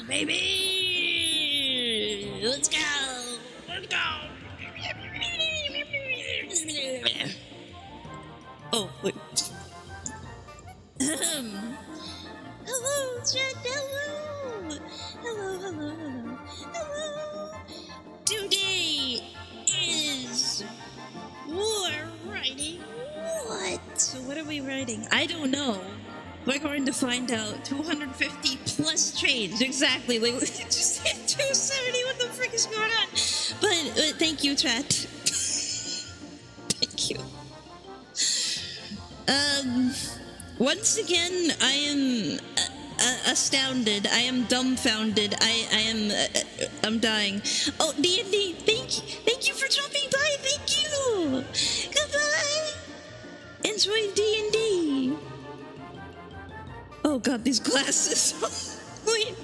Baby! Let's go! Let's go! Oh, wait. Hello, chat, hello! Hello, hello, hello, hello! Today is... we're writing what? So what are we writing? I don't know. We're going to find out. 250 plus change. Exactly. Like, just hit 270. What the frick is going on? But thank you, chat. Thank you. Once again, I am astounded. I am dumbfounded. I'm dying. Oh, D&D, thank you for dropping by. Thank you. Goodbye. Enjoy D&D. Oh god, these glasses. Wait.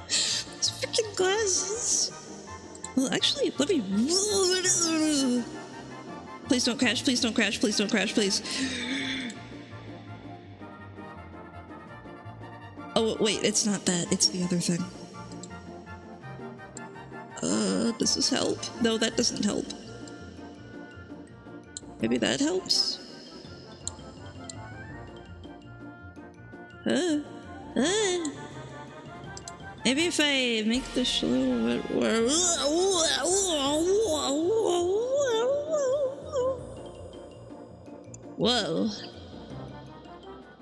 These freaking glasses. Well, actually, let me... Please don't crash, please don't crash, please don't crash, please. Oh, wait, it's not that. It's the other thing. Does this help? No, that doesn't help. Maybe that helps? Maybe if I make this a little bit more... Whoa.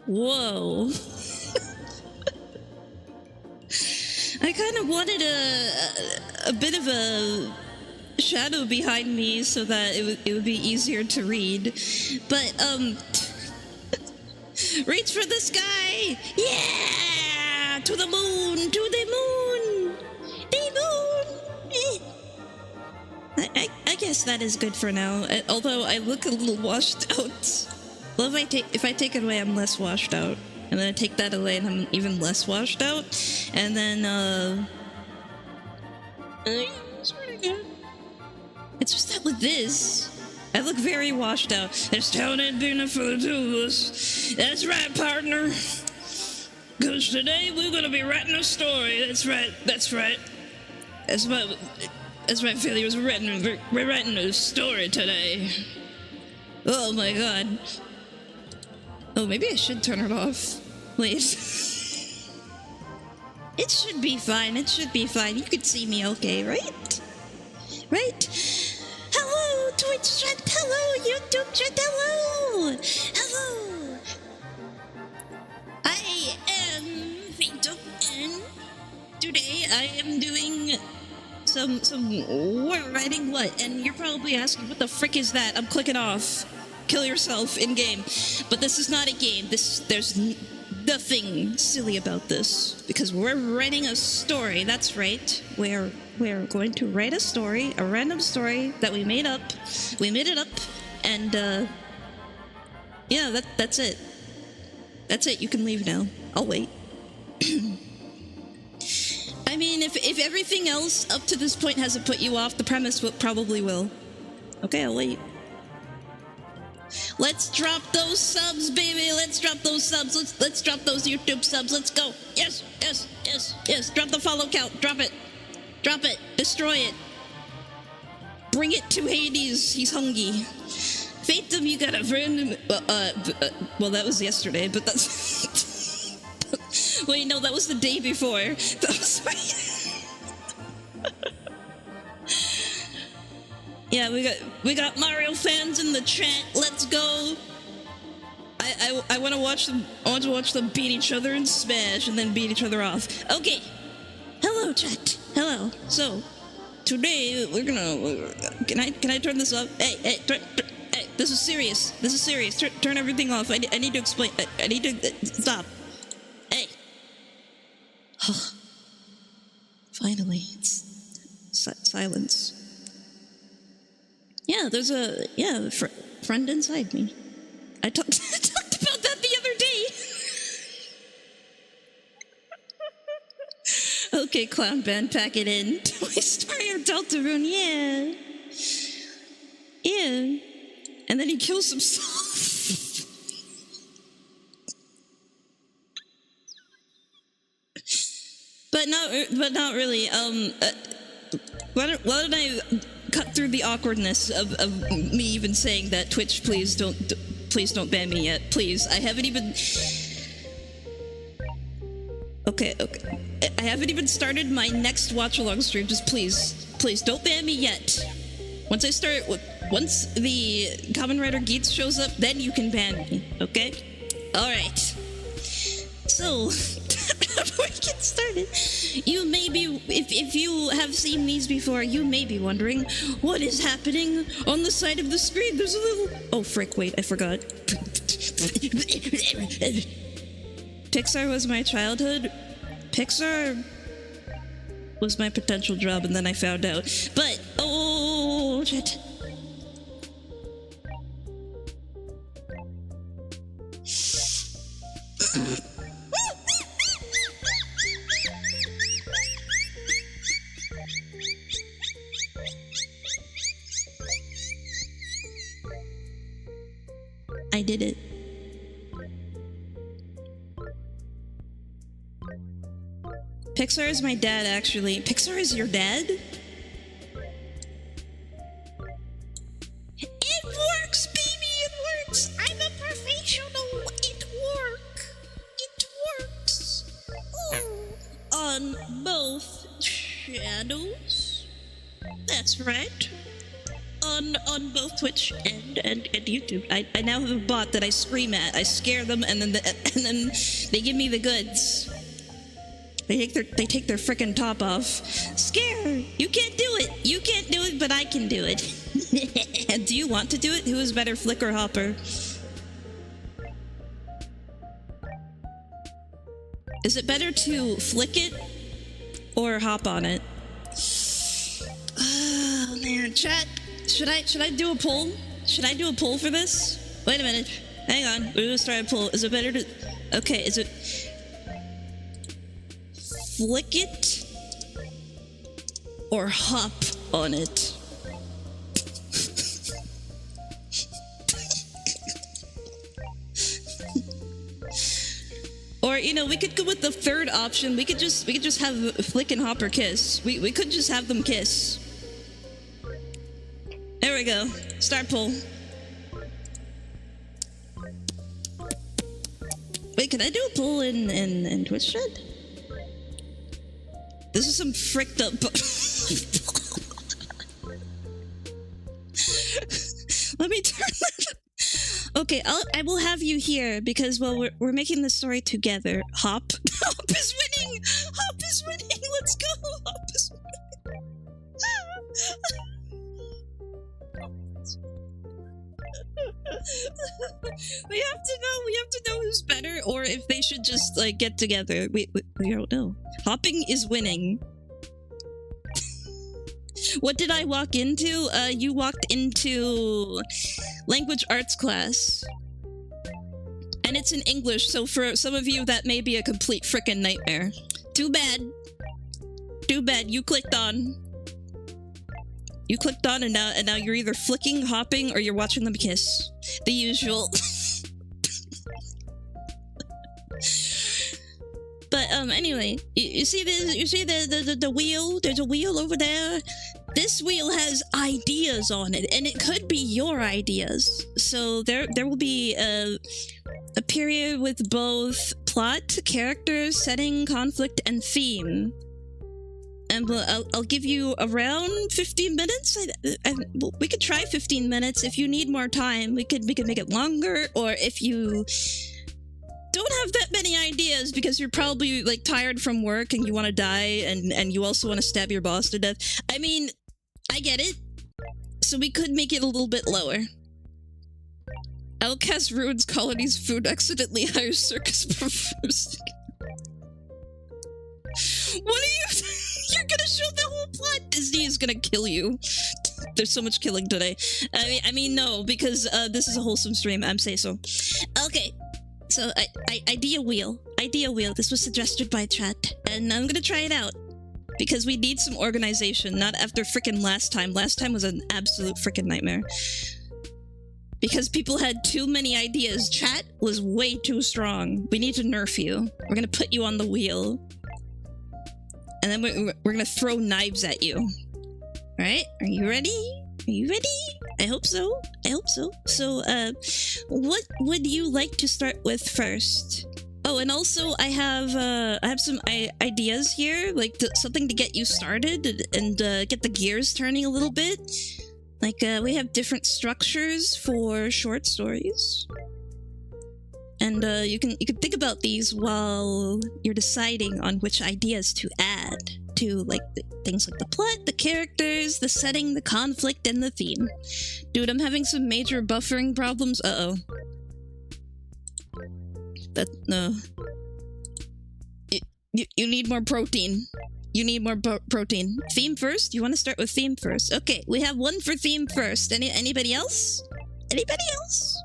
Whoa. I kind of wanted a bit of a shadow behind me so that it would be easier to read. But, reach for the sky! Yeah! To the moon! To the moon! The moon! I guess that is good for now. Although I look a little washed out. Well, if I take it away, I'm less washed out. And then I take that away and I'm even less washed out. And then, it's pretty good. It's just that with this, I look very washed out. There's town ain't big enough for the two of us. That's right, partner. Because today we're gonna be writing a story. That's right, that's right. That's right, failures. We're writing a story today. Oh my god. Oh, maybe I should turn it off. Wait. It should be fine, it should be fine. You could see me okay, right? Right? Hello, Twitch chat, hello, YouTube chat, hello! Hello! I am Vtuber, and today I am doing some writing what? And you're probably asking, what the frick is that? I'm clicking off. Kill yourself in-game. But this is not a game. There's nothing silly about this. Because we're writing a story, that's right. We're going to write a story, a random story that we made up. We made it up, and yeah, that's it. That's it, you can leave now. I'll wait. I mean, if everything else up to this point hasn't put you off, the premise probably will. Okay, I'll wait. Let's drop those subs, baby. Let's drop those subs. Let's drop those YouTube subs. Let's go. Yes, yes, yes, yes. Drop the follow count. Drop it. Drop it. Destroy it. Bring it to Hades. He's hungry. Phantom, you got a friend. Well, that was yesterday, but that's... Wait, no, that was the day before. That was... Yeah, we got Mario fans in the chat. Let's go. I want to watch them. I want to watch them beat each other in Smash and then beat each other off. Okay. Hello, chat. Hello. So today we're gonna. Can I turn this up? Hey, hey, hey! This is serious. This is serious. Turn everything off. I need to explain. I need to stop. Hey. Finally, it's silence. Yeah, there's a friend inside me. I talked about that the other day. Okay, Clown Band, pack it in. Toy Story or Deltarune, yeah. Yeah. And then he kills himself. but not really. Why don't I cut through the awkwardness of me even saying that Twitch, please don't ban me yet, please. I haven't even. Okay. I haven't even started my next watch-along stream. Just please don't ban me yet. Once the Common Writer Geets shows up, then you can ban me, okay? Alright. So, before we get started, you may be, if you have seen these before, you may be wondering, what is happening on the side of the screen? There's a little... Oh, frick, wait, I forgot. Pixar was my childhood. Pixar was my potential job, and then I found out. But, oh, shit. I did it. Pixar is my dad, actually. Pixar is your dad? It works, baby! It works! I'm a professional! It works! Ooh. On both channels? That's right. On both Twitch and YouTube. I now have a bot that I scream at. I scare them, and then they give me the goods. They take their frickin' top off. Scare! You can't do it! You can't do it, but I can do it. And do you want to do it? Who is better, Flick or Hopper? Is it better to flick it or hop on it? Oh man, chat. Should I do a poll? Should I do a poll for this? Wait a minute. Hang on. We're gonna start a poll. Is it better to... Okay, is it... Flick it or hop on it? Or, you know, we could go with the third option. We could just have flick and hop or kiss. We could just have them kiss. There we go. Start poll. Wait, can I do a poll in Twitch chat? This is some fricked up... Let me turn that... Okay, I will have you here because, well, we're making this story together. Hop. Hop is winning! Hop is winning! Let's go! Hop is winning! We have to know who's better, or if they should just like get together. We don't know. Hopping is winning. What did I walk into? You walked into language arts class, and it's in English. So for some of you, that may be a complete frickin' nightmare. Too bad. Too bad. You clicked on. You clicked on, and now you're either flicking, hopping, or you're watching them kiss. The usual. But anyway, you see this? You see the wheel? There's a wheel over there. This wheel has ideas on it, and it could be your ideas. So there will be a period with both plot, characters, setting, conflict, and theme. And I'll give you around 15 minutes. We could try 15 minutes. If you need more time, we could make it longer. Or if you don't have that many ideas because you're probably like tired from work and you want to die and you also want to stab your boss to death. I mean, I get it. So we could make it a little bit lower. Outcast ruins colony's food, accidentally hires circus performers. What are you... You're gonna show the whole plot. Disney is gonna kill you. There's so much killing today. I mean, no, because this is a wholesome stream. I'm say so. Okay, so idea wheel. This was suggested by chat, and I'm gonna try it out because we need some organization. Not after frickin' last time. Last time was an absolute frickin' nightmare because people had too many ideas. Chat was way too strong. We need to nerf you. We're gonna put you on the wheel. and then we're gonna throw knives at you. All right? Are you ready? Are you ready? I hope so. I hope so. So, what would you like to start with first? Oh, and also I have some ideas here, like something to get you started and get the gears turning a little bit. Like we have different structures for short stories. And you can think about these while you're deciding on which ideas to add to, like, things like the plot, the characters, the setting, the conflict, and the theme. Dude, I'm having some major buffering problems. Uh-oh. No. You need more protein. You need more protein. Theme first? You want to start with theme first? Okay, we have one for theme first. Anybody else? Anybody else?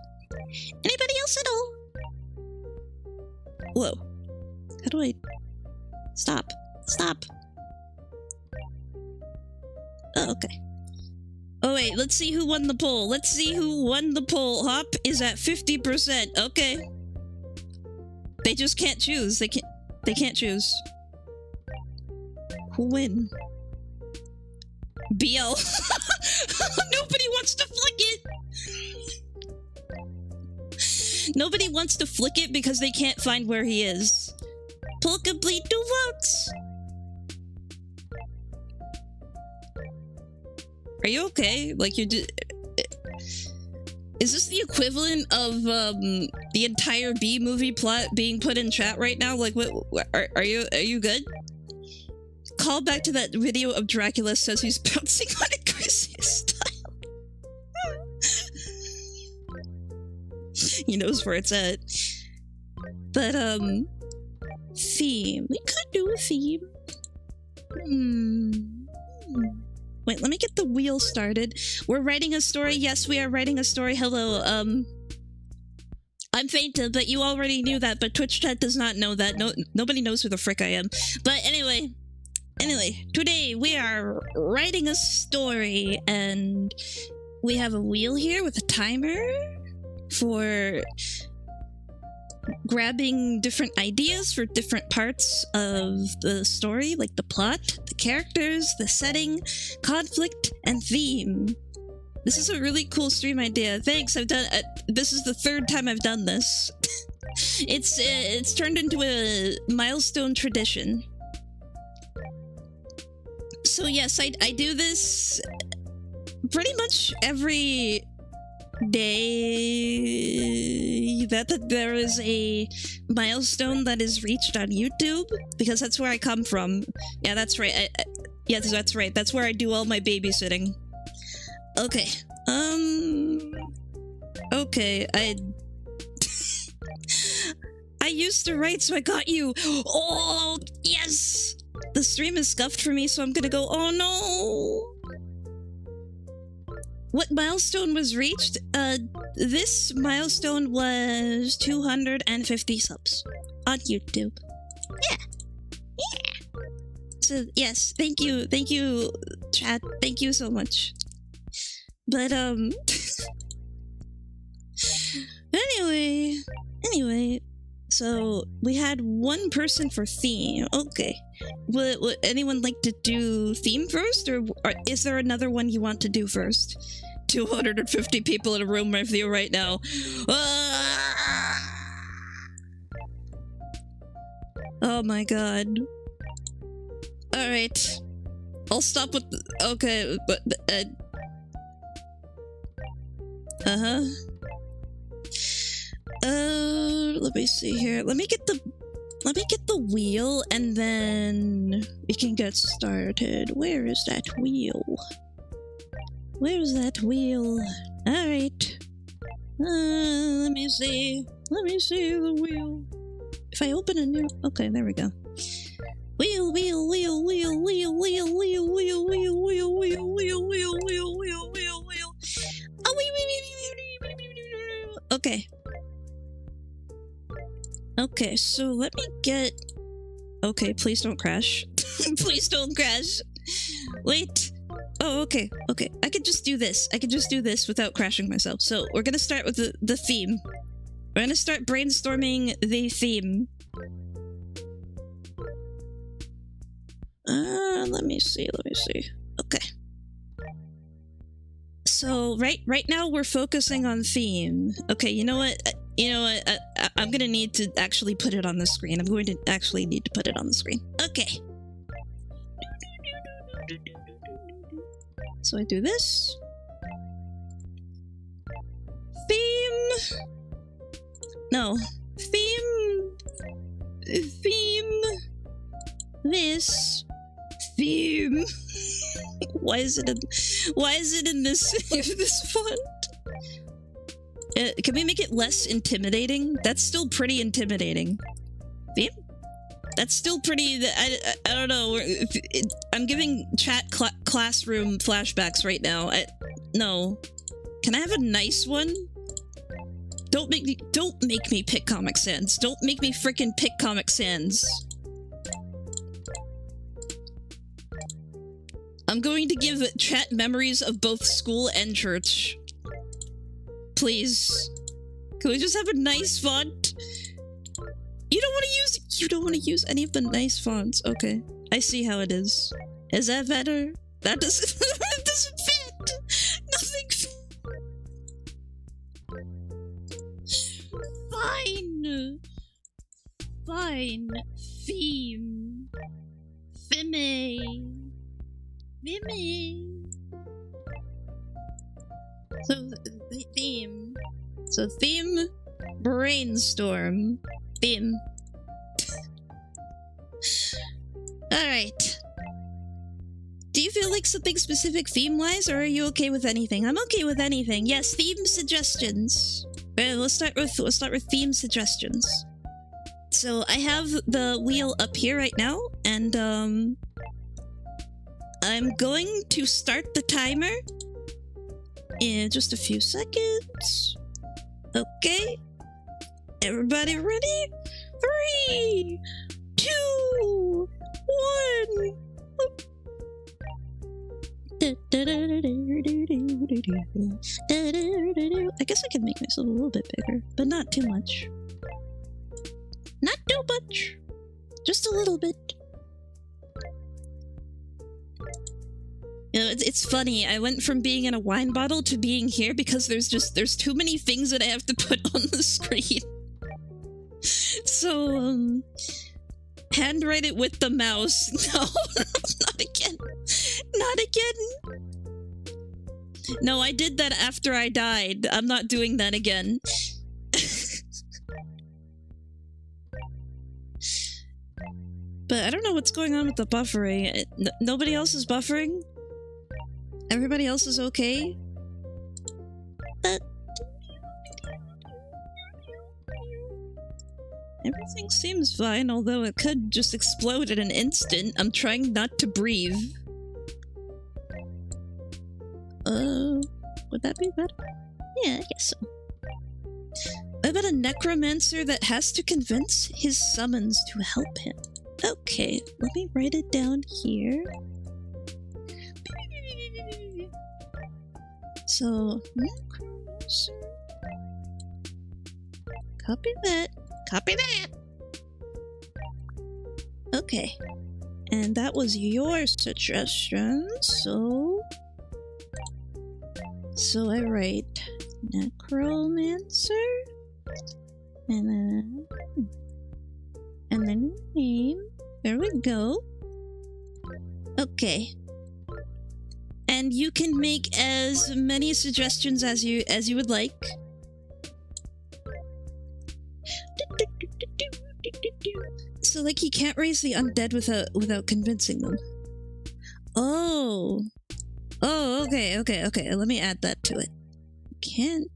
Anybody else at all? Whoa. How do I... Stop. Stop. Oh, okay. Oh, wait. Let's see who won the poll. Let's see who won the poll. Hop is at 50%. Okay. They just can't choose. They can't choose. Who win? BL. Nobody wants to flick it. Nobody wants to flick it because they can't find where he is. Poll complete, 2 votes. Are you okay? Like, you did... Is this the equivalent of the entire B movie plot being put in chat right now? Like, what are you good? Call back to that video of Dracula says he's bouncing on a crazy style. He knows where it's at. But theme. We could do a theme. Wait, let me get the wheel started. We're writing a story. Yes, we are writing a story. Hello, I'm Fainta, but you already knew that, but Twitch chat does not know that. Nobody knows who the frick I am. But anyway, today we are writing a story, and we have a wheel here with a timer for grabbing different ideas for different parts of the story, like the plot, the characters, the setting, conflict, and theme. This is a really cool stream idea. Thanks, I've done this is the 3rd time I've done this. It's turned into a milestone tradition. So yes, I do this pretty much every day that there is a milestone that is reached on YouTube, because that's where I come from. Yeah, that's right. Yes, that's right. That's where I do all my babysitting. Okay. Okay, I used to write, so I got you. Oh, yes! The stream is scuffed for me, so I'm gonna go, oh no! What milestone was reached? This milestone was 250 subs on YouTube. Yeah. Yeah. So, yes, thank you, chat. Thank you so much. But, anyway, so we had one person for theme. Okay. Would anyone like to do theme first, or is there another one you want to do first? 250 people in a room with you right now. Oh my god. Alright. I'll stop with okay, but let me see here. Let me get the wheel, and then we can get started. Where is that wheel? Where's that wheel? Alright. Let me see the wheel. If I open a new... Okay, there we go. Wheel. Oh, okay. Okay, so let me get... Okay, please don't crash. Please don't crash. Wait. Oh, okay. I could just do this. Without crashing myself. So, we're gonna start with the theme. We're gonna start brainstorming the theme. Let me see. Okay. So right now we're focusing on theme. Okay, you know what? I'm gonna need to actually put it on the screen. I'm going to actually need to put it on the screen. Okay. So I do this. Theme. No. Theme. This. Theme. Why is it in this this font? Can we make it less intimidating? That's still pretty intimidating. Theme? That's still pretty. I don't know. I'm giving chat classroom flashbacks right now. No. Can I have a nice one? Don't make me pick Comic Sans. Don't make me frickin' pick Comic Sans. I'm going to give chat memories of both school and church. Please. Can we just have a nice font? You don't want to use any of the nice fonts. Okay. I see how it is. Is that better? That doesn't that doesn't fit. Nothing fits. Fine. Theme. So theme, brainstorm, theme. Alright. Do you feel like something specific theme-wise, or are you okay with anything? I'm okay with anything. Yes, theme suggestions. Let's start with theme suggestions. So I have the wheel up here right now, and I'm going to start the timer in just a few seconds. Okay. Everybody ready? 3, 2, 1. I guess I could make myself a little bit bigger, but not too much. Not too much. Just a little bit. You know, it's funny. I went from being in a wine bottle to being here because there's too many things that I have to put on the screen. So, handwrite it with the mouse. No, not again. Not again. No, I did that after I died. I'm not doing that again. But I don't know what's going on with the buffering. Nobody else is buffering? Everybody else is okay? Everything seems fine, although it could just explode in an instant. I'm trying not to breathe. Would that be better? Yeah, I guess so. What about a necromancer that has to convince his summons to help him? Okay, let me write it down here. So, necromancer. Copy that. Copy that! Okay. And that was your suggestion, so I write necromancer, and then name. There we go. Okay. And you can make as many suggestions as you would like. So, like, he can't raise the undead without convincing them. Oh. Oh, okay. Let me add that to it. Can't.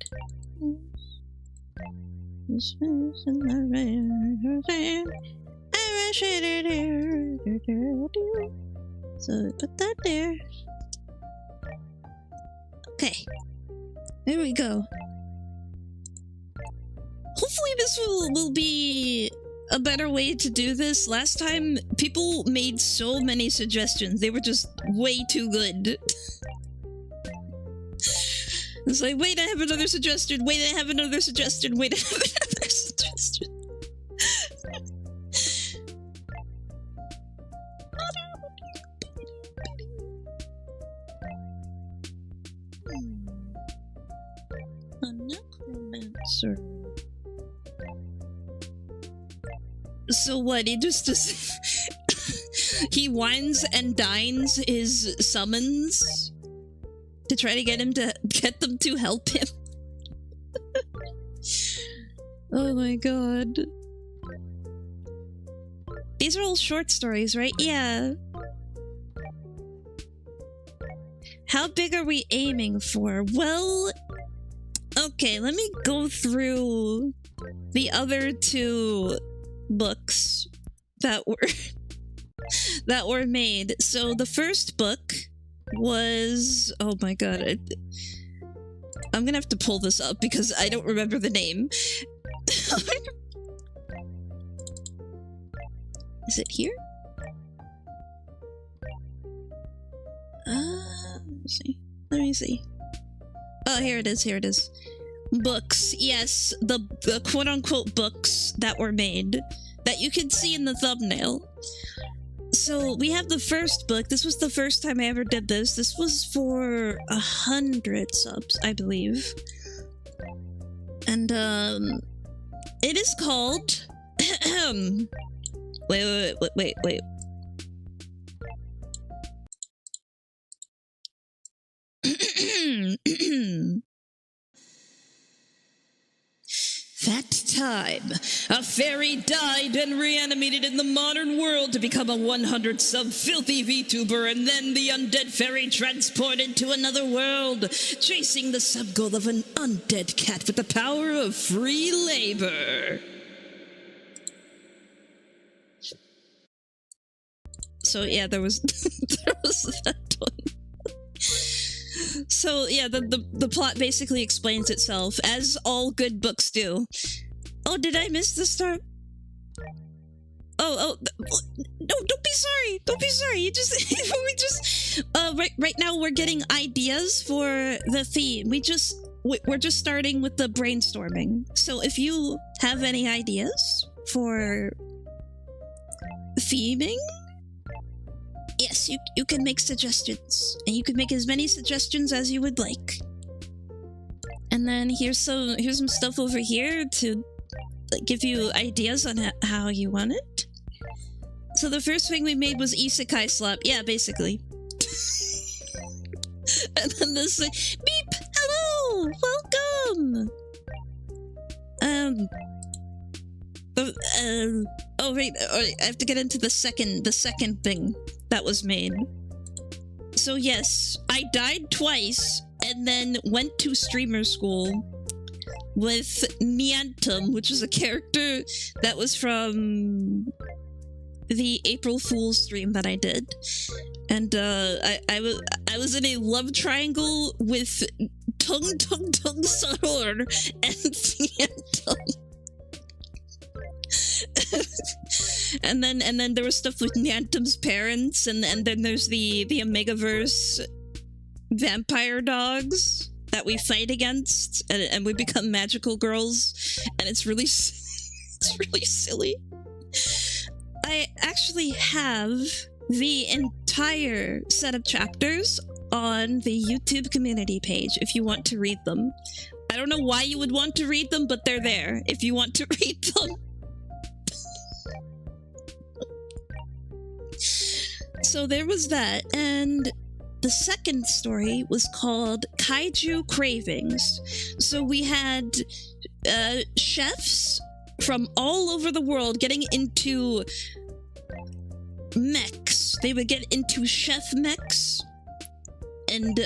So, put that there. Okay. There we go. Hopefully this will be a better way to do this. Last time, people made so many suggestions. They were just way too good. It's like, wait, I have another suggestion. Wait, I have another suggestion. Wait, I have another suggestion. So what? He just he wines and dines his summons to try to get them to help him. Oh my god. These are all short stories, right? Yeah. How big are we aiming for? Well, okay, let me go through the other two books that were made. So the first book was, oh my god, I'm gonna have to pull this up because I don't remember the name. Is it here? Let me see. Oh, here it is. Books, yes, the quote-unquote books that were made that you can see in the thumbnail. So we have the first book. This was the first time I ever did this. This was for 100 subs, I believe. And it is called wait. That time, a fairy died and reanimated in the modern world to become a 100 sub filthy VTuber, and then the undead fairy transported to another world, chasing the sub goal of an undead cat with the power of free labor. So yeah, there was that one. So yeah, the plot basically explains itself, as all good books do. Oh, did I miss the start? Oh, no, don't be sorry. Don't be sorry. You just, we just, right now we're getting ideas for the theme. We're just starting with the brainstorming. So if you have any ideas for theming, yes, you can make suggestions, and you can make as many suggestions as you would like. And then here's some stuff over here to give you ideas on how you want it. So the first thing we made was Isekai Slap. Yeah, basically. And then this beep, hello, welcome. Oh wait, I have to get into the second thing that was made. So yes, I died twice and then went to streamer school with Niantum, which is a character that was from the April Fool's stream that I did. And I was in a love triangle with Tung Soror and Niantum. and then there was stuff with Niantum's parents, and then there's the Omegaverse vampire dogs that we fight against, and we become magical girls, and it's really silly. I actually have the entire set of chapters on the YouTube community page if you want to read them. I don't know why you would want to read them, but they're there if you want to read them. So there was that, and the second story was called Kaiju Cravings. So we had chefs from all over the world getting into mechs. They would get into chef mechs and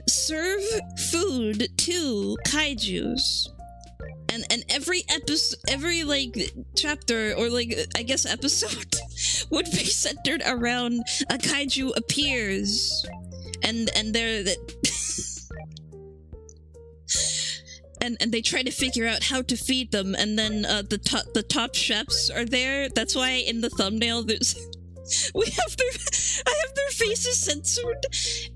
serve food to kaijus. And every episode, every like chapter, or like I guess episode, would be centered around a kaiju appears, and they're and they try to figure out how to feed them, and then the top chefs are there. That's why in the thumbnail there's I have their faces censored.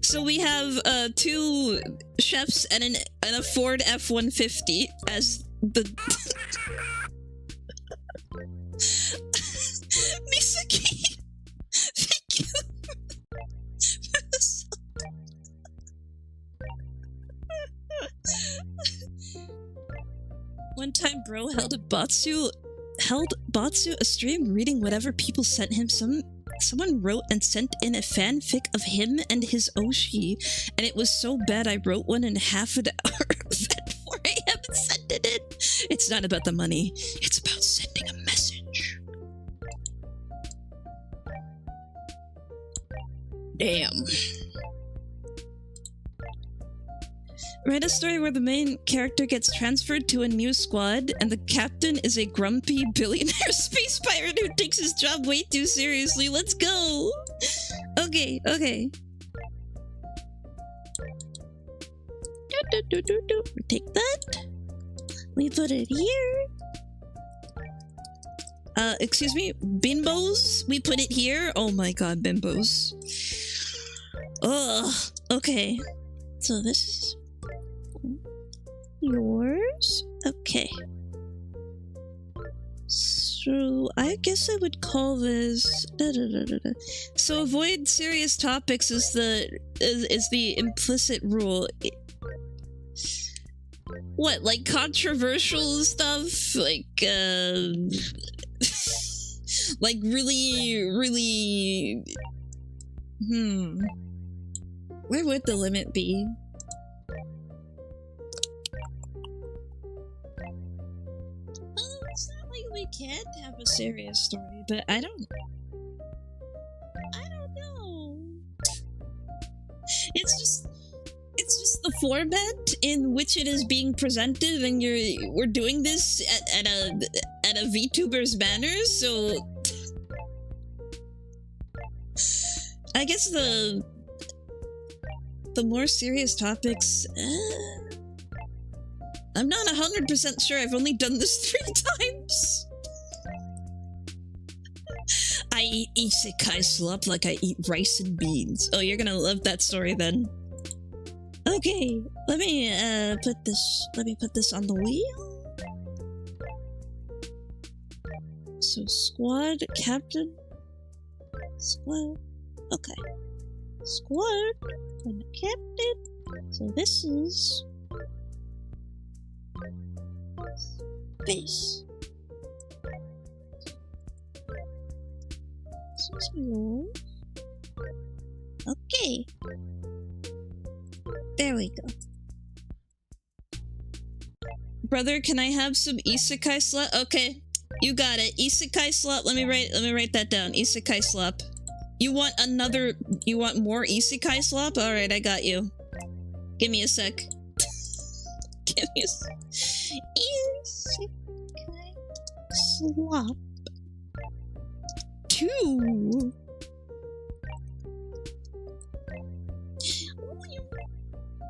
So we have 2 chefs and a Ford F-150 as the Misaki, thank you. One time, bro held Batsu a stream reading whatever people sent him. Someone wrote and sent in a fanfic of him and his Oshi, and it was so bad I wrote one in half an hour at 4 a.m. and sent it in. It's not about the money. It's about sending a message. Damn. Write a story where the main character gets transferred to a new squad and the captain is a grumpy billionaire space pirate who takes his job way too seriously. Let's go! Okay, okay. We take that. We put it here. Excuse me? Bimbos? We put it here? Oh my god, bimbos. Ugh. Okay. So this is yours? Okay. So I guess I would call this So avoid serious topics is the implicit rule. What, like controversial stuff? Like like really where would the limit be? It's not like we can't have a serious story, but I don't know. It's just the format in which it is being presented, and we're doing this at a VTuber's manner, so I guess the more serious topics, I'm not 100% sure. I've only done this 3 times. I eat isekai slop like I eat rice and beans. Oh, you're gonna love that story then. Okay, let me put this on the wheel. So squad captain. Squad. Okay. Squad and the captain. So this is base. This is yours. Okay. There we go. Brother, can I have some isekai slop? Okay, you got it. Isekai slop. Let me write that down. Isekai slop. You want more isekai slop? All right, I got you. Give me a sec. Give me a sec. Isekai slop. 2.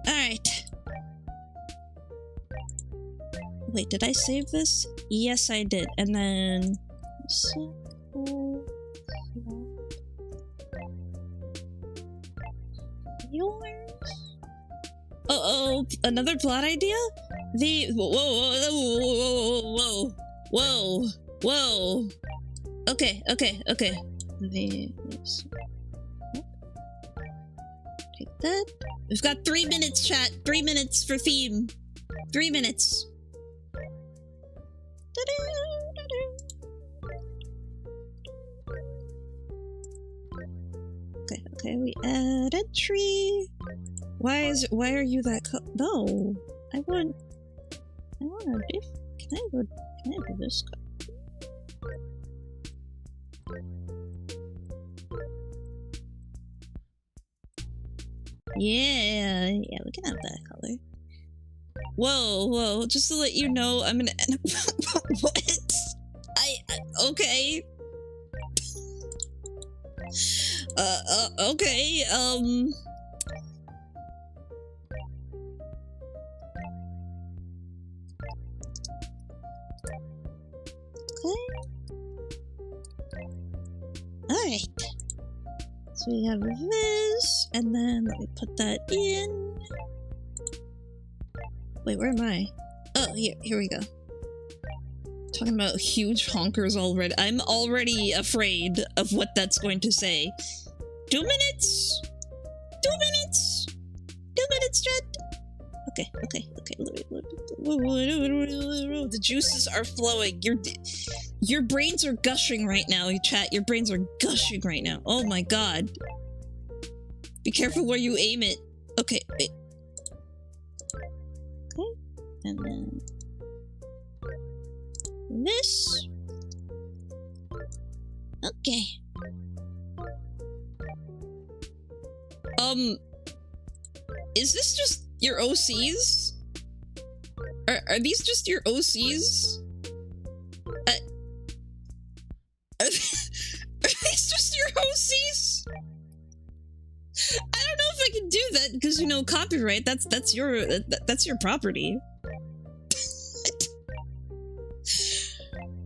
Alright. Wait, did I save this? Yes, I did. And then... yours? Uh-oh, another plot idea? Whoa. Okay. Take that. We've got 3 minutes, chat. 3 minutes for theme. 3 minutes. Okay, we add entry. Why are you that no. I want a diff. Can I go this color? Yeah, we can have that color. Whoa, just to let you know, I'm gonna end up what? Okay. Okay, Okay. Alright. So we have this, and then let me put that in. Wait, where am I? Oh, here we go. Talking about huge honkers already. I'm already afraid of what that's going to say. 2 minutes? 2 minutes? 2 minutes, Red? Okay. The juices are flowing. Your brains are gushing right now, chat. Your brains are gushing right now. Oh my god. Be careful where you aim it. Okay, wait. Okay, and then this. Okay. Is this just your OCs? Are these just your OCs? Are these just your OCs? I don't know if I can do that because, you know, copyright. That's your property.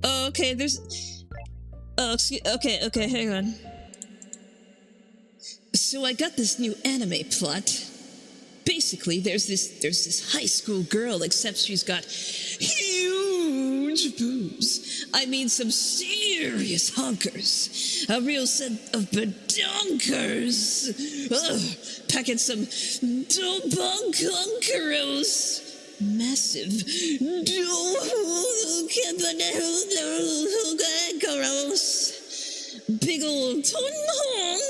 Oh, okay. There's. Oh, excuse. Okay. Hang on. So I got this new anime plot. Basically, there's this high school girl, except she's got huge boobs. I mean, some serious honkers. A real set of badonkers. Ugh, packing some dobonkonkeros. Massive dobonkonkeros. Big old tonhong.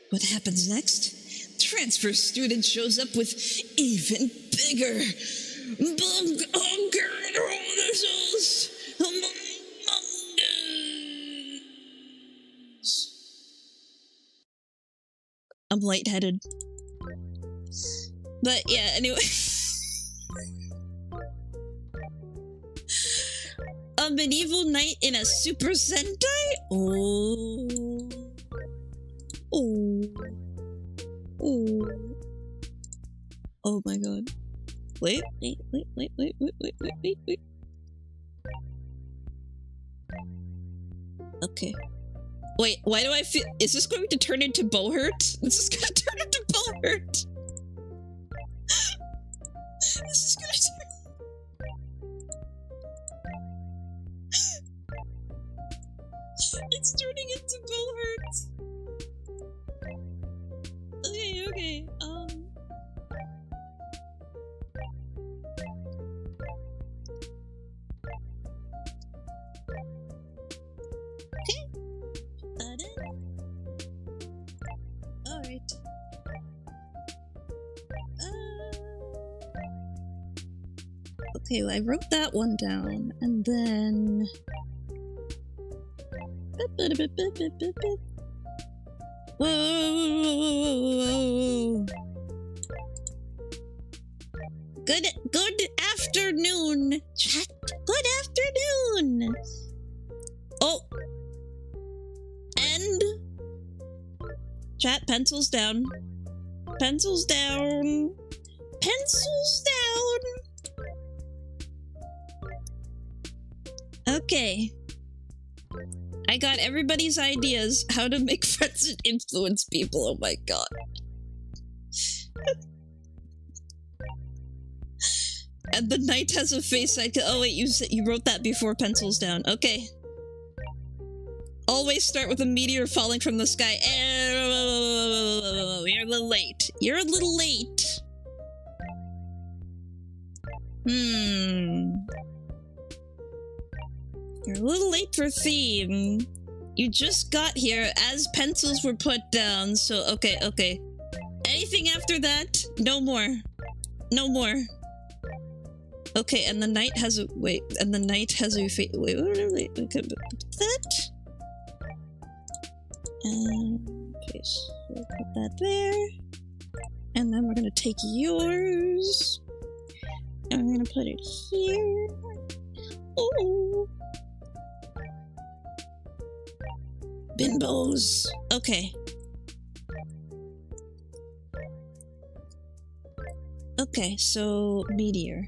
What happens next? Transfer student shows up with even bigger honkers. I'm lightheaded. But yeah, anyway. A medieval knight in a Super Sentai? Oh my god. Wait. Okay. Wait, why do I feel— is this going to turn into Bohurt? This is gonna turn into Bohurt! This is gonna turn— it's turning into Bohurt! Okay, okay. Put that in. Alright. Okay, well, I wrote that one down, and then... Whoa. Good afternoon, chat. Good afternoon. Oh. And chat, pencils down. Pencils down. Pencils down. Okay. I got everybody's ideas how to make friends and influence people. Oh my god. And the knight has a face I could— oh wait, you wrote that before pencils down. Okay. Always start with a meteor falling from the sky. You're a little late. You're a little late. You're a little late for theme. You just got here as pencils were put down, so okay. Anything after that? No more. No more. Okay, and the knight has a— wait, and the knight has a face— wait, okay, that? Okay, so we'll put that there. And then we're gonna take yours. And we're gonna put it here. Oh. Bimbos. Okay. Okay, so meteor.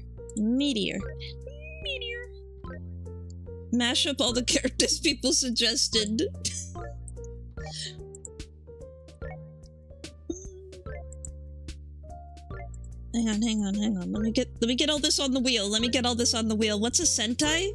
Mash up all the characters people suggested. Hang on. Let me get all this on the wheel. What's a Sentai?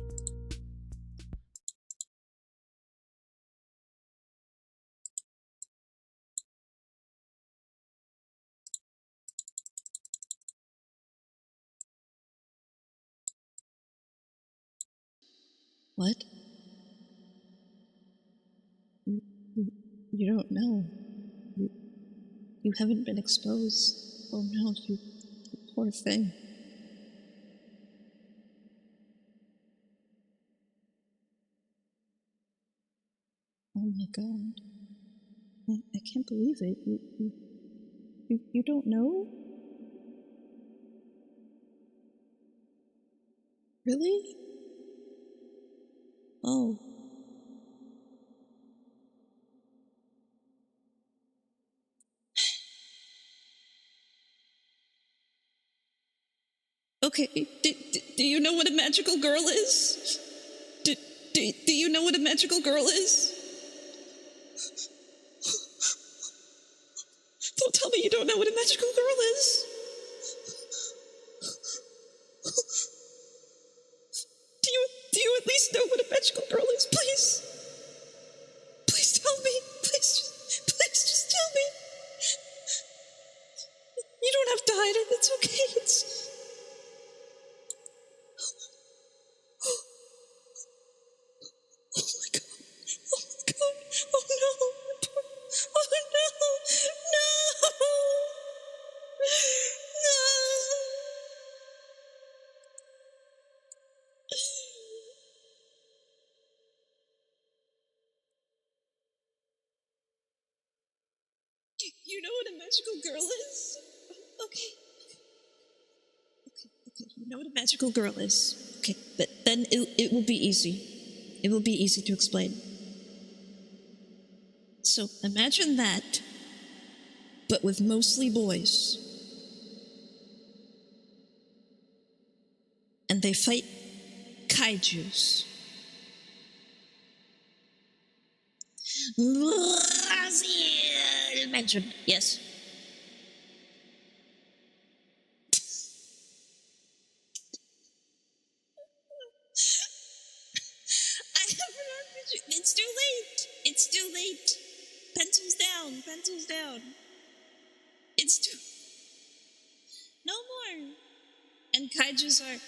What? You don't know. You haven't been exposed. Oh no, you poor thing. Oh my god. I can't believe it. You don't know? Really? Oh. Okay, do you know what a magical girl is? Do you know what a magical girl is? Don't tell me you don't know what a magical girl is. Do you at least know what a magical girl is, please? Please tell me. Please just tell me. You don't have to hide it. It's okay. Oh my god. Oh my god. Oh no. Oh no. No. You know what a magical girl is? Okay. You know what a magical girl is. Okay, then it will be easy. It will be easy to explain. So imagine that, but with mostly boys. And they fight kaijus. Mentioned, yes. I have an RPG. It's too late. It's too late. Pencils down. Pencils down. It's too. No more. And kaijus are.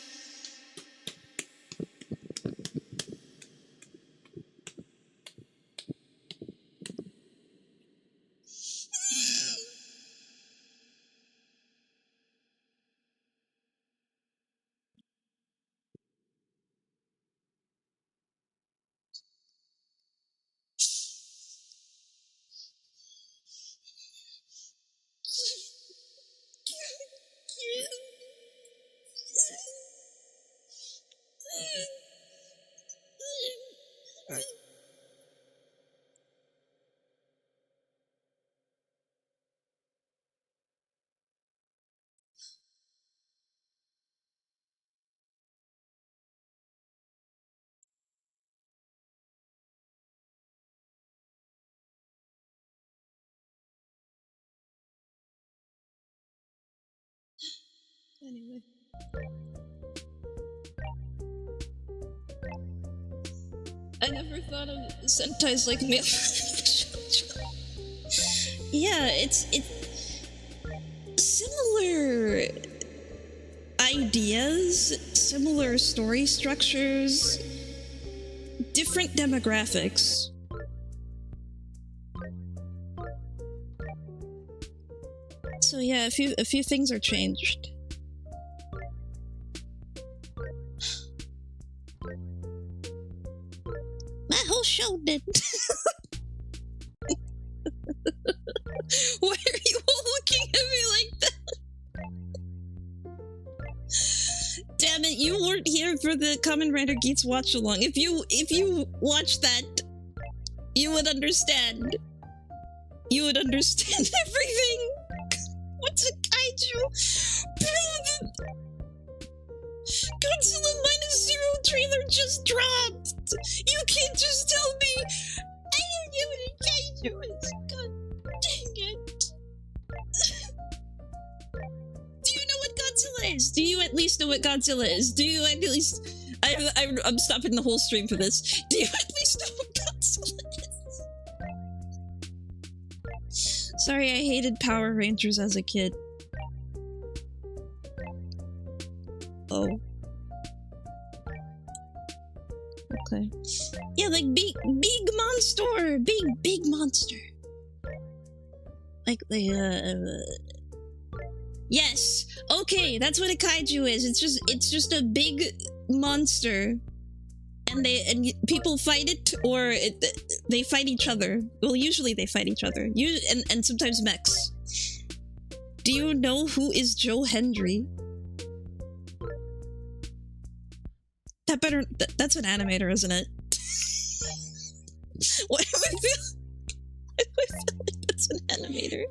Anyway. I never thought of Sentai's like male. Yeah, it's similar ideas, similar story structures, different demographics. So yeah, a few things are changed. My whole show did. Why are you all looking at me like that? Damn it, you weren't here for the Kamen Rider Geats watch along. If you watched that, you would understand. You would understand everything. What's a kaiju? Godzilla -0 trailer just dropped! You can't just tell me I don't know what a kaiju is. God dang it. Do you know what Godzilla is? Do you at least know what Godzilla is? Do you at least... I'm stopping the whole stream for this. Do you at least know what Godzilla is? Sorry, I hated Power Rangers as a kid. Oh. Okay. Yeah, like big monster, big monster. Like yes. Okay, that's what a kaiju is. It's just a big monster, and people fight it, or they fight each other. Well, usually they fight each other. And sometimes mechs. Do you know who is Joe Hendry? That's an animator, isn't it? Why do I feel like that's an animator?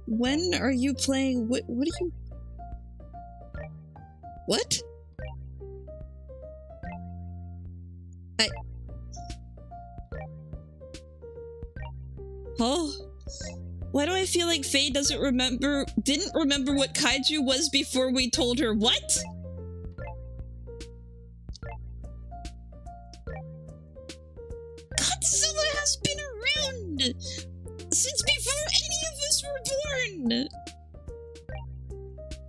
When are you playing? What are you? What? Oh. Why do I feel like Faye didn't remember what kaiju was before we told her what? Godzilla has been around since before any of us were born.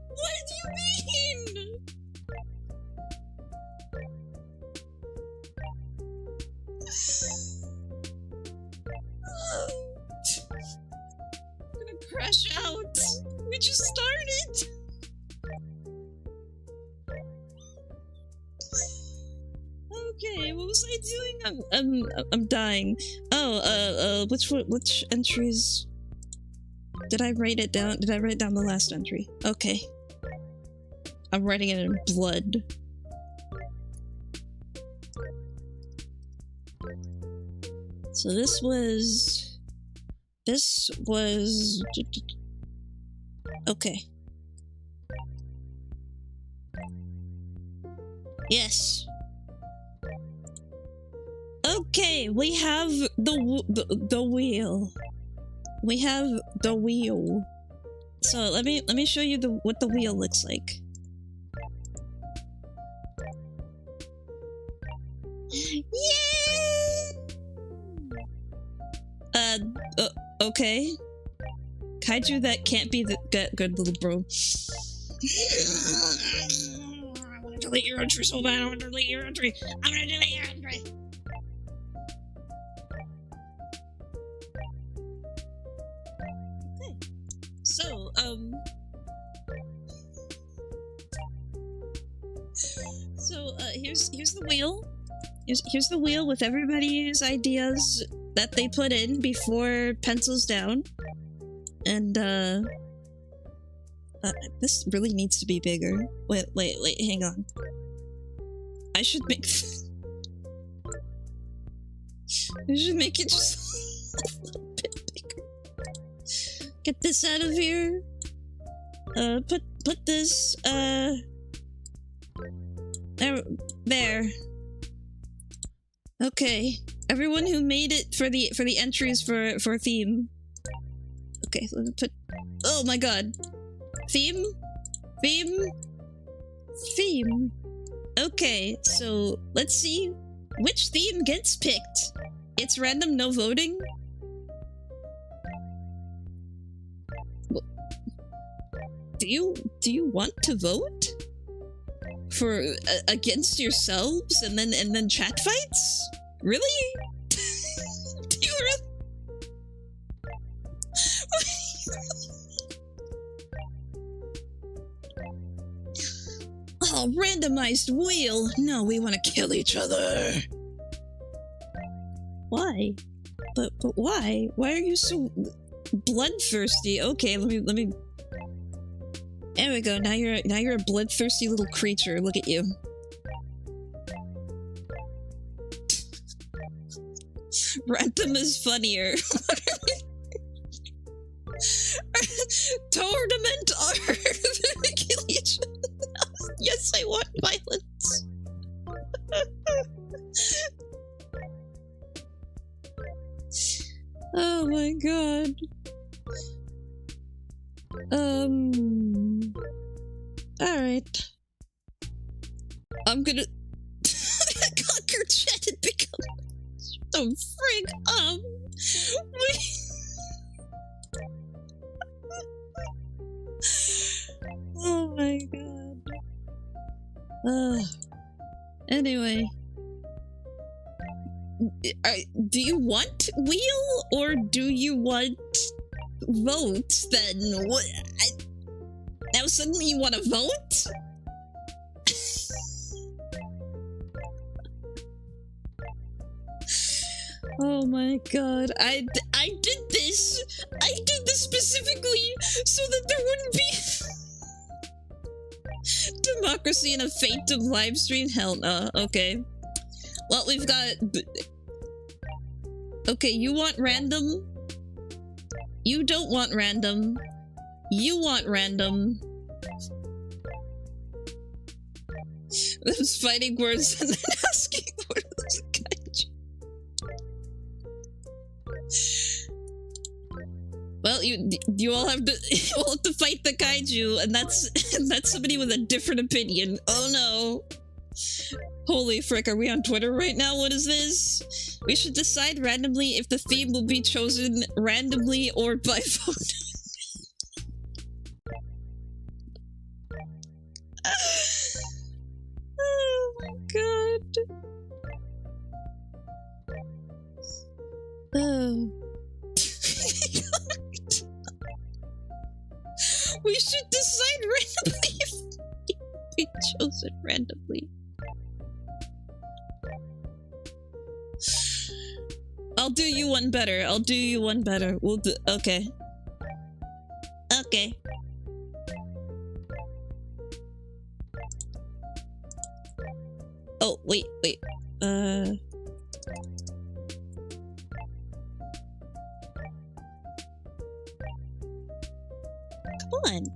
What do you mean? Crash out. We just started. Okay, what was I doing? I'm dying. Oh, which entries did I write it down? Did I write down the last entry? Okay. I'm writing it in blood. So this was okay. Yes. Okay, we have the wheel. We have the wheel. So let me show you what the wheel looks like. Yay! Okay. Kaiju that can't be the good little bro. I want to delete your entry so bad. I want to delete your entry. I'm gonna delete your entry. Okay. So, here's the wheel. Here's the wheel with everybody's ideas that they put in before pencils down. And this really needs to be bigger. Wait, hang on. I should make it just a little bit bigger. Get this out of here. Put this there. Okay. Everyone who made it for the entries for theme. Okay, let me put. Oh my god. Theme. Okay, so let's see which theme gets picked. It's random, no voting. Do you want to vote for against yourselves and then chat fights? Really? Do you really? Oh, randomized wheel. No, we want to kill each other. Why? But why? Why are you so bloodthirsty? Okay, let me. There we go. Now you're a bloodthirsty little creature. Look at you. Random is funnier. Tournament are kill each other. Yes, I want violence. Oh my god. Alright. I'm gonna conquer chat and become some frig. Oh my god. Anyway. Do you want wheel or do you want votes then? What? Now suddenly you want to vote? Oh my god, I did this! I did this specifically so that there wouldn't be democracy in a Fate of live stream? Hell no. Okay. Well, we've got... Okay, you want random? You don't want random. You want random. Those fighting words and then asking what is a kaiju. Well, you all have to fight the kaiju, and that's somebody with a different opinion. Oh no. Holy frick, are we on Twitter right now? What is this? We should decide randomly if the theme will be chosen randomly or by vote. Oh my god. Oh. We should decide randomly if it will be chosen randomly. I'll do you one better. I'll do you one better. We'll do... Okay. Okay. Oh, wait. Come on.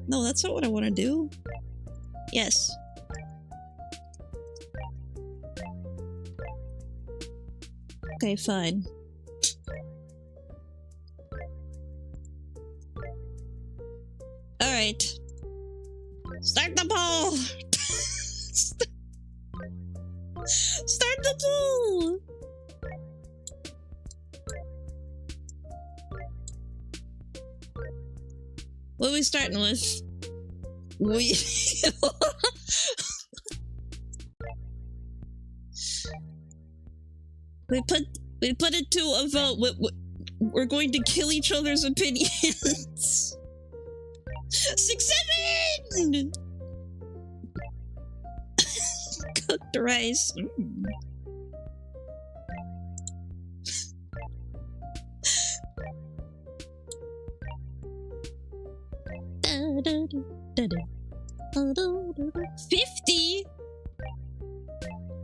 No, that's not what I want to do. Yes. Okay, fine. Alright. Start the poll! Start the poll! What are we starting with? We put it to a vote. We're going to kill each other's opinions. 6-7. Cooked rice. $50?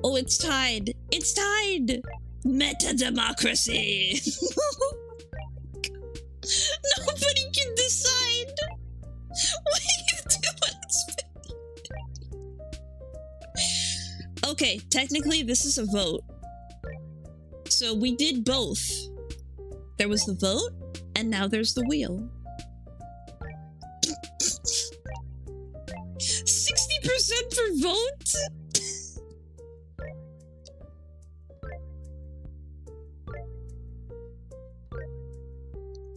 Oh, it's tied. It's tied. Meta democracy. Nobody can decide. What are you doing? Okay, technically this is a vote. So we did both. There was the vote, and now there's the wheel. 60% for vote?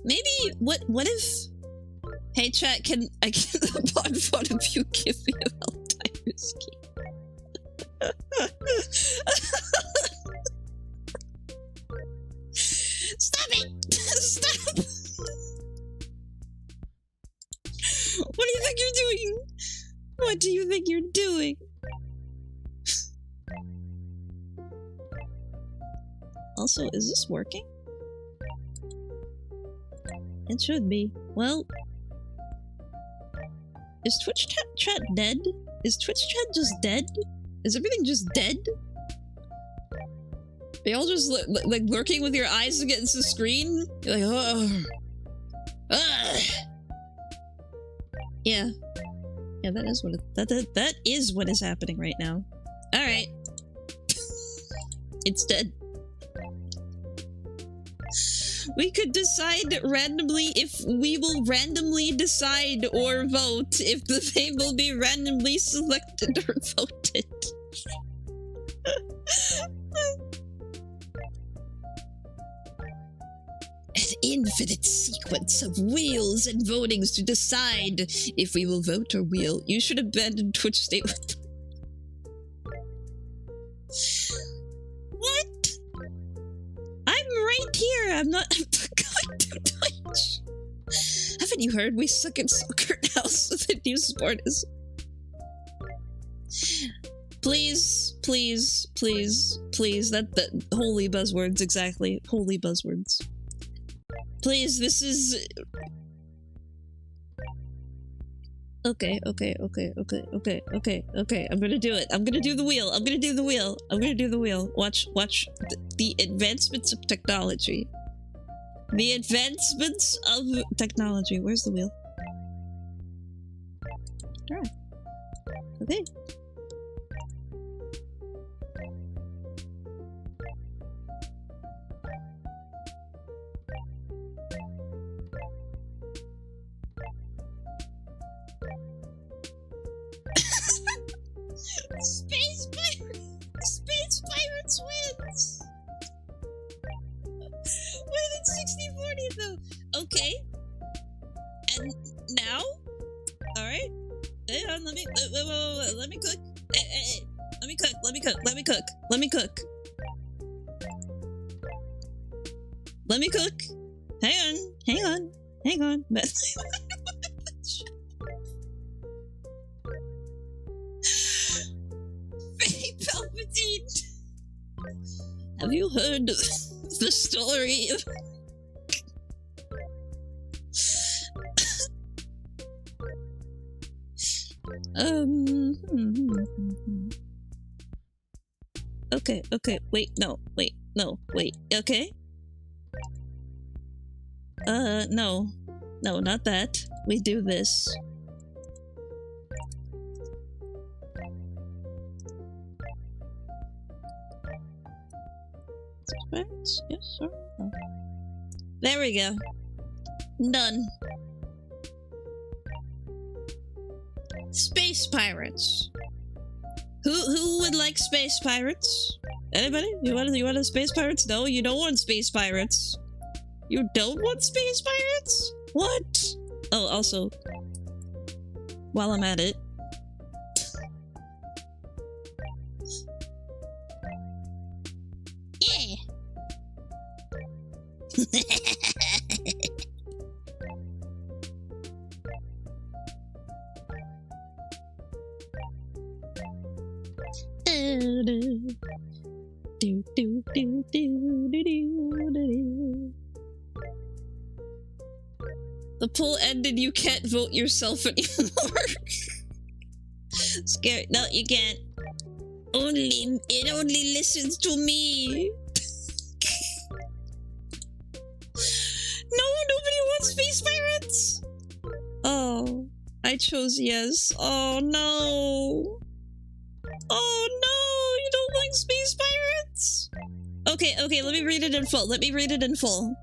Maybe, what if... Hey chat, I can upon vote if you give me a Alzheimer's key. Stop it! Stop! What do you think you're doing? What do you think you're doing? Also, is this working? It should be. Well... Is Twitch chat dead? Is Twitch chat just dead? Is everything just dead? Are y'all just like lurking with your eyes against the screen? You're like, oh. Yeah. Yeah, that is what that is what is happening right now. Alright. It's dead. We could decide randomly if we will randomly decide or vote if the thing will be randomly selected or voted. an infinite sequence of wheels and votings to decide if we will vote or wheel. You should abandon Twitch state with... What? I'm right here. I'm not going to Twitch. Haven't you heard? We suck at soccer now, so the new sport is... Please, please, please, please. That holy buzzwords, exactly. Holy buzzwords. Please, this is... Okay. I'm gonna do it. I'm gonna do the wheel. Watch the advancements of technology. The advancements of technology. Where's the wheel? Alright. Okay. Space Pirates wins! More than 60-40 though! Okay. And now? Alright. Hang on, let me cook. Hey. Let me cook. Hang on. Palpatine! Have you heard the story of... Okay, wait, okay? No, not that. We do this. Yes, sir. There we go. Done. Space pirates. Who would like space pirates? Anybody? You want space pirates? No, you don't want space pirates. You don't want space pirates? What? Oh, also, while I'm at it. Yeah. The poll ended. You can't vote yourself anymore. Scary. No, you can't. It only listens to me. No, nobody wants space pirates. Oh, I chose yes. Oh no. Oh no, you don't like space pirates? Okay, let me read it in full.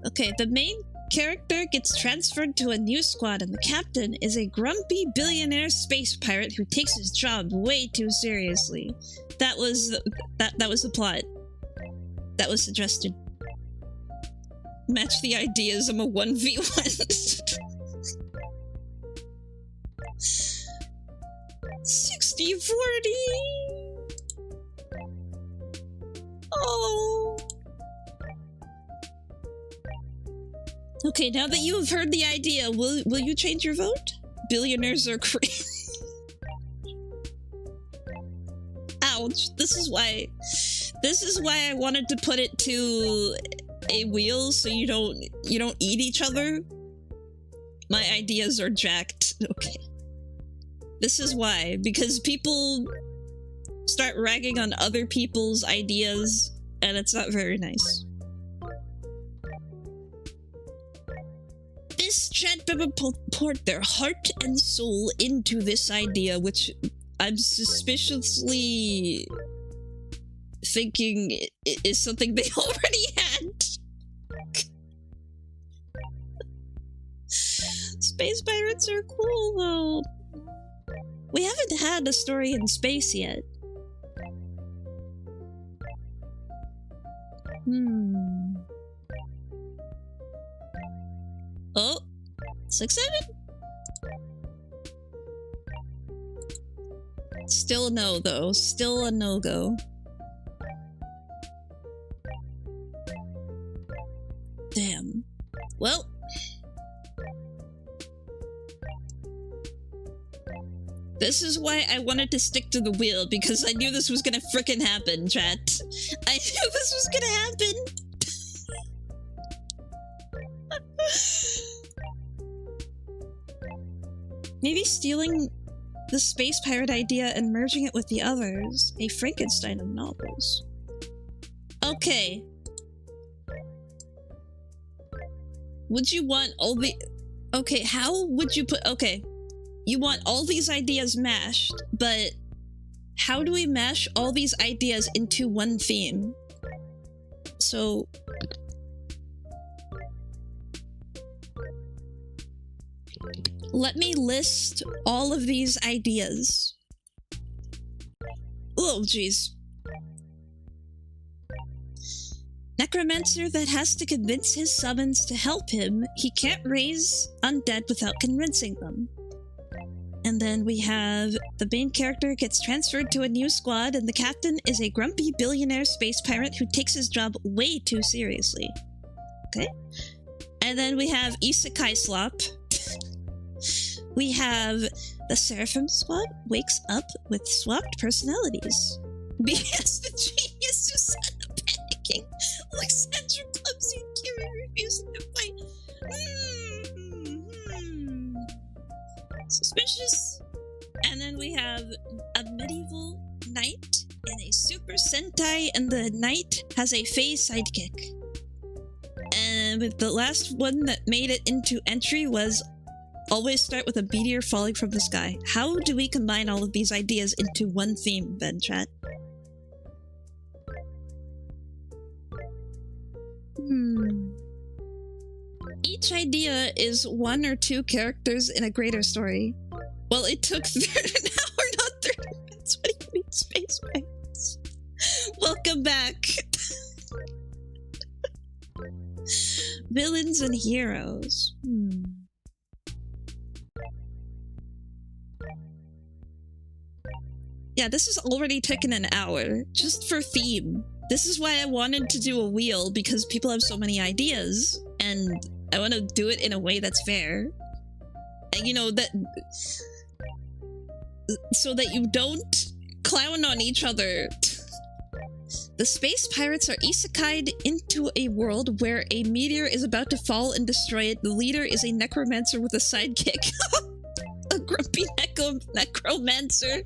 Okay, the main character gets transferred to a new squad and the captain is a grumpy billionaire space pirate who takes his job way too seriously. That was the plot. That was suggested. Match the ideas, I'm a 1v1. 60-40! Oh. Okay, now that you have heard the idea, will you change your vote? Billionaires are crazy. Ouch. This is why I wanted to put it to a wheel so you don't eat each other. My ideas are jacked. Okay. This is why, because people start ragging on other people's ideas and it's not very nice. This chat member poured their heart and soul into this idea, which I'm suspiciously thinking is something they already had. Space pirates are cool, though. We haven't had a story in space yet. Oh, 6, 7? Still a no, though. Still a no-go. Damn. Well. This is why I wanted to stick to the wheel, because I knew this was gonna frickin' happen, chat. I knew this was gonna happen! Maybe stealing the space pirate idea and merging it with the others. A Frankenstein of novels. Okay. Would you want all the... Okay, how would you put... Okay. You want all these ideas mashed, but how do we mash all these ideas into one theme? So... let me list all of these ideas. Oh, jeez. Necromancer that has to convince his summons to help him. He can't raise undead without convincing them. And then we have the main character gets transferred to a new squad, and the captain is a grumpy billionaire space pirate who takes his job way too seriously. Okay. And then we have Isekai Slop. We have the Seraphim Squad wakes up with swapped personalities. BS the genius Susanna panicking. Alexandra clumsy and Kiri refusing to fight. Suspicious. And then we have a medieval knight and a super sentai, and the knight has a Fae sidekick. And with the last one that made it into entry was always start with a meteor falling from the sky. How do we combine all of these ideas into one theme, then, chat? Each idea is 1 or 2 characters in a greater story. Well, it took an hour, not 30 minutes. What do you mean, Space Pirates? Welcome back. Villains and heroes. Yeah, this has already taken an hour, just for theme. This is why I wanted to do a wheel, because people have so many ideas, and I want to do it in a way that's fair. And, you know, that... so that you don't clown on each other. The space pirates are isekai'd into a world where a meteor is about to fall and destroy it. The leader is a necromancer with a sidekick. A grumpy necromancer.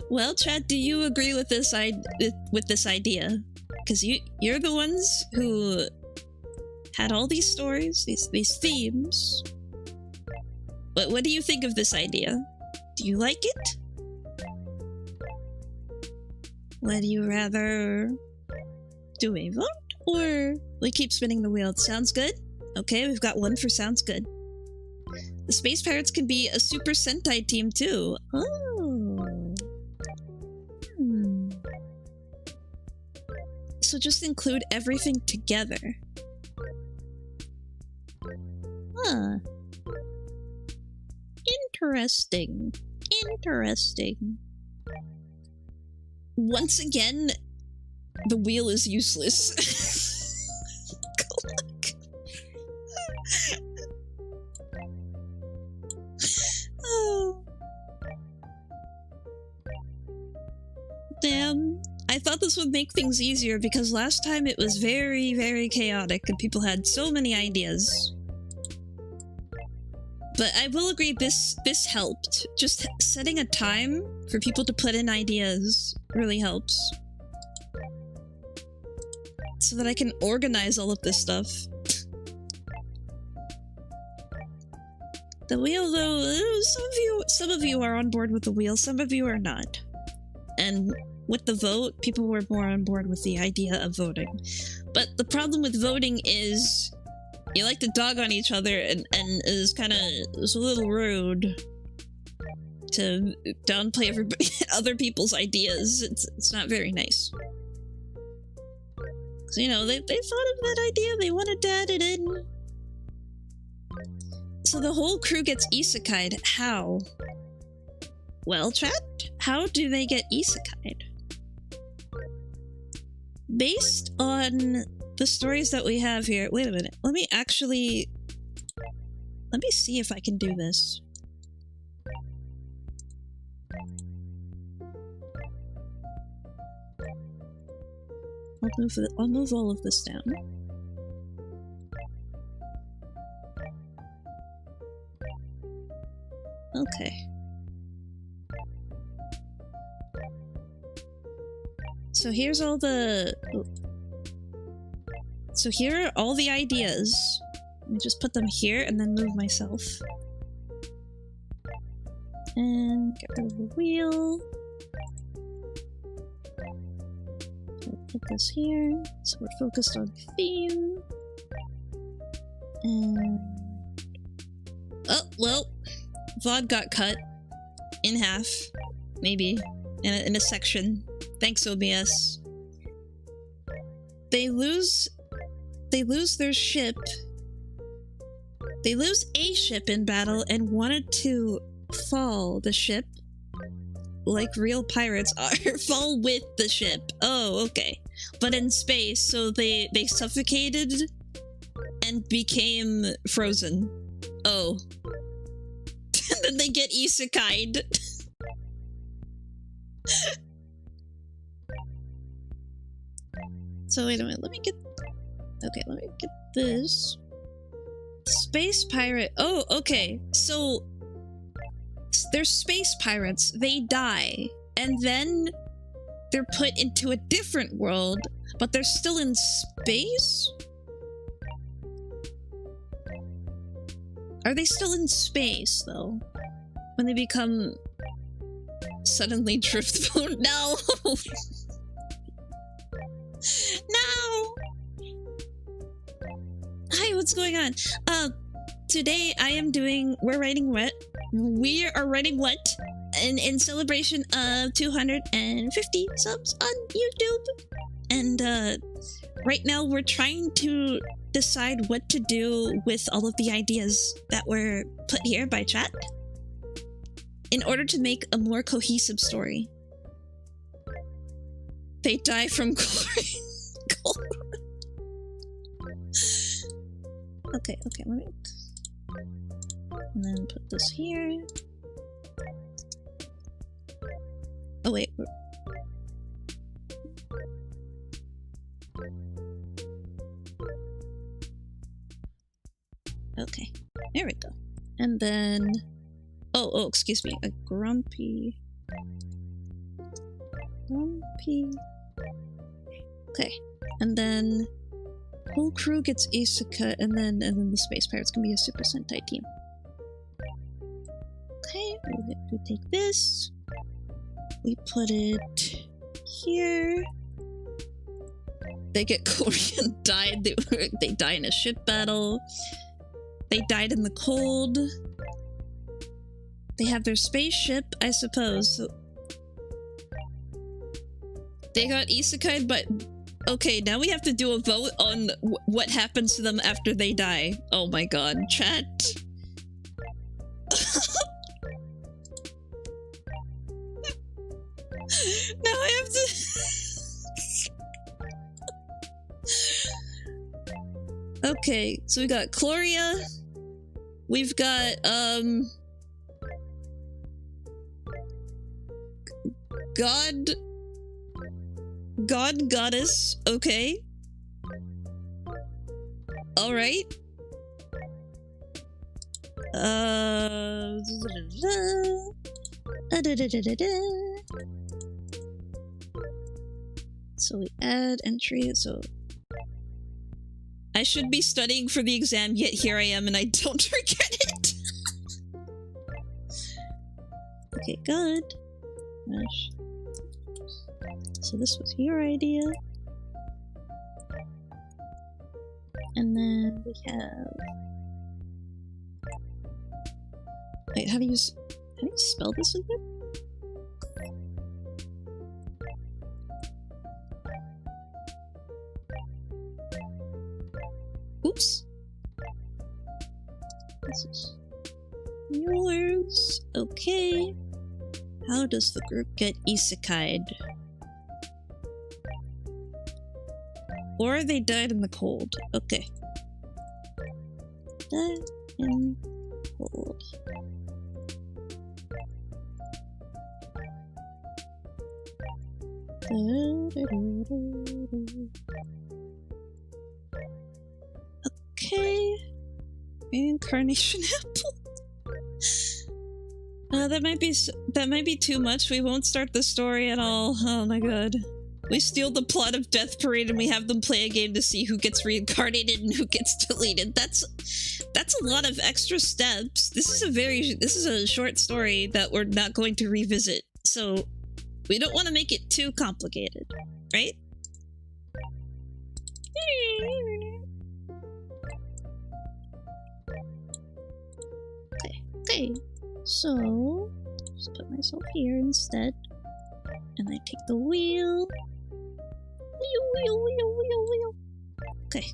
Well, Chad, do you agree with this idea? Because you're the ones who had all these stories, these themes. But what do you think of this idea? Do you like it? Would you rather do a vote, or we keep spinning the wheel? Sounds good? Okay, we've got 1 for sounds good. The Space Pirates can be a Super Sentai team too. Oh. So just include everything together. Huh. Interesting. Interesting. Once again, the wheel is useless. Oh. Damn. I thought this would make things easier because last time it was very, very chaotic and people had so many ideas. But I will agree this helped. Just setting a time for people to put in ideas really helps. So that I can organize all of this stuff. The wheel, though, some of you are on board with the wheel, some of you are not. And with the vote, people were more on board with the idea of voting. But the problem with voting is You like to dog on each other and is kind of a little rude to downplay everybody, other people's ideas. It's not very nice. So, you know, they thought of that idea, they wanted to add it in. So the whole crew gets isekai'd. How? Well, chat, how do they get isekai'd? Based on the stories that we have here... Wait a minute. Let me see if I can do this. I'll move all of this down. Okay. So here's all the... So here are all the ideas. Let me just put them here and then move myself. And get rid of the wheel. Put this here, so we're focused on theme. And... Oh, well, VOD got cut in half, maybe, in a section. Thanks, OBS. They lose their ship. They lose a ship in battle and wanted to fall the ship like real pirates are. Fall with the ship. Oh, okay. But in space, so they suffocated and became frozen. Oh. And then they get isekai'd. So wait a minute, let me get this. Space pirate. Oh, okay. So they're space pirates. They die. And then they're put into a different world, but they're still in space? Are they still in space, though? When they become suddenly driftboat? No! No! Hi, what's going on? Today I am doing... We are writing what? In celebration of 250 subs on YouTube. And, right now we're trying to decide what to do with all of the ideas that were put here by chat in order to make a more cohesive story. They die from glory. Okay, let me... And then put this here. Oh wait. Okay, there we go. And then... Oh, excuse me. A grumpy... Okay. And then... Whole crew gets isekai, and then the space pirates can be a Super Sentai team. Okay, we take this. We put it here. They get Korean died. They die in a ship battle. They died in the cold. They have their spaceship, I suppose. So they got isekai'd, but okay, now we have to do a vote on what happens to them after they die. Oh my god, chat. Now I have to... Okay, so we got Gloria. We've got, Goddess, okay. Alright. So we add entry, so... I should be studying for the exam, yet here I am and I don't forget it! Okay, good. Gosh. So this was your idea. And then we have... Wait, how do you spell this again? Oops. This is yours. Okay. How does the group get isekai'd? Or they died in the cold. Okay. Died in cold. Okay. Reincarnation apple. That might be too much. We won't start the story at all. Oh my god. We steal the plot of Death Parade and we have them play a game to see who gets reincarnated and who gets deleted. That's a lot of extra steps. This is a short story that we're not going to revisit. So we don't want to make it too complicated, right? Okay. So just put myself here instead. And I take the wheel. Wheel. Okay.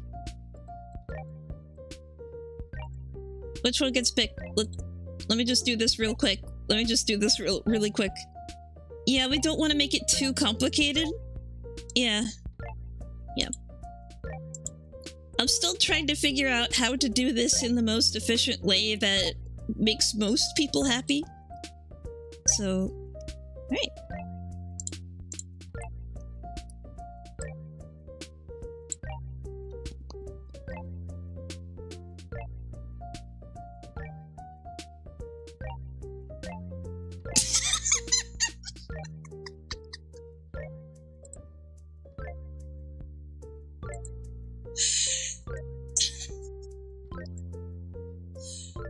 Which one gets picked? Let me just do this real quick. Really quick. Yeah, we don't want to make it too complicated. Yeah. I'm still trying to figure out how to do this in the most efficient way that makes most people happy. So, alright.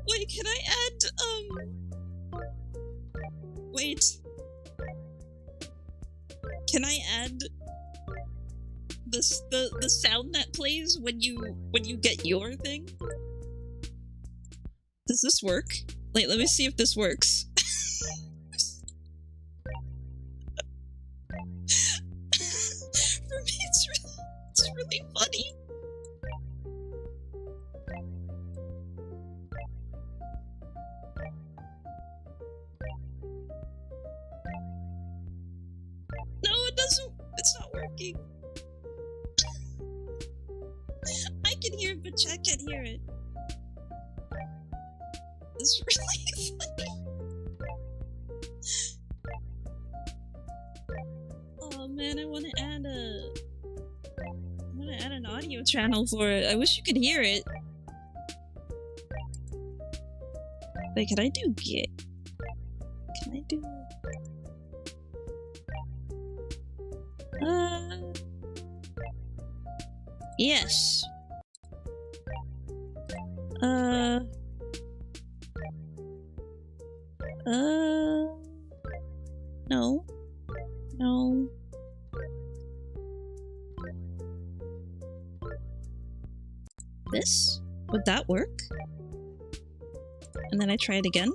Wait, can I add, wait. Can I add the sound that plays when you get your thing? Does this work? Wait, let me see if this works. For me, it's really funny. No, it doesn't. It's not working. I can hear it, but chat can't hear it. It's really funny. Oh man, I want to add an audio channel for it. I wish you could hear it. Wait, can I do Git? Can I do? Yes. No. This? Would that work? And then I try it again?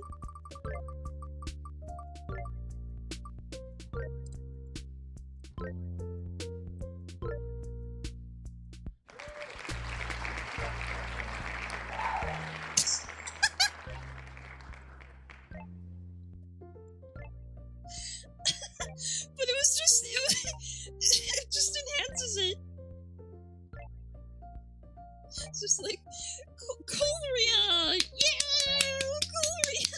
But it just enhances it. It's just like, Coleria! Yeah! Coleria!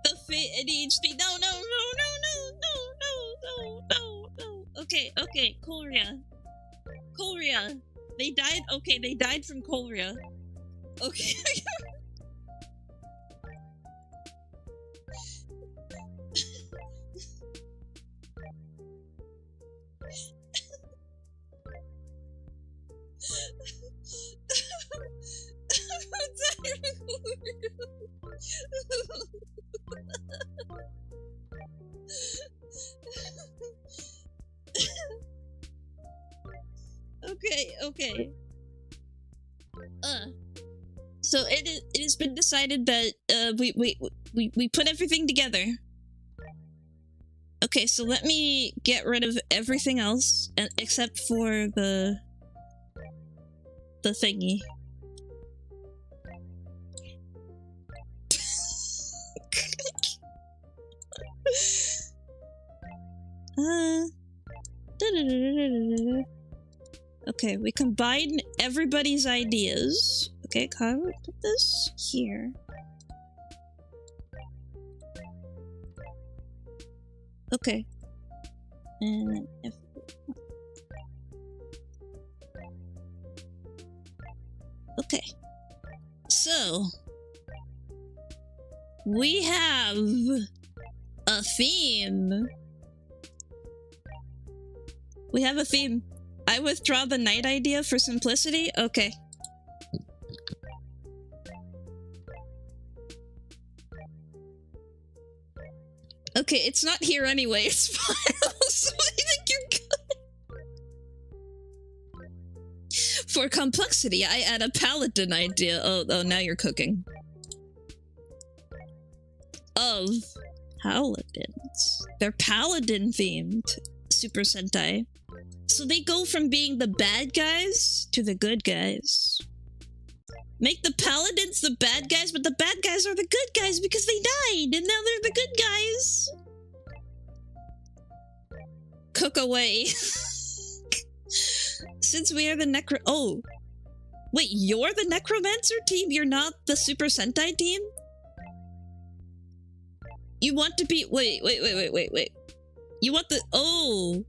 The fit ADHD. No. Okay, Coleria. They died. Okay, they died from Coleria. Okay. Okay. So it has been decided that we put everything together. Okay, so let me get rid of everything else except for the thingy. Okay, we combine everybody's ideas. Okay, how do we put this here? Okay. And if okay. So we have a theme. We have a theme. I withdraw the night idea for simplicity? Okay. Okay, it's not here anyway. It's fine. So I think you're good. For complexity, I add a paladin idea. Oh, now you're cooking. Of paladins. They're paladin themed Super Sentai. So they go from being the bad guys to the good guys. Make the paladins the bad guys, but the bad guys are the good guys because they died, and now they're the good guys. Cook away. Since we are the necro- Oh. Wait, you're the necromancer team? You're not the Super Sentai team? You want to be- Wait. You want the- Oh.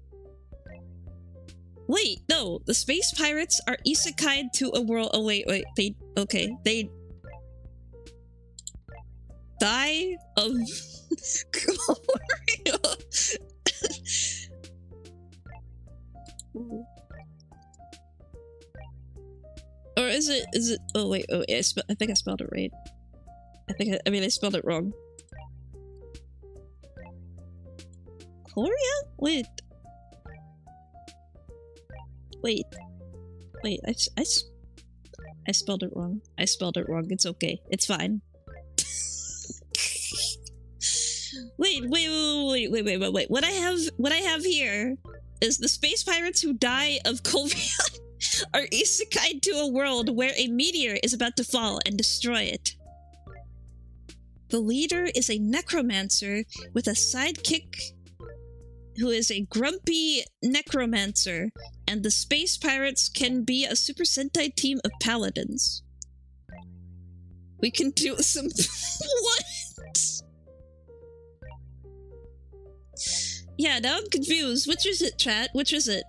Wait, no. The space pirates are isekai'd to a world- Oh, wait. They- Okay. They... die of... Or is it... Oh, wait. I think I spelled it right. I spelled it wrong. Gloria? Wait, I spelled it wrong. I spelled it wrong. It's okay. It's fine. Wait. What I have here is the space pirates who die of COVID are isekai'd to a world where a meteor is about to fall and destroy it. The leader is a necromancer with a sidekick who is a grumpy necromancer, and the space pirates can be a Super Sentai team of paladins. We can do some... What? Yeah, now I'm confused. Which is it, chat? Which is it?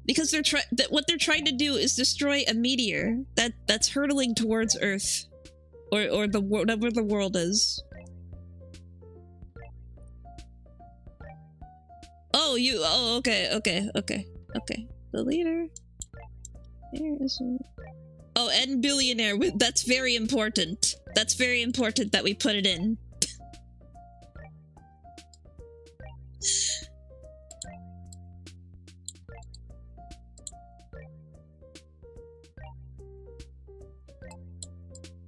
Because what they're trying to do is destroy a meteor that's hurtling towards Earth, or the whatever the world is. Oh, okay. The leader. Here is Oh, and billionaire. That's very important. That's very important that we put it in.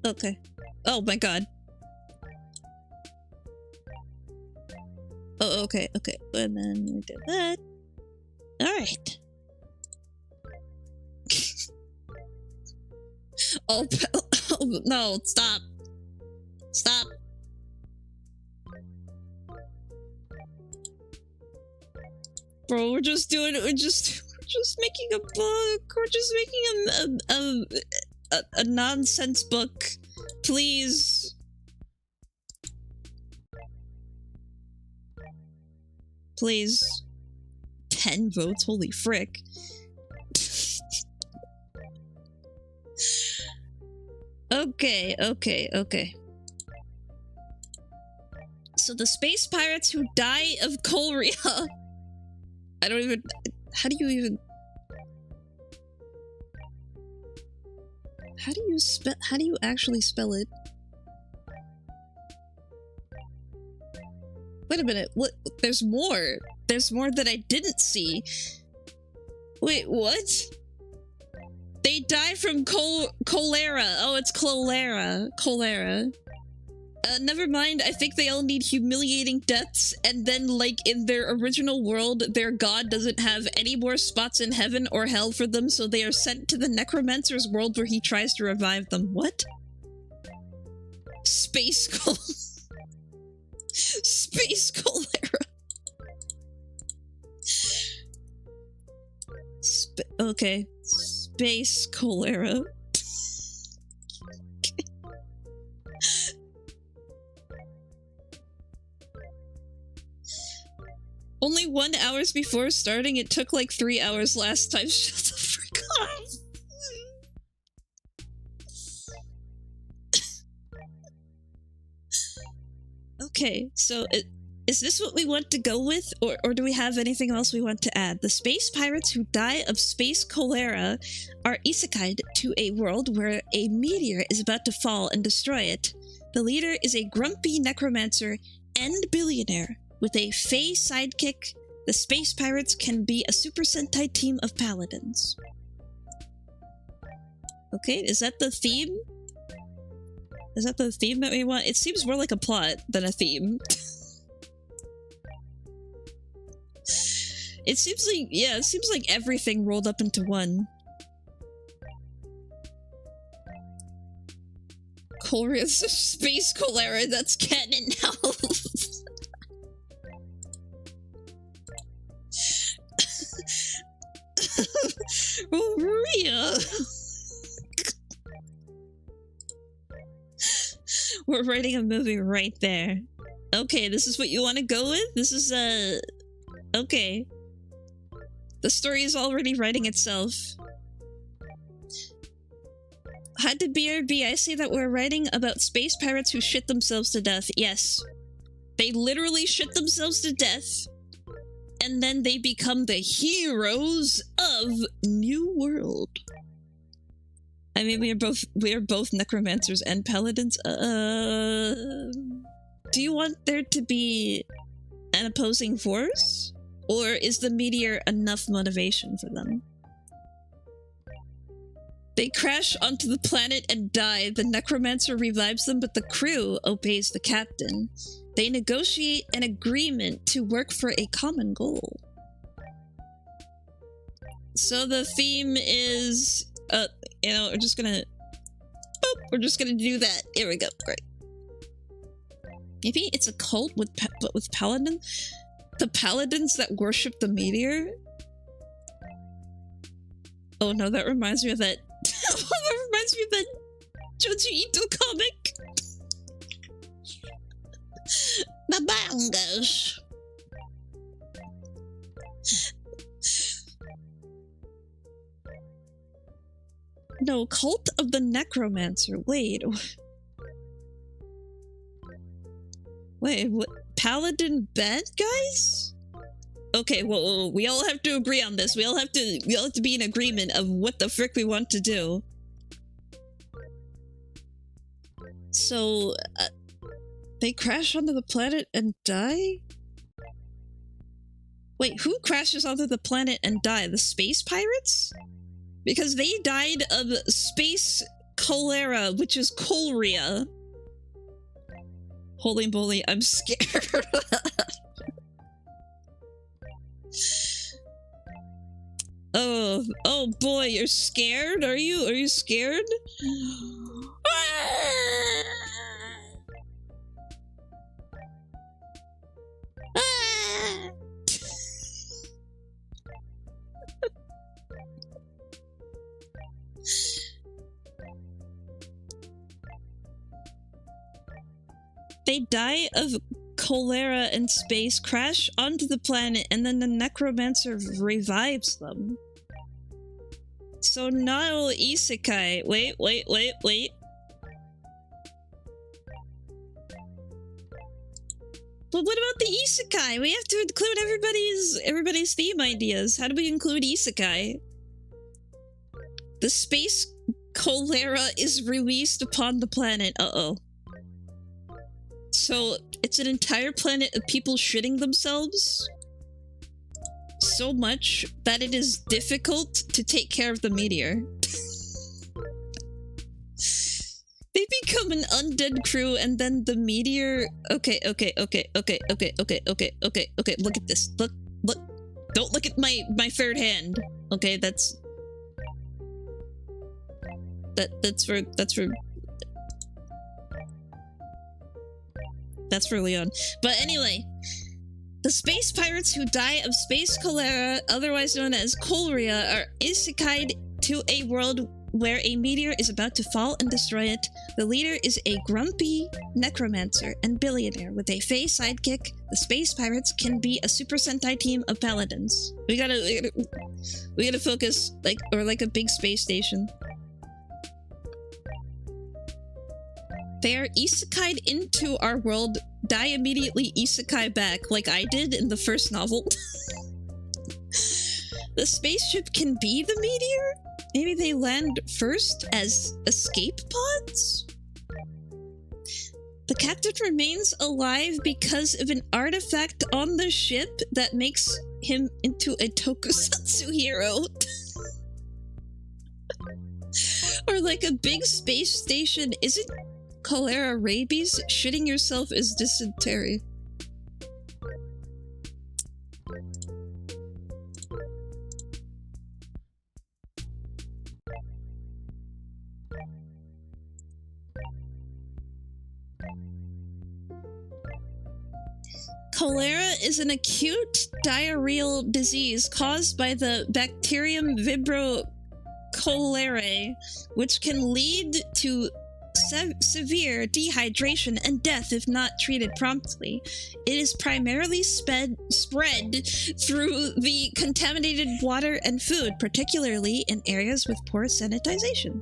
Okay. Oh my god. Oh, okay. And then we did that. Alright. Oh, no, stop. Stop. Bro, we're just making a book. We're just making a nonsense book. Please. Please. 10 votes? Holy frick. Okay. So the space pirates who die of cholera I don't even... How do you even... How do you actually spell it? Wait a minute, what? There's more. There's more that I didn't see. Wait, what? They die from cholera. Oh, it's cholera. Cholera. Never mind, I think they all need humiliating deaths, and then, like, in their original world, their god doesn't have any more spots in heaven or hell for them, so they are sent to the necromancer's world where he tries to revive them. What? Space Space cholera. Okay. Space cholera. Only 1 hour before starting, it took like 3 hours last time. Shut the frick up. Okay, so is this what we want to go with, or do we have anything else we want to add? The space pirates who die of space cholera are isekai'd to a world where a meteor is about to fall and destroy it. The leader is a grumpy necromancer and billionaire. With a Fae sidekick, the space pirates can be a Super Sentai team of paladins. Okay, is that the theme? Is that the theme that we want? It seems more like a plot than a theme. It seems like, yeah, it seems like everything rolled up into one. Cholera, space cholera, that's canon now. Oh, Maria! We're writing a movie right there. Okay, this is what you want to go with? This is, okay. The story is already writing itself. Had to BRB, I say that we're writing about space pirates who shit themselves to death. Yes. They literally shit themselves to death. And then they become the heroes of New World. I mean, we are both necromancers and paladins. Do you want there to be an opposing force? Or is the meteor enough motivation for them? They crash onto the planet and die. The necromancer revives them, but the crew obeys the captain. They negotiate an agreement to work for a common goal. So the theme is, you know, we're just gonna, boop, we're just gonna do that. Here we go. Great. Maybe it's a cult with but with paladins. The paladins that worship the meteor. Oh no, that reminds me of that. That reminds me of that Joji Ito comic. Babangas. No, Cult of the Necromancer. Wait. Wait, what? Paladin bad guys? Okay, well, we all have to agree on this. We all have to be in agreement of what the frick we want to do. So, they crash onto the planet and die? Wait, who crashes onto the planet and die? The space pirates? Because they died of space cholera, which is cholera. Holy moly, I'm scared. Oh boy, you're scared? Are you scared? They die of cholera in space, crash onto the planet, and then the necromancer revives them. So now isekai. Wait. But what about the isekai? We have to include everybody's theme ideas. How do we include isekai? The space cholera is released upon the planet. Uh-oh. So, it's an entire planet of people shitting themselves? So much that it is difficult to take care of the meteor. They become an undead crew and then the meteor... Okay, look at this. Look. Don't look at my third hand. Okay, that's for Leon. But anyway, the space pirates who die of space cholera, otherwise known as cholera, are isekai'd to a world where a meteor is about to fall and destroy it. The leader is a grumpy necromancer and billionaire with a Fae sidekick. The space pirates can be a Super Sentai team of paladins. We gotta focus, like a big space station. They are isekai'd into our world, die immediately isekai back, like I did in the first novel. The spaceship can be the meteor? Maybe they land first as escape pods? The captain remains alive because of an artifact on the ship that makes him into a tokusatsu hero. Or like a big space station. Isn't cholera rabies? Shitting yourself is dysentery. Cholera is an acute diarrheal disease caused by the bacterium Vibrio cholerae, which can lead to severe dehydration and death if not treated promptly. It is primarily spread through the contaminated water and food, particularly in areas with poor sanitization.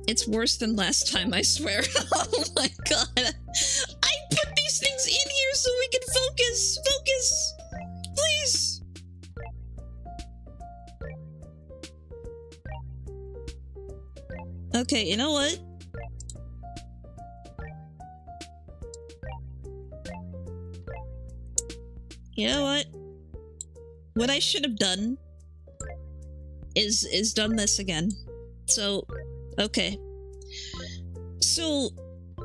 It's worse than last time, I swear. Oh my god. I put these things in here so we can focus! Focus! Please! Okay, you know what? You know what? What I should have done is done this again. So, okay. So,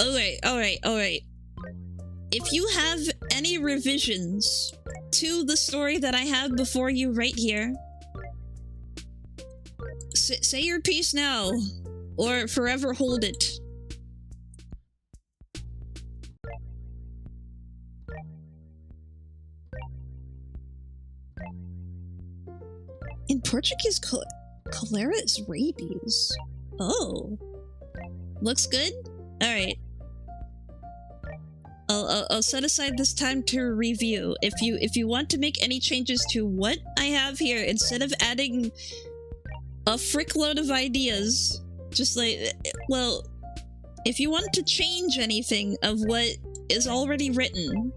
alright. If you have any revisions to the story that I have before you right here, say your piece now, or forever hold it. In Portuguese, cholera is rabies. Oh. Looks good? Alright. I'll set aside this time to review. If you want to make any changes to what I have here, instead of adding a frickload of ideas, just like, well, if you want to change anything of what is already written,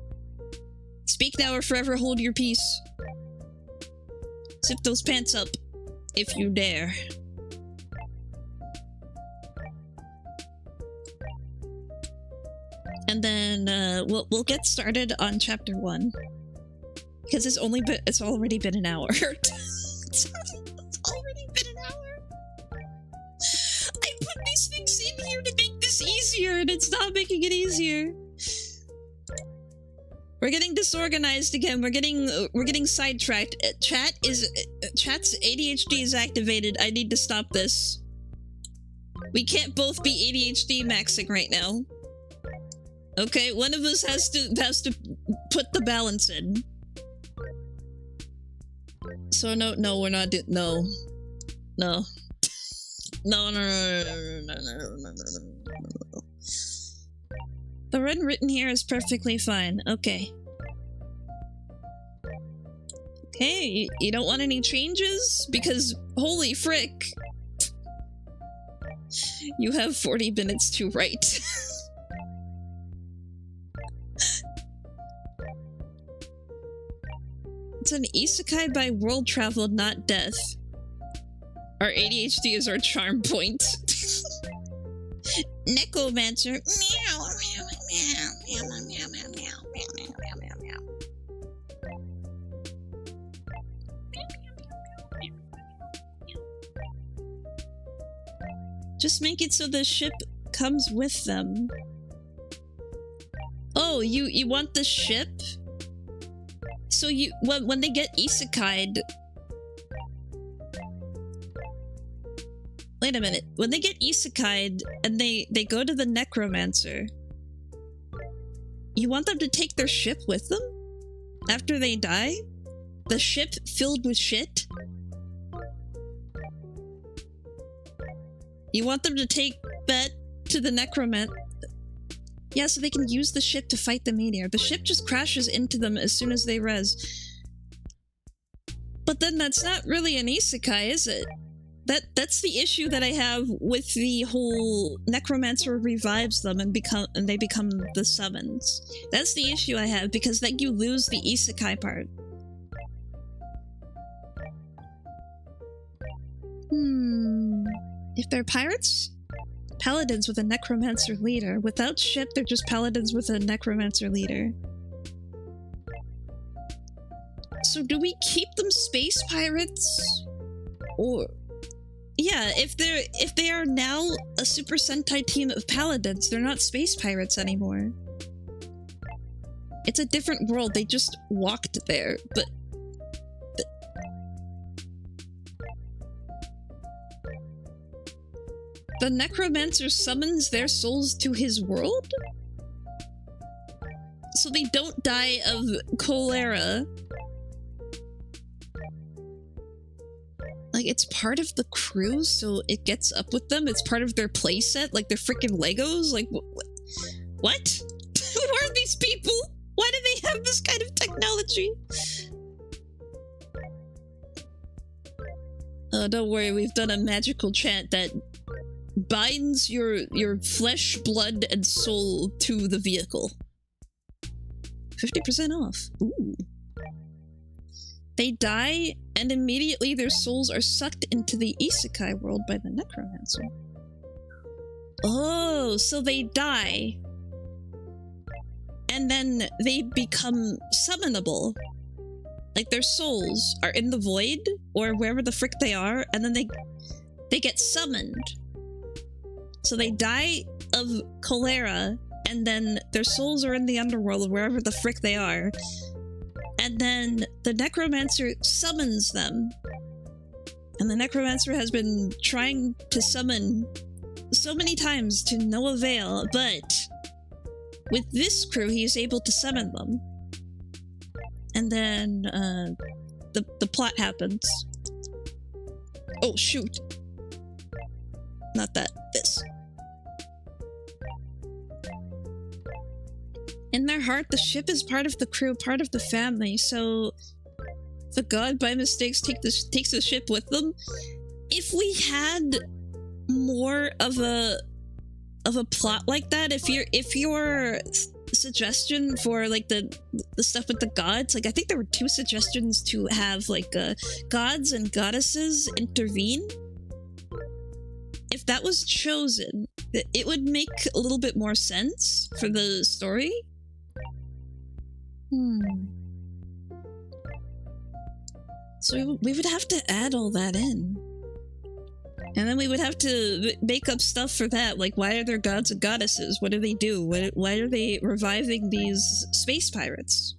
speak now or forever hold your peace. Zip those pants up, if you dare. And then we'll get started on chapter 1 because it's already been an hour. It's already been an hour. I put these things in here to make this easier, and it's not making it easier. We're getting disorganized again. We're getting sidetracked. Chat's ADHD is activated. I need to stop this. We can't both be ADHD maxing right now. Okay, one of us has to put the balance in. So no, we're not no. The run written here is perfectly fine. Okay. Okay, you don't want any changes? Because, holy frick. You have 40 minutes to write. It's an isekai by world travel, not death. Our ADHD is our charm point. Necromancer. Meow, meow, meow, meow, meow, meow, meow, meow, meow, meow, meow. Just make it so the ship comes with them. Oh, you want the ship? So you when they get isekai'd. Wait a minute. When they get isekai'd and they go to the necromancer, you want them to take their ship with them after they die? The ship filled with shit? You want them to take that to the necromancer? Yeah, so they can use the ship to fight the meteor. The ship just crashes into them as soon as they res. But then that's not really an isekai, is it? That's the issue that I have with the whole necromancer revives them and they become the summons. That's the issue I have, because then you lose the isekai part. If they're pirates? Paladins with a necromancer leader. Without ship, they're just paladins with a necromancer leader. So do we keep them space pirates? Or... yeah, if they are now a Super Sentai team of paladins, they're not space pirates anymore. It's a different world, they just walked there, but... The necromancer summons their souls to his world? So they don't die of cholera. Like, it's part of the crew, so it gets up with them. It's part of their playset, like they're freaking Legos. Like, what? Who are these people? Why do they have this kind of technology? Oh, don't worry, we've done a magical chant that binds your flesh, blood, and soul to the vehicle. 50% off. Ooh. They die, and immediately their souls are sucked into the isekai world by the necromancer. Oh, so they die. And then they become summonable. Like, their souls are in the void, or wherever the frick they are, and then they get summoned. So they die of cholera, and then their souls are in the underworld, or wherever the frick they are. And then the necromancer summons them. And the necromancer has been trying to summon so many times to no avail, but with this crew he is able to summon them. And then the plot happens. Oh shoot. Not that, this. In their heart, the ship is part of the crew, part of the family, so the god by mistakes takes the ship with them. If we had more of a plot like that, if your suggestion for like the stuff with the gods, like I think there were 2 suggestions to have like gods and goddesses intervene. If that was chosen, it would make a little bit more sense for the story. So we would have to add all that in. And then we would have to make up stuff for that, like why are there gods and goddesses? What do they do? Why are they reviving these space pirates?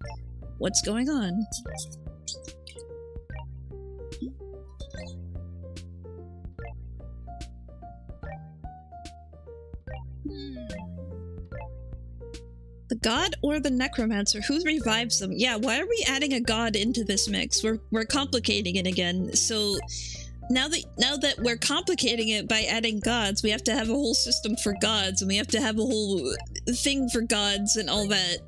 What's going on? The god or the necromancer? Who revives them? Yeah, why are we adding a god into this mix? We're complicating it again. So now that we're complicating it by adding gods, we have to have a whole system for gods, and we have to have a whole thing for gods and all that.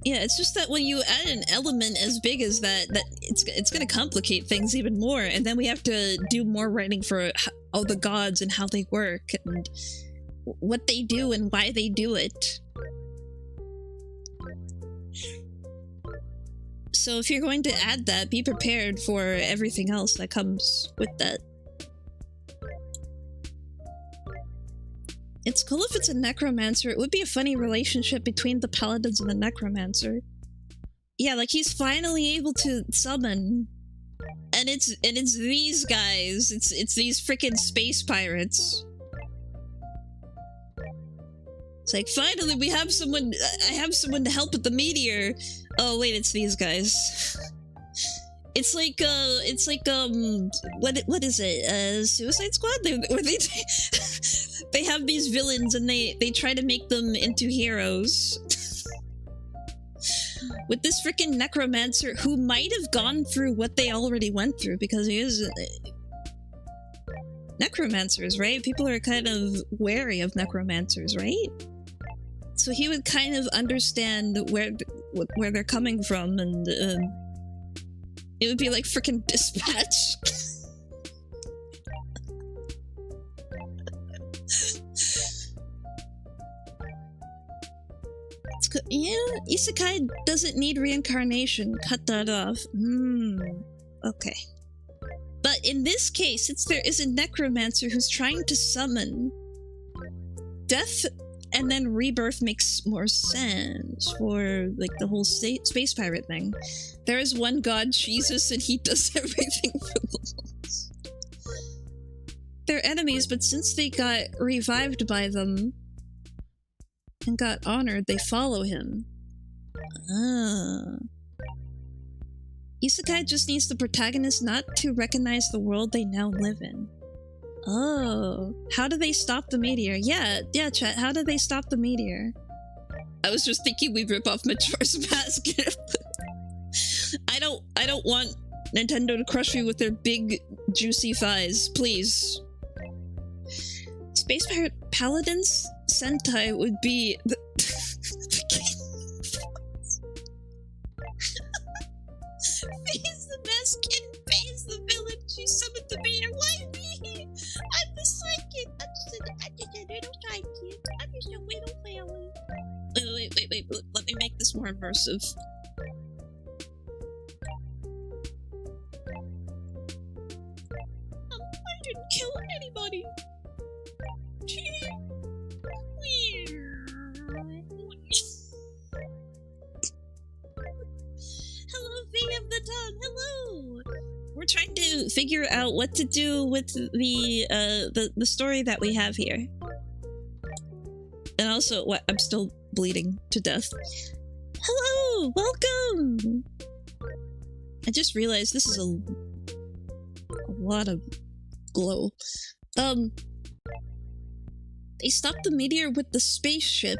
Yeah, it's just that when you add an element as big as that, it's gonna complicate things even more, and then we have to do more writing for all the gods and how they work and what they do and why they do it. So if you're going to add that, be prepared for everything else that comes with that. It's cool if it's a necromancer. It would be a funny relationship between the paladins and the necromancer. Yeah, like he's finally able to summon, and it's these guys. It's these freaking space pirates. It's like, finally we have someone. I have someone to help with the meteor. Oh wait, it's these guys. It's like what is it? Suicide Squad? They have these villains and they try to make them into heroes. With this freaking necromancer who might have gone through what they already went through, because he is necromancers, right? People are kind of wary of necromancers, right? So he would kind of understand where they're coming from, and it would be like freaking Dispatch. Yeah, isekai doesn't need reincarnation. Cut that off. Okay. But in this case, since there is a necromancer who's trying to summon, death and then rebirth makes more sense for like the whole space pirate thing. There is one god, Jesus, and he does everything for the world. They're enemies, but since they got revived by them and got honored, they follow him. Isekai just needs the protagonist not to recognize the world they now live in. Oh, how do they stop the meteor? Yeah, chat, how do they stop the meteor? I was just thinking we'd rip off Majora's Mask. I don't want Nintendo to crush me with their big, juicy thighs, please. Space Pirate Paladins Sentai would be the Face the masculine, face the villain. She summoned the meteor. Why me? I'm the psychic. I'm just a little psychic. I'm just a little fairy. Wait. Let me make this more immersive. I didn't kill anybody. Hello, V of the tongue. Hello. We're trying to figure out what to do with the story that we have here. And also, what? I'm still bleeding to death. Hello, welcome. I just realized this is a lot of glow. They stop the meteor with the spaceship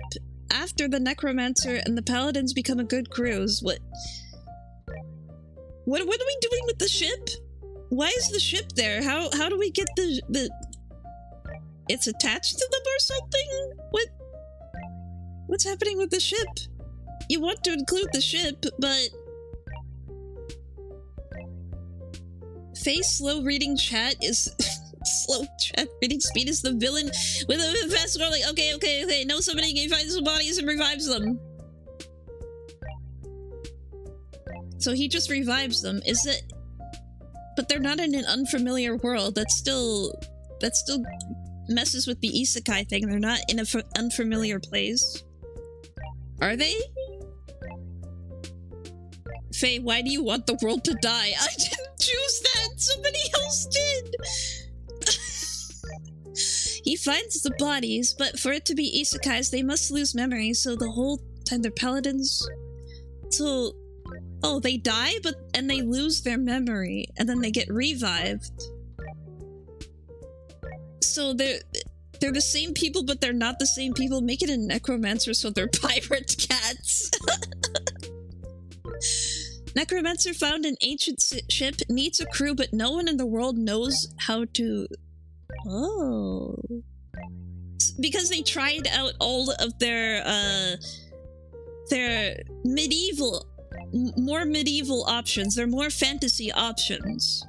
after the necromancer and the paladins become a good crews. What are we doing with the ship? Why is the ship there? How do we get the it's attached to them or something? What's happening with the ship? You want to include the ship, but Face slow reading chat is slow chat reading speed is the villain with a fast scrolling. Okay. No, somebody finds the bodies and revives them. So he just revives them. Is it? But they're not in an unfamiliar world. That still messes with the isekai thing. They're not in an unfamiliar place. Are they? Faye, why do you want the world to die? I didn't choose that! Somebody else did! He finds the bodies, but for it to be isekais, they must lose memory, so the whole time they're paladins. So... oh, they die, and they lose their memory, and then they get revived. So they're the same people, but they're not the same people. Make it a necromancer so they're pirate cats. Necromancer found an ancient ship, needs a crew, but no one in the world knows how to... oh. Because they tried out all of their they're medieval, more medieval options. They're more fantasy options.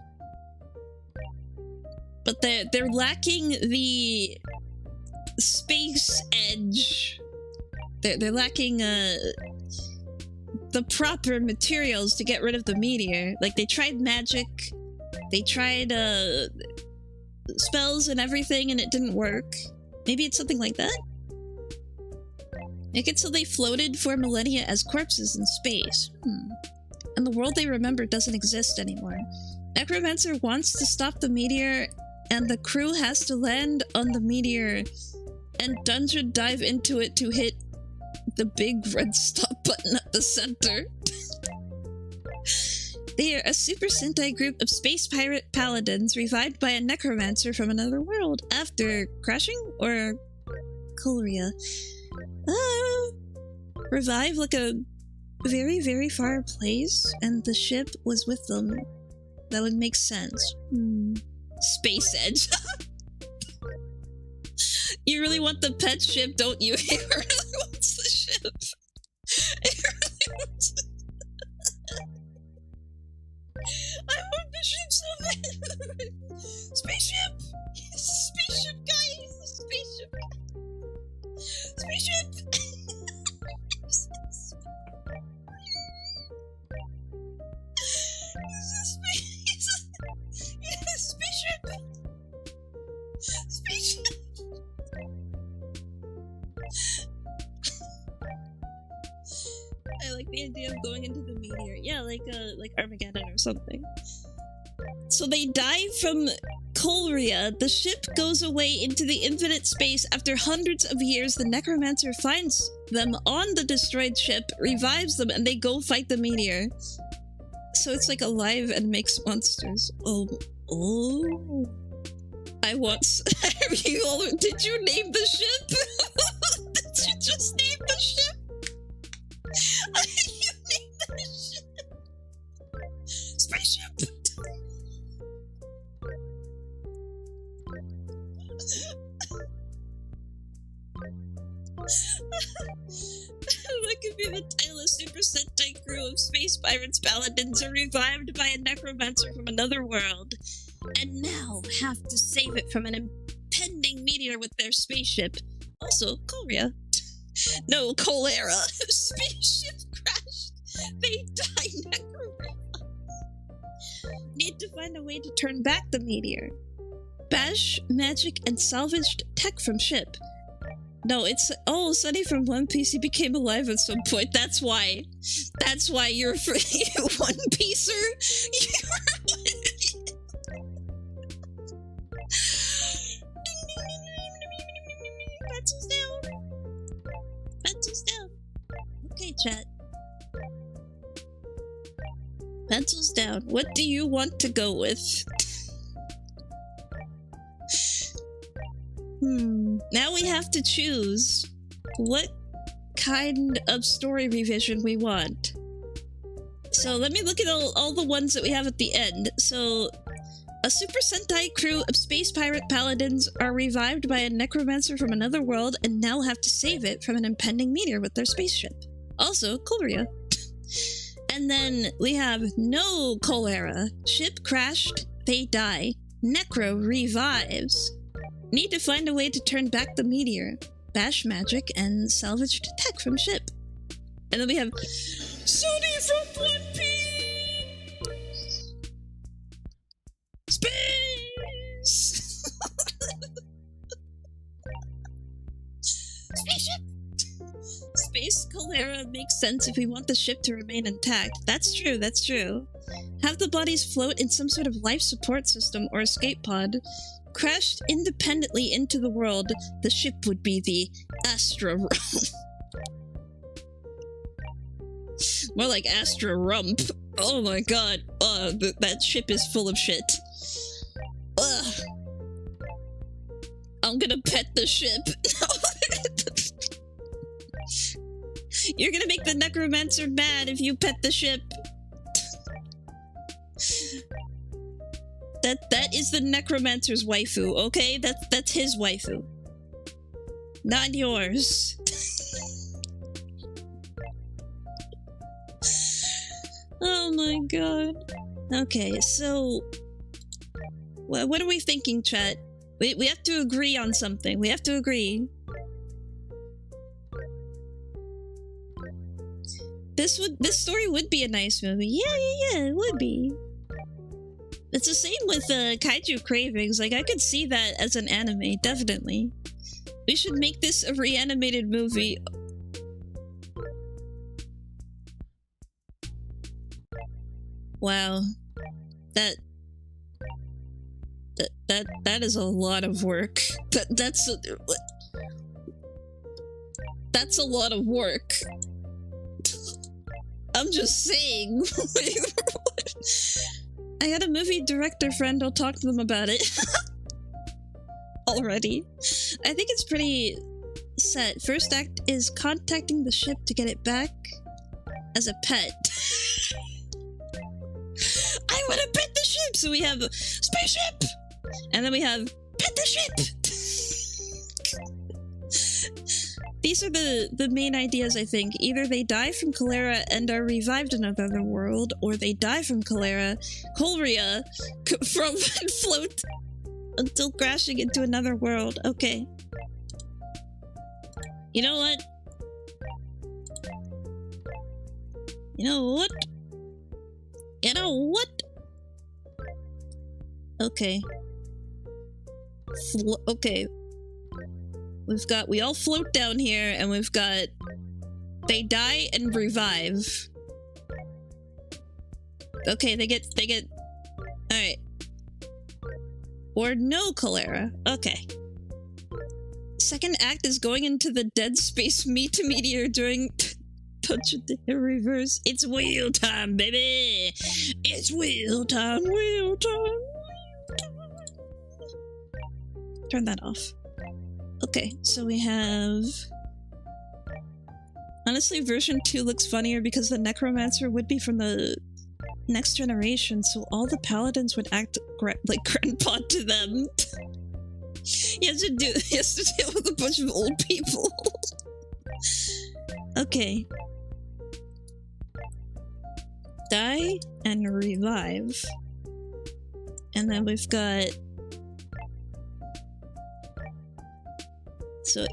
But they're lacking the space edge. They're lacking the proper materials to get rid of the meteor. Like, they tried magic, they tried spells and everything, and it didn't work. Maybe it's something like that? Make it so they floated for millennia as corpses in space. And the world they remember doesn't exist anymore. Necromancer wants to stop the meteor, and the crew has to land on the meteor and dungeon dive into it to hit the big red stop button at the center. They are a Super Sentai group of space pirate paladins revived by a necromancer from another world after crashing or Korea. Revive like a very, very far place, and the ship was with them. That would make sense. Space Edge. You really want the pet ship, don't you? He really wants the ship. He really wants it. I want the ship so bad. Spaceship! He's a spaceship guy! He's a spaceship guy! Spaceship! He's a spaceship! Spaceship! I like the idea of going into the meteor. Yeah, like Armageddon or something. So they dive from Korea. The ship goes away into the infinite space. After hundreds of years, the necromancer finds them on the destroyed ship, revives them, and they go fight the meteor. So it's like alive and makes monsters. Oh. I want... Did you name the ship? Did you just name the ship? You named the ship? Spaceship! That could be the tale of Super Sentai crew of space pirates paladins are revived by a necromancer from another world, and now have to save it from an impending meteor with their spaceship. Also, Korea. No, cholera. Spaceship crashed. They die, necromancer. Need to find a way to turn back the meteor. Bash, magic, and salvaged tech from ship. No, it's... Oh, Sunny from One Piece, he became alive at some point. That's why. That's why you're a One Piecer. Pencils down. Pencils down. Okay, chat. Pencils down. What do you want to go with? Now we have to choose what kind of story revision we want. So let me look at all the ones that we have at the end. So, a Super Sentai crew of space pirate paladins are revived by a necromancer from another world and now have to save it from an impending meteor with their spaceship. Also, cholera. And then we have no cholera. Ship crashed, they die. Necro revives. Need to find a way to turn back the meteor. Bash magic and salvaged tech from ship. And then we have Sunny from One Piece! Space! Spaceship! Space cholera makes sense if we want the ship to remain intact. That's true, that's true. Have the bodies float in some sort of life support system or escape pod. Crashed independently into the world, the ship would be the Astra Rump. More like Astra Rump. Oh my god. That ship is full of shit. Ugh. I'm gonna pet the ship. You're gonna make the necromancer mad if you pet the ship. That is the necromancer's waifu, okay? That's his waifu. Not yours. Oh my god. Okay, so... What are we thinking, chat? We have to agree on something. We have to agree. This story would be a nice movie. Yeah, it would be. It's the same with Kaiju Cravings. Like, I could see that as an anime, definitely. We should make this a reanimated movie. Wow. That is a lot of work. That's a lot of work. I'm just saying. I got a movie director friend, I'll talk to them about it. Already. I think it's pretty set. First act is contacting the ship to get it back as a pet. I want to pet the ship! So we have spaceship! And then we have pet the ship! These are the main ideas, I think. Either they die from cholera and are revived in another world, or they die from cholera, from and float until crashing into another world. Okay. You know what? You know what? You know what? Okay. Okay. We all float down here, and we've got... They die and revive. Okay, they get... Alright. Or no cholera. Okay. Second act is going into the dead space meteor during... Touch of the reverse. It's wheel time, baby! It's wheel time, wheel time, wheel time. Turn that off. Okay, so we have... Honestly, version 2 looks funnier because the necromancer would be from the next generation, so all the paladins would act like grandpa to them. He has to deal with a bunch of old people. Okay. Die and revive. And then we've got... So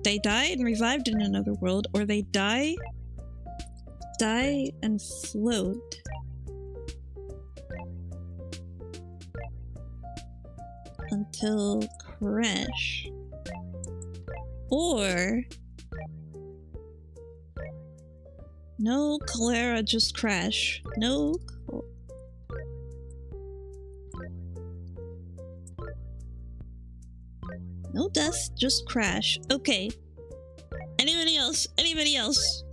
they die and revived in another world, or they die and float. Until crash. Or... No cholera, just crash. No No death, just crash. Okay. Anybody else? Anybody else?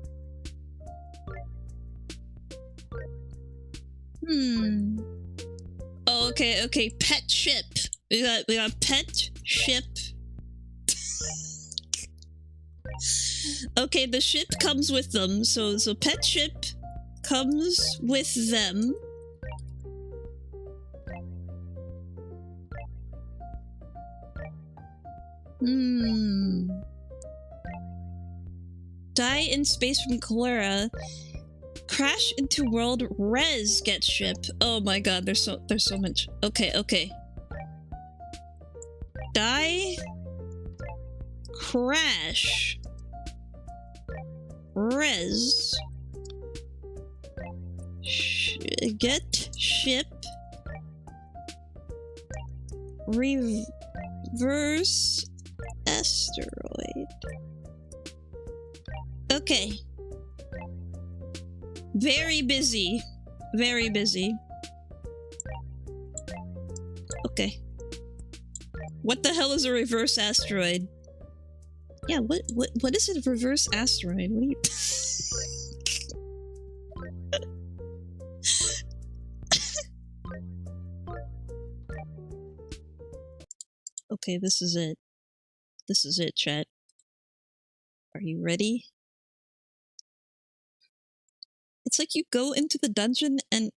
Oh, okay, okay. Pet ship. We got pet ship. Okay, the ship comes with them. So pet ship comes with them. Die in space from cholera. Crash into world. Res get ship. Oh my god, there's so much. Okay, okay. Die. Crash. Res. Get ship. Reverse asteroid. Okay. Very busy. Very busy. Okay. What the hell is a reverse asteroid? Yeah, what is a reverse asteroid? What do you... Okay, this is it. This is it, chat. Are you ready? It's like you go into the dungeon and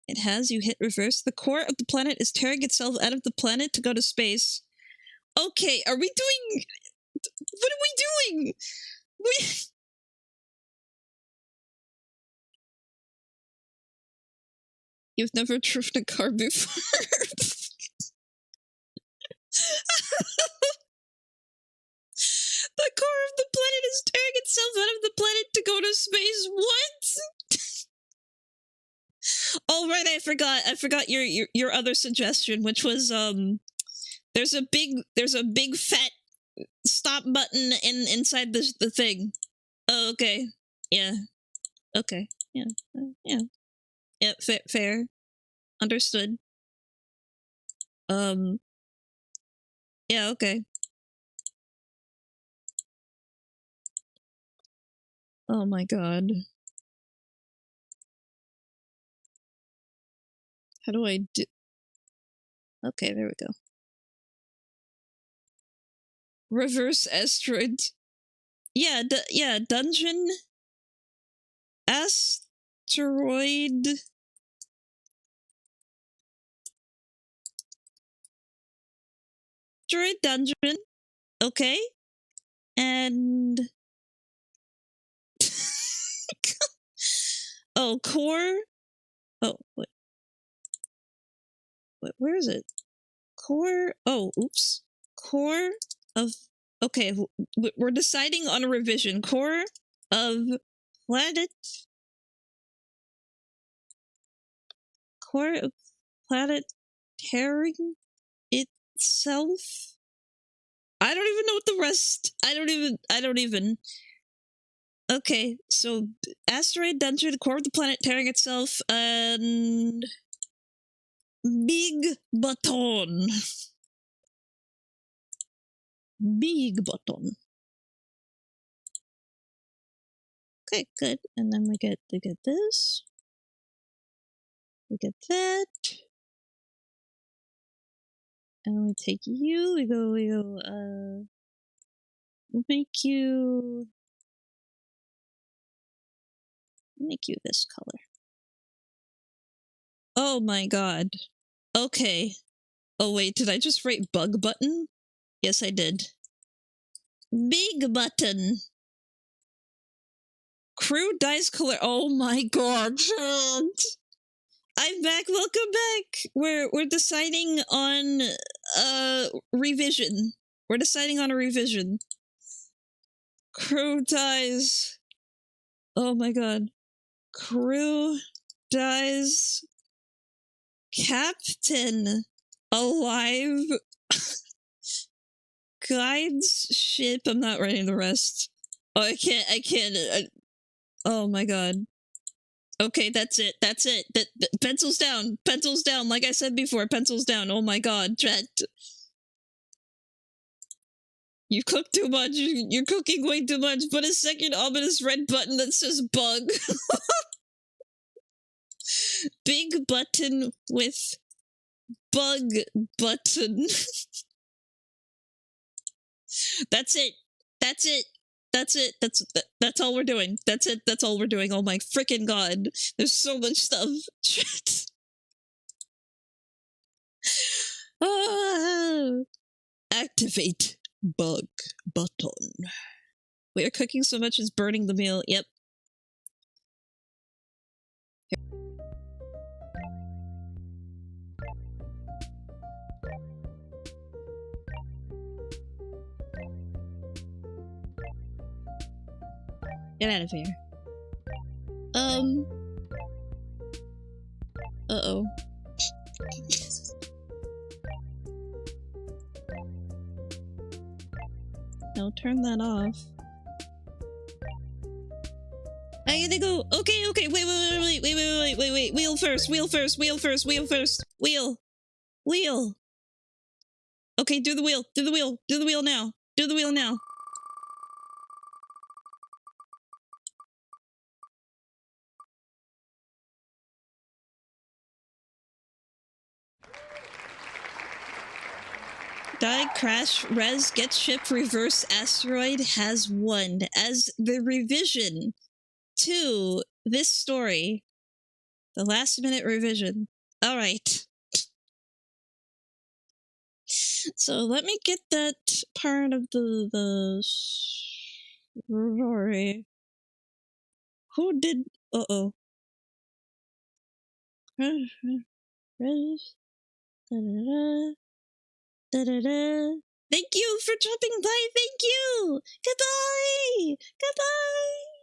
you hit reverse. The core of the planet is tearing itself out of the planet to go to space. Okay, are we doing... What are we doing? You've never driven a car before. The core of the planet is tearing itself out of the planet to go to space. What? Oh right, I forgot your other suggestion, which was there's a big fat stop button inside the thing. Oh, okay. Yeah. Okay. Yeah. Yeah. Yeah. Fair. Understood. Yeah. Okay. Oh my god. How do I do? Okay, there we go. Reverse asteroid. Yeah. Yeah. Dungeon. Asteroid. Asteroid dungeon. Okay. And oh, core. Oh, what? Where is it? Core. Oh, oops. Core of. Okay, we're deciding on a revision. Core of planet. Core of planet tearing itself. I don't even know what the rest. I don't even. Okay, so asteroid dungeon, core of the planet tearing itself, and big button. Big button. Okay, good. And then we get this. We get that. And we take you, we go, we'll make you this color. Oh my god. Okay. Oh wait, did I just write bug button? Yes, I did. Big button. Crew dice color. Oh my god. I'm back. Welcome back. We're deciding on revision. We're deciding on a revision. Crew dies. Oh my god. Crew dies. Captain alive. Guides ship. I'm not writing the rest. Oh, I can't. Oh my god. Okay, that's it. Pencils down. Pencils down. Like I said before, pencils down. Oh my god, chat. You cook too much. You're cooking way too much. Put a second ominous red button that says bug. Big button with bug button. That's it. That's it. That's it. That's all we're doing. That's it. That's all we're doing. Oh my freaking god. There's so much stuff. Activate bug button. We are cooking so much it's burning the meal. Yep. Get out of here. Uh-oh. No, turn that off. I gotta go. Okay, wait. Wheel first. Wheel. Okay, do the wheel now. Die, crash, res, get ship, reverse, asteroid has won as the revision to this story. The last minute revision. Alright. So let me get that part of the story. Who did... Uh-oh. Thank you for dropping by. Thank you. Goodbye. Goodbye.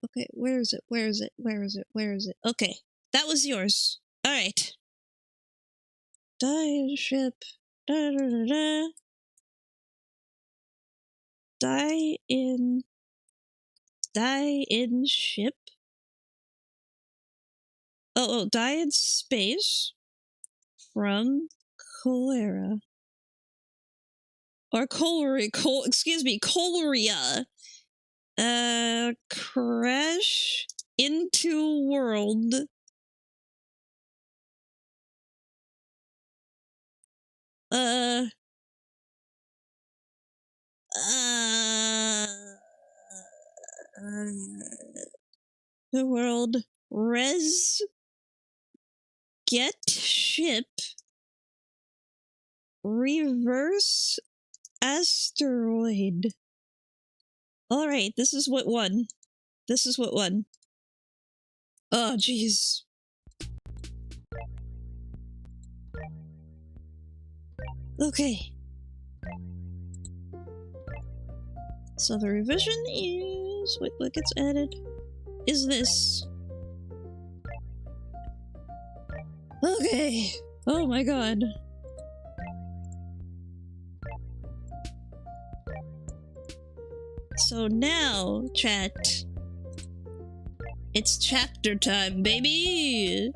Okay. Where is it? Okay. That was yours. All right. Die in ship. Die in ship. Oh, die in space from cholera. Or choleria. Crash into world. The world get ship reverse asteroid. All right, this is what won. Oh, jeez. Okay. So the revision is what gets added is this. Okay. Oh my god. So now, chat, it's chapter time, baby.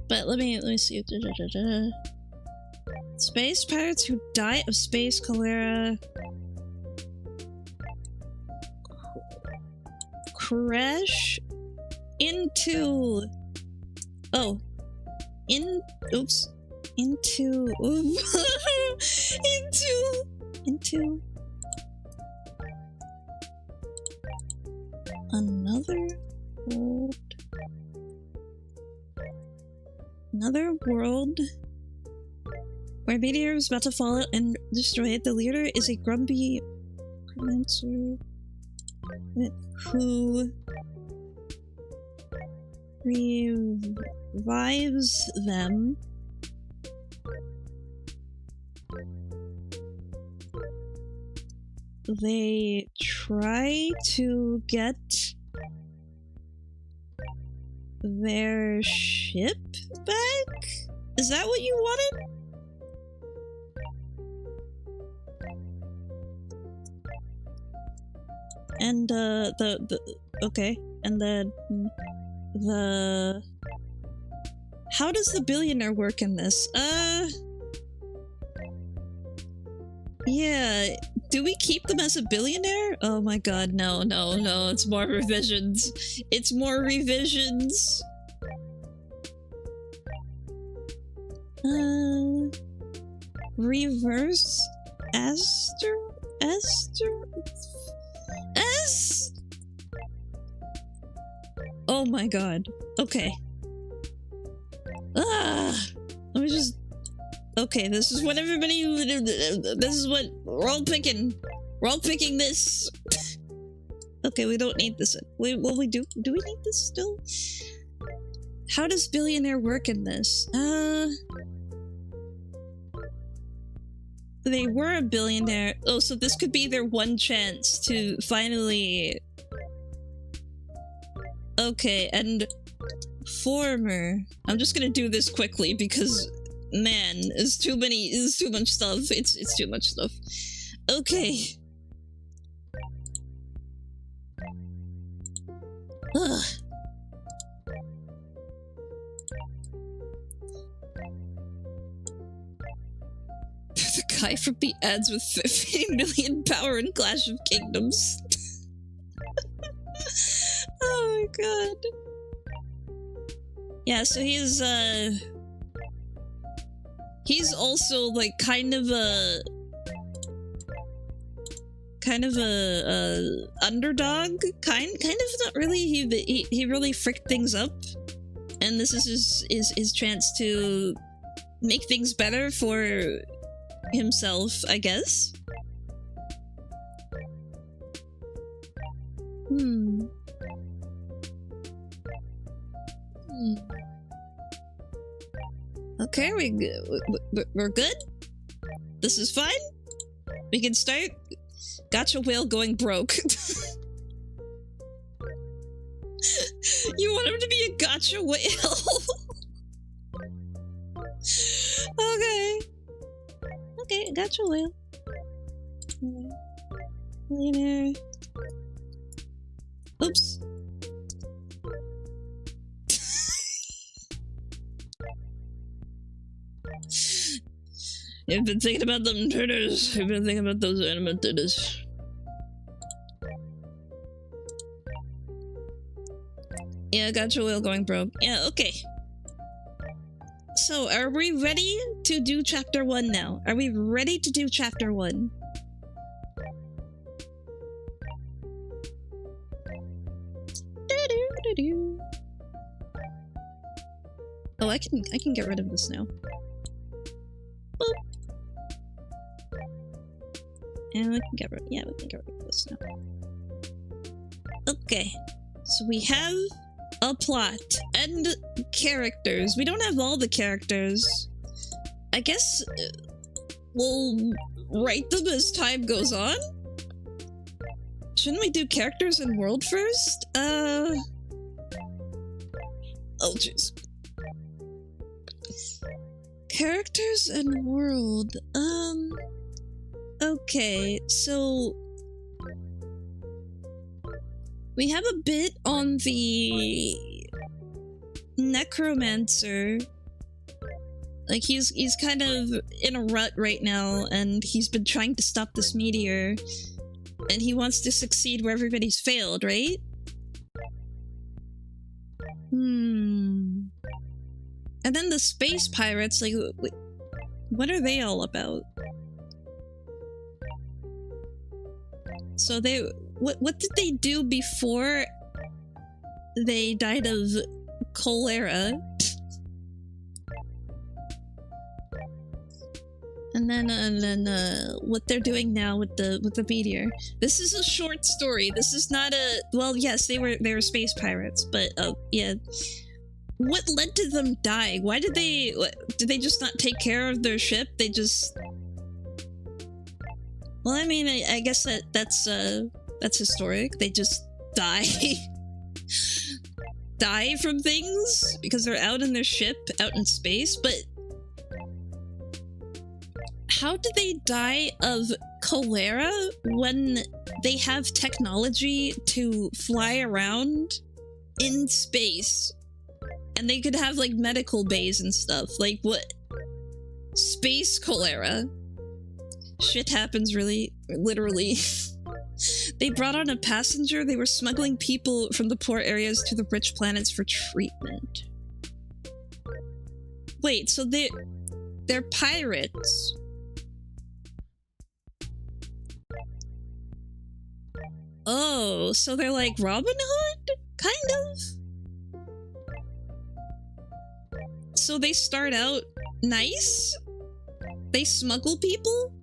But let me see. Space pirates who die of space cholera crash into into another world where a meteor is about to fall and destroy it. The leader is a grumpy commencer who revives them. They try to get their ship back? Is that what you wanted? And okay, and then how does the billionaire work in this? Yeah, do we keep them as a billionaire? Oh my god, no, it's more revisions. It's more revisions. Reverse Esther? Oh my god. Okay. Let me just... Okay, this is what everybody... This is what... We're all picking. We're all picking this. Okay, we don't need this. Wait, well, we do. Do we need this still? How does billionaire work in this? They were a billionaire. Oh, so this could be their one chance to finally... Okay, and... Former. I'm just gonna do this quickly because... Man, it's too much stuff. It's too much stuff. Okay. Ugh. The guy from the ads with 50 million power in Clash of Kingdoms. Oh my god. Yeah, so he's also like kind of a underdog, kind of not really. He really fricked things up, and this is his chance to make things better for himself, I guess. Okay, we're good? This is fine? We can start? Gotcha whale going broke. You want him to be a gotcha whale? Okay. Okay, gotcha whale. Later. Oops. I've been thinking about them turtles. I've been thinking about those animators. Yeah, gotcha whale going broke. Yeah, okay. So, are we ready to do chapter 1 now? Are we ready to do chapter 1? Oh, I can get rid of this now. Boop. And we can get rid of this now. Okay. So we have a plot and characters. We don't have all the characters. I guess we'll write them as time goes on. Shouldn't we do characters and world first? Oh jeez. Characters and world. Okay, so we have a bit on the necromancer. Like he's kind of in a rut right now, and he's been trying to stop this meteor, and he wants to succeed where everybody's failed, right? And then the space pirates, like, what are they all about? So what did they do before they died of cholera? And then what they're doing now with the meteor. This is a short story. This is not a, well, yes, they were space pirates, but yeah. What led to them die? Why did they just not take care of their ship? They just, well, I mean, I guess that's historic. They just die. Die from things because they're out in their ship, out in space, but how did they die of cholera when they have technology to fly around in space? And they could have, like, medical bays and stuff. Like, what? Space cholera. Shit happens, really. Literally. They brought on a passenger. They were smuggling people from the poor areas to the rich planets for treatment. Wait, so they're pirates. Oh, so they're like Robin Hood? Kind of? So they start out nice? They smuggle people?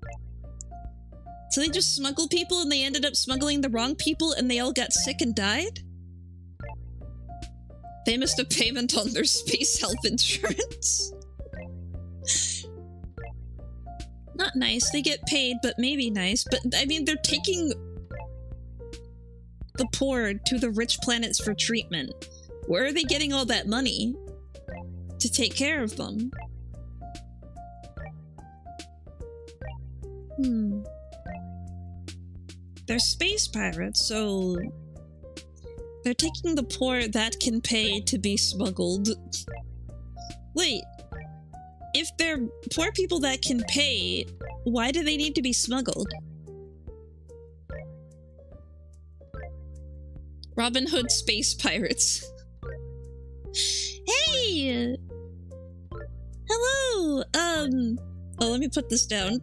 So they just smuggle people and they ended up smuggling the wrong people and they all got sick and died? They missed a payment on their space health insurance. Not nice. They get paid, but maybe nice. But, I mean, they're taking the poor to the rich planets for treatment. Where are they getting all that money to take care of them? They're space pirates, so they're taking the poor that can pay to be smuggled. Wait, if they're poor people that can pay, why do they need to be smuggled? Robin Hood space pirates. Hey! Hello! Oh, let me put this down.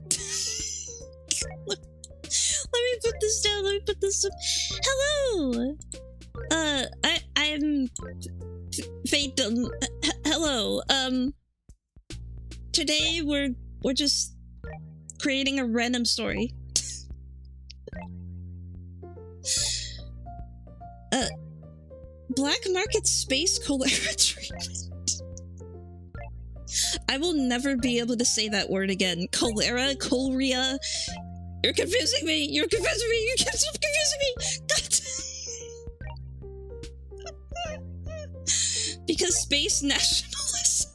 Let me put this down, let me put this down. Hello! I'm... Fate, hello, today we're just creating a random story. Black market space cholera treatment. I will never be able to say that word again. Cholera? Chorea? You're confusing me! You're confusing me! You can't stop confusing me! God! Because space nationalism.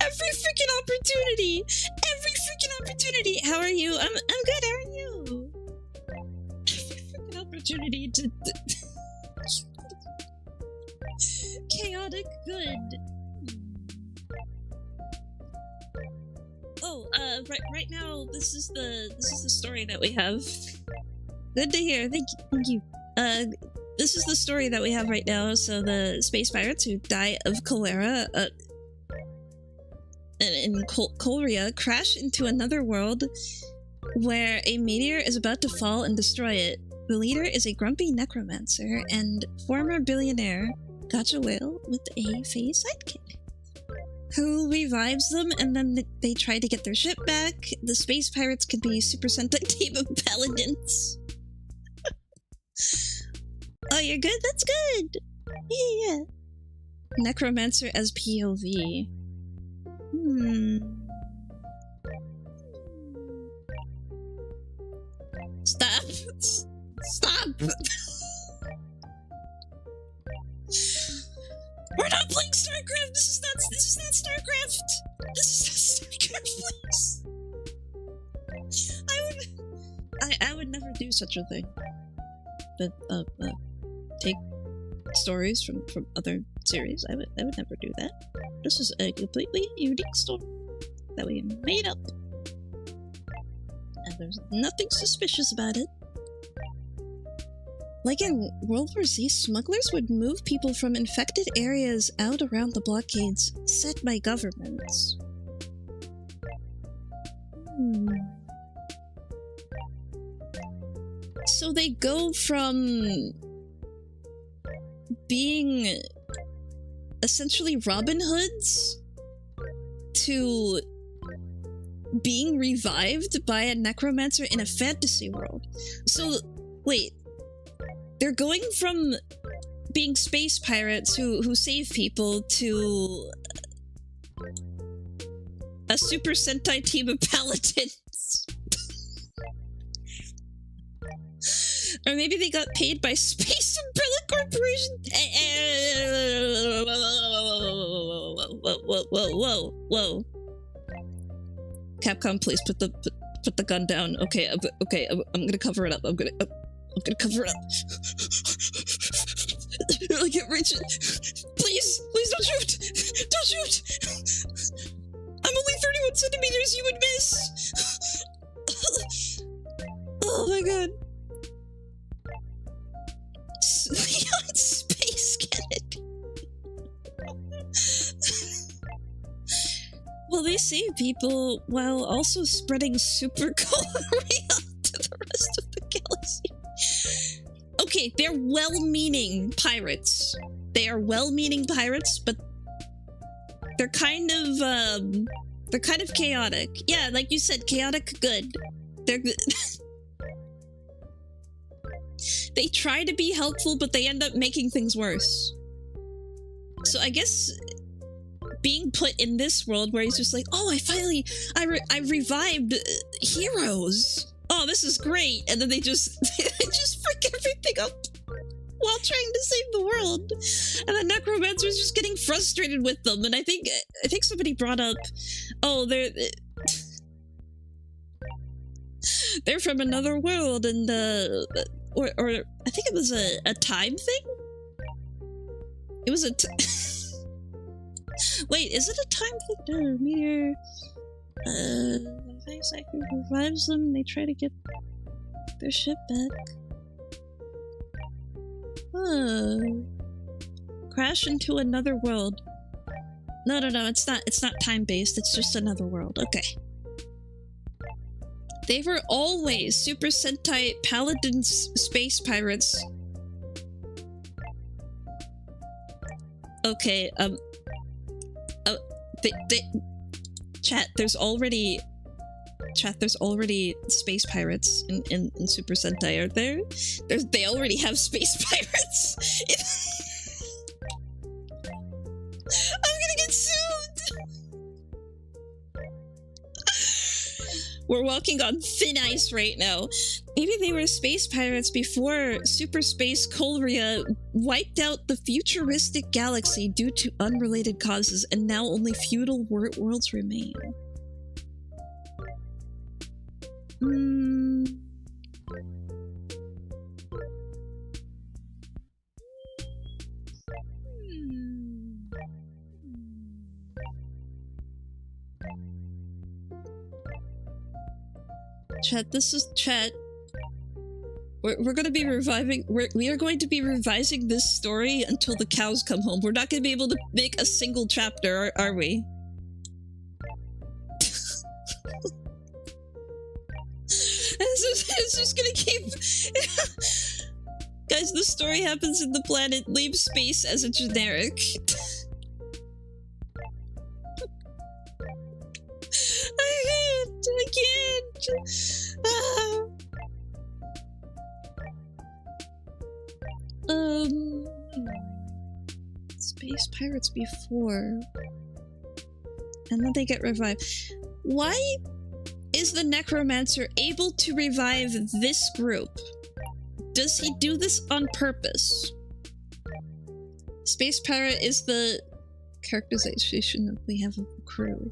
Every freaking opportunity! Every freaking opportunity! How are you? I'm good, how are you? Every freaking opportunity to chaotic good. Oh, right now this is the story that we have. Good to hear. Thank you. This is the story that we have right now. So the space pirates who die of cholera, in Korea crash into another world where a meteor is about to fall and destroy it. The leader is a grumpy necromancer and former billionaire Gotcha Whale with a fey sidekick who revives them, and then they try to get their ship back. The space pirates could be Super Sentai team of paladins. Oh, you're good? That's good! Yeah. Necromancer as POV. Stop! Stop! We're not playing StarCraft! This is not StarCraft! This is not StarCraft, please! I would never do such a thing. But, take stories from other series. I would never do that. This is a completely unique story that we made up. And there's nothing suspicious about it. Like in World War Z, smugglers would move people from infected areas out around the blockades set by governments. So they go from being essentially Robin Hoods to being revived by a necromancer in a fantasy world. So, wait. They're going from being space pirates who save people to a Super Sentai team of paladins. Or maybe they got paid by Space Umbrella Corporation. Whoa. Capcom, please put the gun down. Okay, I'm gonna cover it up. I'm gonna cover it up. I can't reach it. Please don't shoot! Don't shoot! I'm only 31 centimeters, you would miss! Oh my god. Leon Space Kennedy. Well, they save people while also spreading super cholera to the rest of the galaxy. Okay, they're well-meaning pirates. They are well-meaning pirates, but they're kind of chaotic. Yeah, like you said, chaotic good. They're good. They try to be helpful, but they end up making things worse. So I guess being put in this world where he's just like, oh, I revived heroes. Oh, this is great. And then they just frick everything up while trying to save the world. And the necromancer's just getting frustrated with them. And I think somebody brought up, oh, they're from another world, and or I think it was a time thing? It was wait, is it a time thing? Meteor Exactly revives them and they try to get their ship back. Crash into another world. No, it's not time-based, it's just another world. Okay. They were always Super Sentai Paladin space pirates. Okay, Chat, there's already space pirates in Super Sentai, aren't there? They already have space pirates. We're walking on thin ice right now. Maybe they were space pirates before super space Colria wiped out the futuristic galaxy due to unrelated causes, and now only feudal worlds remain. Chat, this is chat. We're going to be reviving. We are going to be revising this story until the cows come home. We're not going to be able to make a single chapter, are we? It's just gonna keep. Guys, the story happens in the planet. Leave space as a generic. I can't. Space pirates before. And then they get revived. Why is the necromancer able to revive this group? Does he do this on purpose? Space pirate is the characterization that we have of the crew.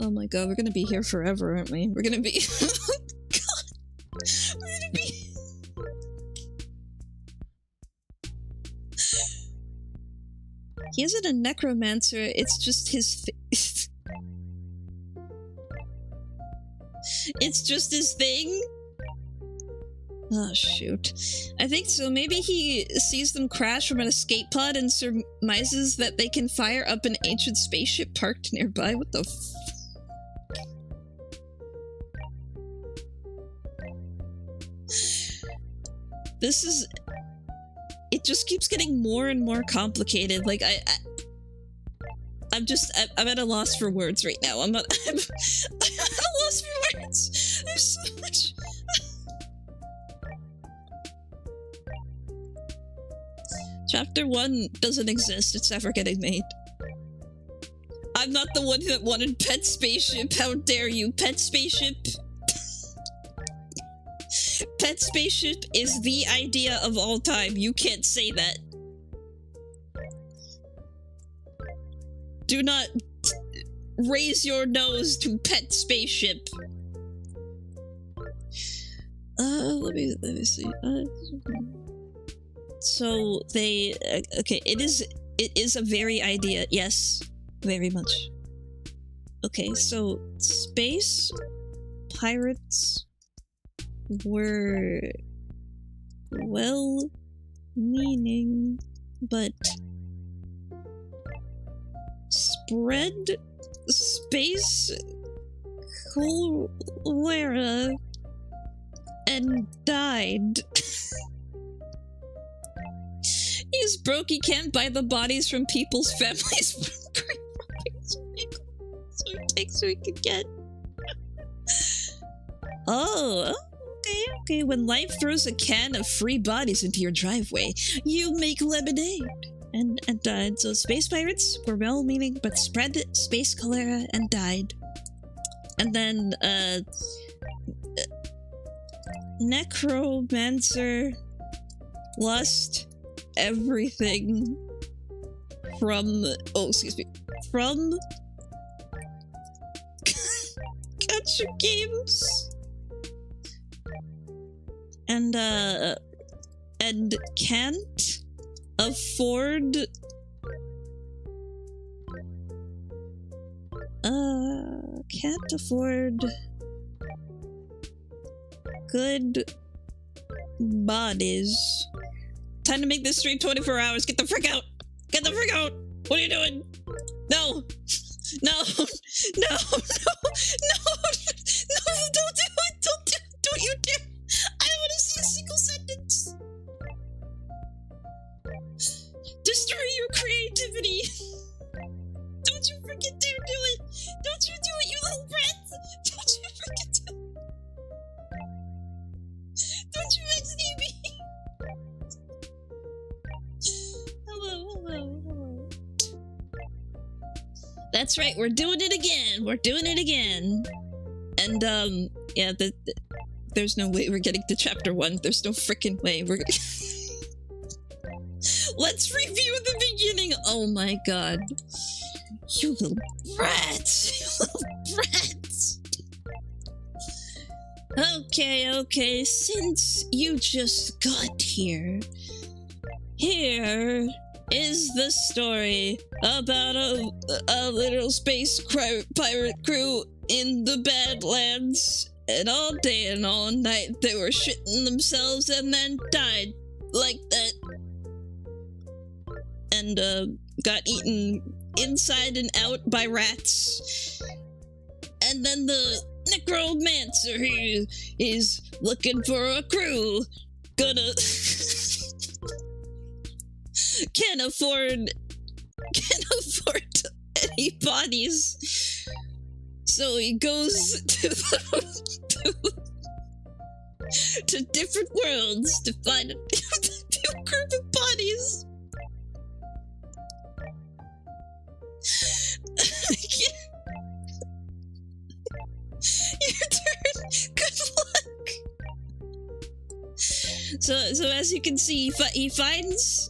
Oh my god, we're gonna be here forever, aren't we? We're gonna be... Oh god! We're gonna be... He isn't a necromancer, it's just his... It's just his thing? Oh, shoot. I think so. Maybe he sees them crash from an escape pod and surmises that they can fire up an ancient spaceship parked nearby. What the f... This is... It just keeps getting more and more complicated. Like, I'm at a loss for words right now. I'm at a loss for words. There's so much... Chapter 1 doesn't exist. It's never getting made. I'm not the one that wanted Pet Spaceship. How dare you? Pet Spaceship... Pet Spaceship is the idea of all time. You can't say that. Do not raise your nose to Pet Spaceship. Let me see. So they okay, it is a very idea. Yes, very much. Okay, so space pirates were well-meaning, but spread space cholera and died. He's broke, he can't buy the bodies from people's families. So he takes what he can get. Oh, okay. When life throws a can of free bodies into your driveway, you make lemonade. And died. So space pirates were well-meaning, but spread space cholera and died. And then, necromancer lost everything from... Oh, excuse me. From... Gacha games. And can't afford... Can't afford... good bodies. Time to make this stream 24 hours. Get the frick out! Get the frick out! What are you doing? No! No! No! Don't do it! Don't you dare! I don't want to see a single sentence! Destroy your creativity! Don't you freaking dare do it! Don't you do it, you little brat! Don't you freaking do it! Don't you ex-Navy! That's right, we're doing it again. We're doing it again. And, yeah, there's no way we're getting to chapter 1. There's no freaking way we're Let's review the beginning. Oh my god. You little brats. You little brats. Okay, since you just got here, here is the story about a little space pirate crew in the Badlands, and all day and all night they were shitting themselves and then died like that, and got eaten inside and out by rats. And then the necromancer here is looking for a crew, gonna can't afford any bodies, so he goes to different worlds to find a new group of bodies. Your turn. Good luck. So as you can see, he finds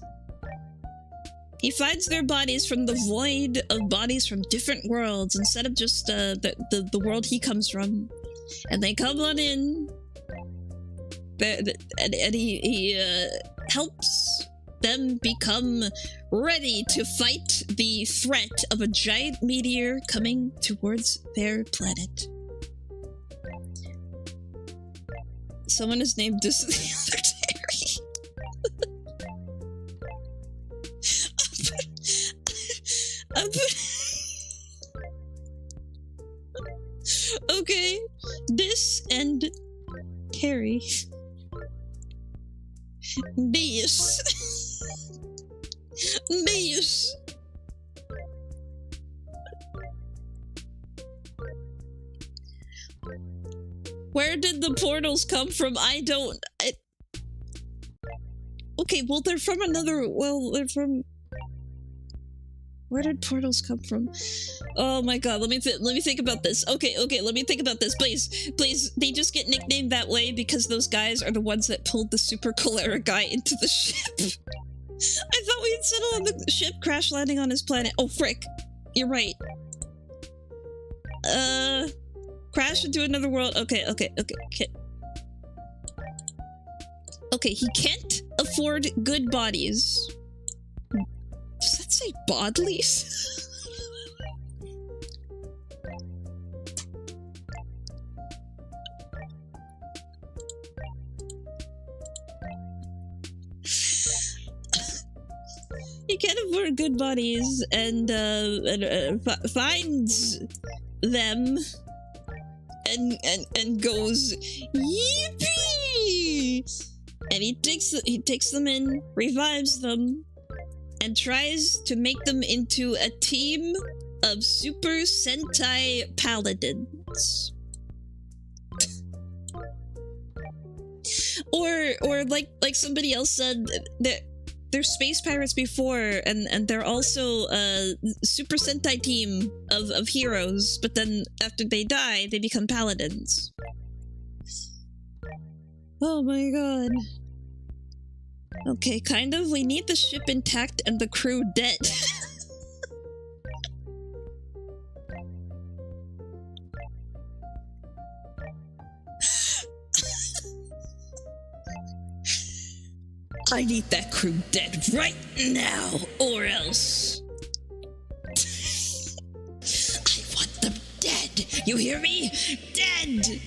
their bodies from the void of bodies from different worlds instead of just the world he comes from, and they come on in. And he helps them become ready to fight the threat of a giant meteor coming towards their planet. Someone has named this the other Terry. Okay, this and Terry. This. Where did the portals come from? Okay, well, they're from another... Well, they're from... Where did portals come from? Oh my god, let me think about this. Okay, let me think about this, please. They just get nicknamed that way because those guys are the ones that pulled the super cholera guy into the ship. I thought we had settled on the ship crash landing on his planet. Oh, frick. You're right. Crash into another world. Okay. Okay, he can't afford good bodies. Does that say bodlies? He can't afford good bodies and finds them and goes yippee! And he takes them in, revives them, and tries to make them into a team of Super Sentai Paladins. or like somebody else said, they're space pirates before, and they're also a Super Sentai team of heroes, but then after they die, they become paladins. Oh my god. Okay, kind of. We need the ship intact and the crew dead. I need that crew dead right now, or else. I want them dead. You hear me? Dead!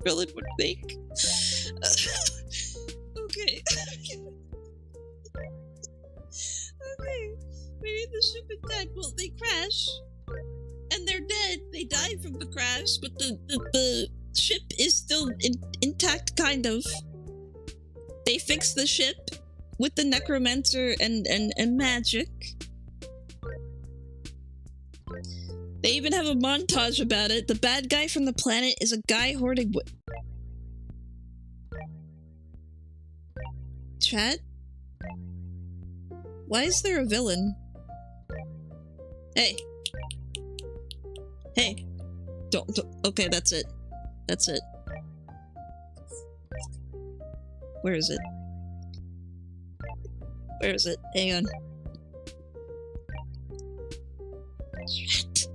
Villain would make. Okay. Okay. We need the ship intact. Well, they crash. And they're dead. They die from the crash, but the ship is still intact, kind of. They fixed the ship with the necromancer and magic. They even have a montage about it. The bad guy from the planet is a guy hoarding wood. Chat? Why is there a villain? Hey. Hey. Don't. Okay, that's it. That's it. Where is it? Where is it? Hang on. Shit.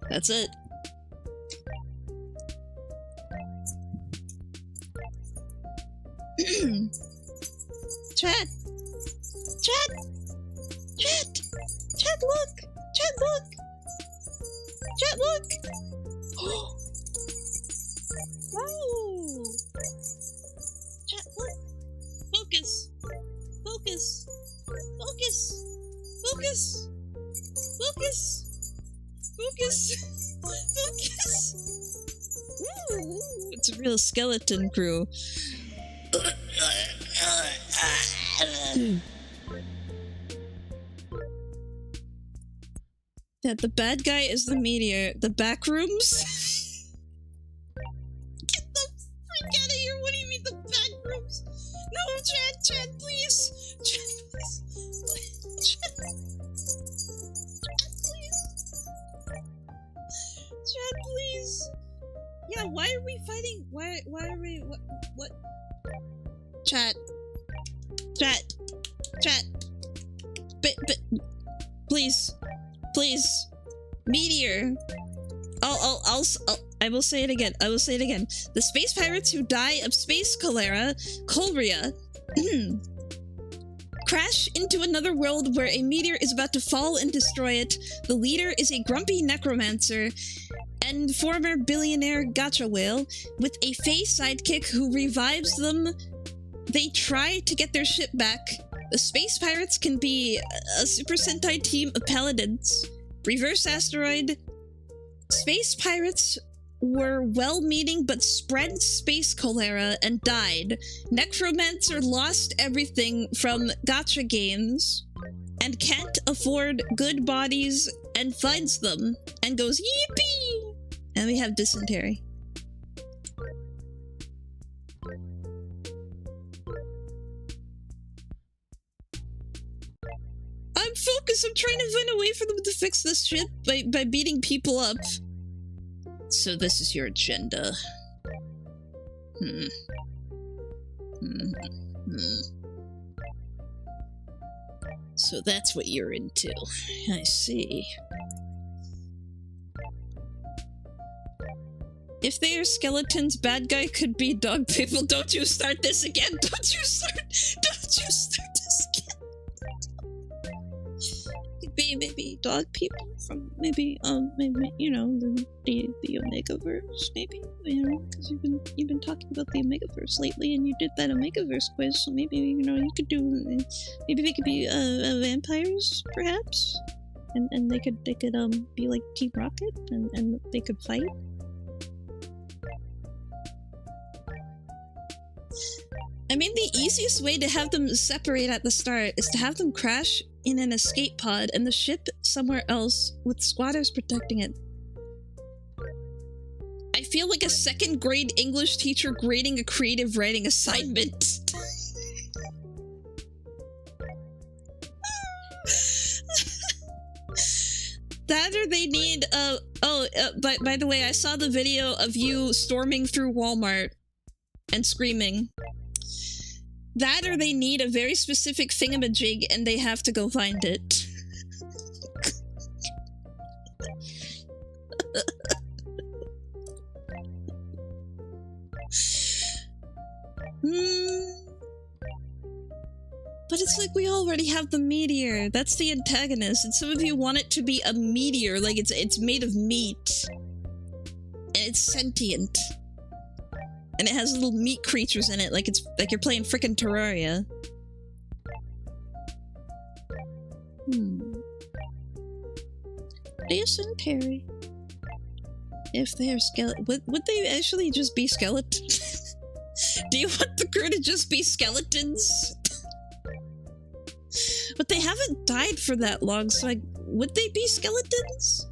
That's it. Chat! Chat! Chat! Chat, look! Chat, look! Chat, look! Wow! Chat, look! Focus! Focus! Focus! Focus! Focus! Focus! Focus! Woo! It's a real skeleton crew. That the bad guy is the meteor. The back rooms? Get the freak out of here! What do you mean the back rooms? No, Chad, please! Chad, please! Chad, Chad, please! Yeah, why are we fighting? Why are we? What? Chat. But, please. Please. Meteor. I will say it again. The space pirates who die of space cholera, crash into another world where a meteor is about to fall and destroy it. The leader is a grumpy necromancer and former billionaire gacha whale with a Fae sidekick who revives them. They try to get their ship back. The space pirates can be a Super Sentai team of paladins. Reverse asteroid. Space pirates were well-meaning but spread space cholera and died. Necromancer lost everything from gacha games and can't afford good bodies and finds them and goes yippee! And we have dysentery. I'm focused. I'm trying to find a way for them to fix this shit by beating people up. So this is your agenda. So that's what you're into. I see. If they are skeletons, bad guy could be dog people. Don't you start this again. Don't you start this again. Maybe dog people from maybe you know the Omegaverse, maybe, you know, because you've been talking about the Omegaverse lately, and you did that Omegaverse quiz, so maybe, you know, you could do, maybe they could be vampires perhaps, and they could be like Team Rocket, and they could fight. I mean, the easiest way to have them separate at the start is to have them crash in an escape pod and the ship somewhere else with squatters protecting it. I feel like a second grade English teacher grading a creative writing assignment. That or they need, by the way, I saw the video of you storming through Walmart and screaming. That or they need a very specific thingamajig and they have to go find it. But it's like we already have the meteor. That's the antagonist. And some of you want it to be a meteor, like it's made of meat. And it's sentient. And it has little meat creatures in it, like it's like you're playing frickin' Terraria. Dysentery. If they are skeleton, would they actually just be skeletons? Do you want the crew to just be skeletons? But they haven't died for that long, so like, would they be skeletons?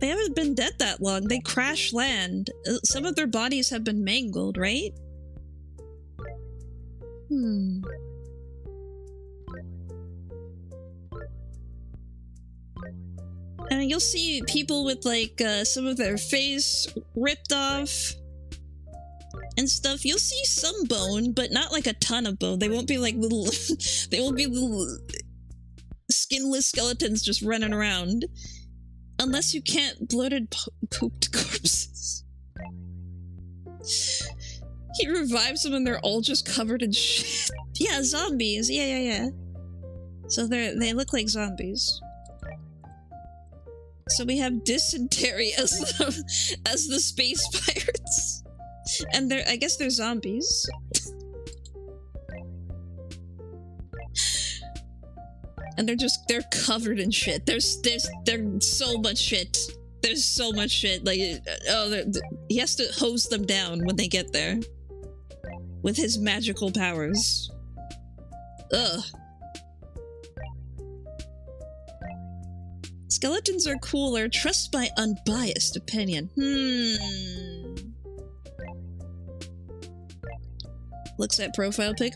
They haven't been dead that long. They crash land. Some of their bodies have been mangled, right? And you'll see people with like some of their face ripped off and stuff. You'll see some bone, but not like a ton of bone. They won't be like little they won't be little skinless skeletons just running around. Unless you can't bloated pooped corpses. He revives them and they're all just covered in shit. Yeah, zombies. Yeah. So they look like zombies. So we have dysentery as the space pirates. And I guess they're zombies. And they're covered in shit. There's so much shit. There's so much shit. Like, he has to hose them down when they get there. With his magical powers. Ugh. Skeletons are cooler. Trust my unbiased opinion. Looks at profile pic.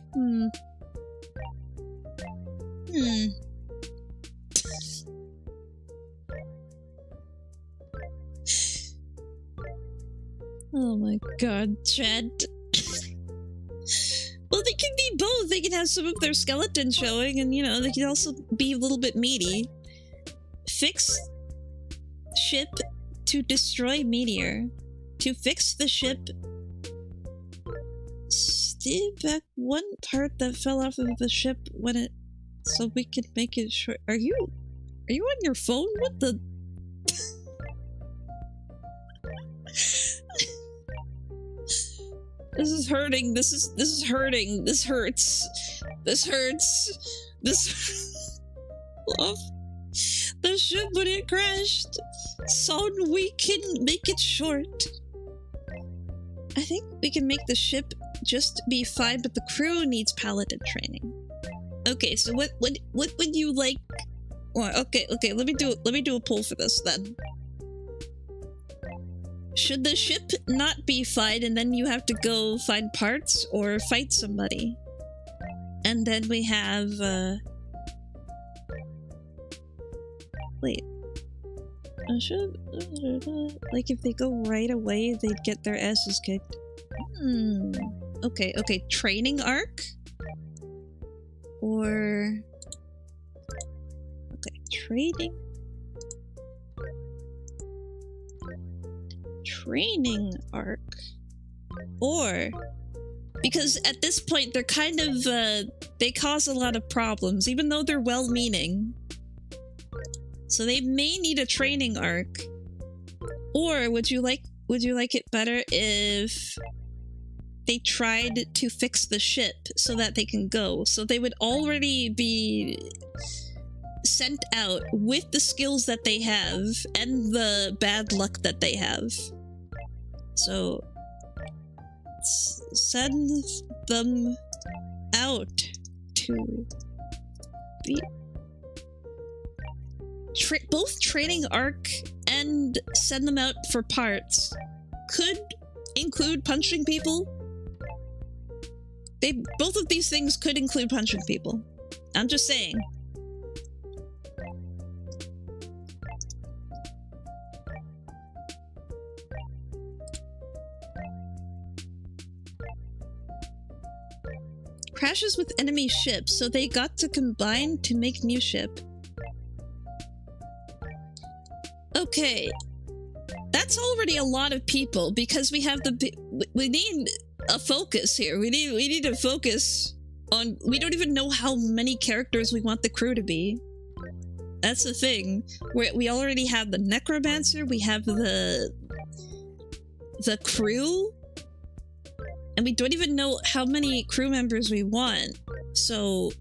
Oh my god, Chad. Well, they can be both. They can have some of their skeleton showing, and, you know, they can also be a little bit meaty. Fix ship to destroy meteor. To fix the ship, stay back one part that fell off of the ship when it, so we can make it short. Are you on your phone? What the? This is hurting. This is hurting. This hurts. This hurts. This love. The ship when it crashed. So we can make it short. I think we can make the ship just be fine, but the crew needs paladin training. Okay, so what would you like? Well, okay, let me do a poll for this then. Should the ship not be fine and then you have to go find parts or fight somebody? And then we have wait. Like if they go right away, they'd get their asses kicked. Okay, training arc? Or... Okay, training arc. Or... Because at this point, they're kind of, they cause a lot of problems, even though they're well-meaning. So they may need a training arc. Or would you like it better if they tried to fix the ship so that they can go? So they would already be sent out with the skills that they have and the bad luck that they have. So send them out to be both training arc and send them out for parts could include punching people. Both of these things could include punching people. I'm just saying. Crashes with enemy ships, so they got to combine to make new ship. Okay, that's already a lot of people because we have we need a focus here. We need to focus on. We don't even know how many characters we want the crew to be. That's the thing. We already have the necromancer, we have the crew, and we don't even know how many crew members we want. So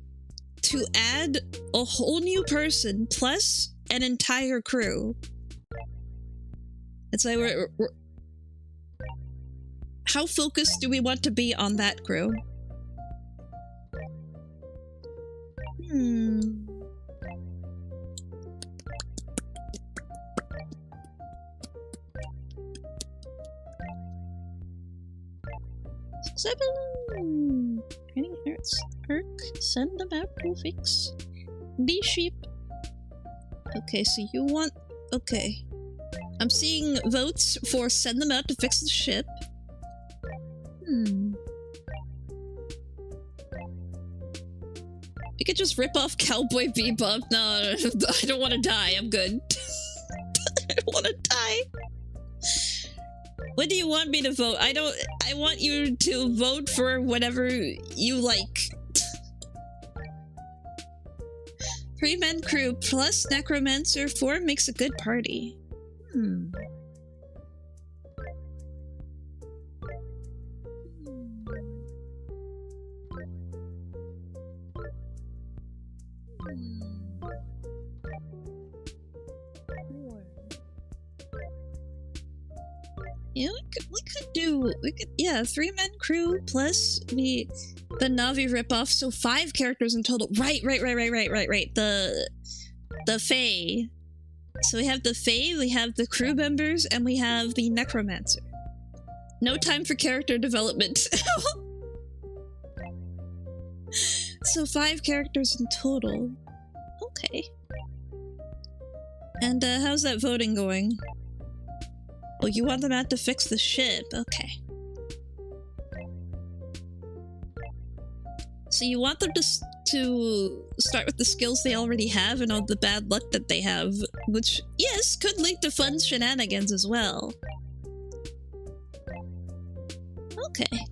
to add a whole new person plus an entire crew, it's like we're how focused do we want to be on that crew? Seven. Training hurts. Perk. Send them out to fix. Be sheep. Okay, so you want... Okay. I'm seeing votes for send them out to fix the ship. You could just rip off Cowboy Bebop. No, I don't want to die. I'm good. I don't want to die. What do you want me to vote? I want you to vote for whatever you like. 3-man crew plus necromancer 4 makes a good party. Yeah, we could, yeah, 3-man crew plus the Navi ripoff, so 5 characters in total. Right. The Fae. So we have the Fae, we have the crew members, and we have the necromancer. No time for character development. So 5 characters in total. Okay. And how's that voting going? Oh, you want them out to fix the ship. Okay. So you want them to start with the skills they already have and all the bad luck that they have, which, yes, could lead to fun shenanigans as well. Okay.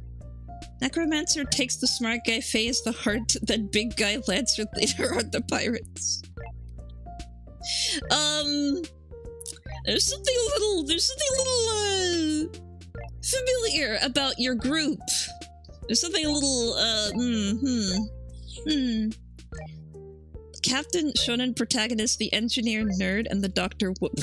Necromancer takes the smart guy phase, the heart, then big guy Lancer leader on the pirates. There's something a little familiar about your group. There's something a little, Captain, shonen protagonist, the engineer nerd, and the Dr. Whoop.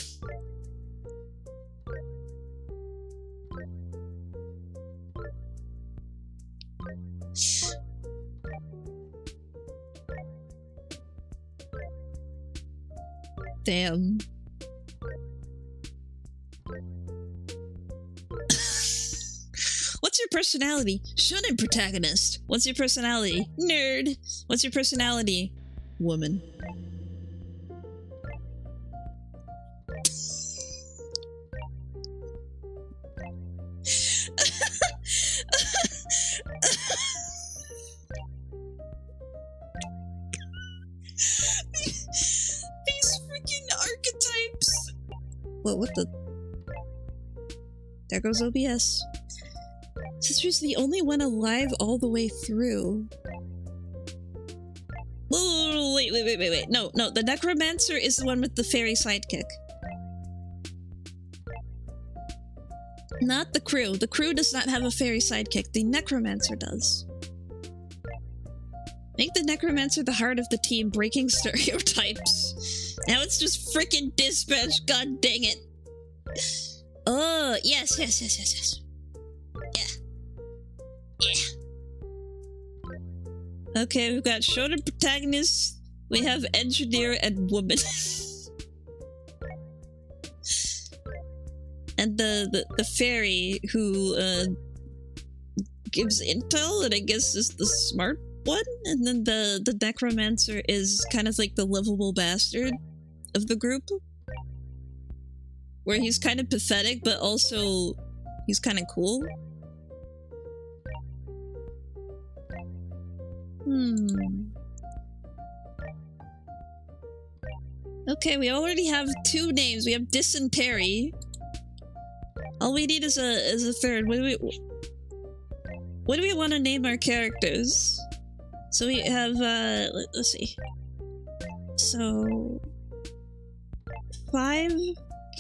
Damn. What's your personality? Shonen protagonist. What's your personality? Nerd. What's your personality? Woman. These freaking archetypes. What the? There goes OBS. Sister's the only one alive all the way through. Oh, wait. No, the necromancer is the one with the fairy sidekick. Not the crew. The crew does not have a fairy sidekick. The necromancer does. Make the necromancer the heart of the team, breaking stereotypes. Now it's just frickin' dispatch, god dang it. Oh, yes. Yeah. Okay, we've got shonen protagonist, we have engineer and woman. And the fairy who gives intel and I guess is the smart one, and then the necromancer is kind of like the lovable bastard of the group. Where he's kind of pathetic, but also he's kind of cool. Okay, we already have 2 names. We have Dysentery. All we need is a third. What do we want to name our characters? So we have let's see. So 5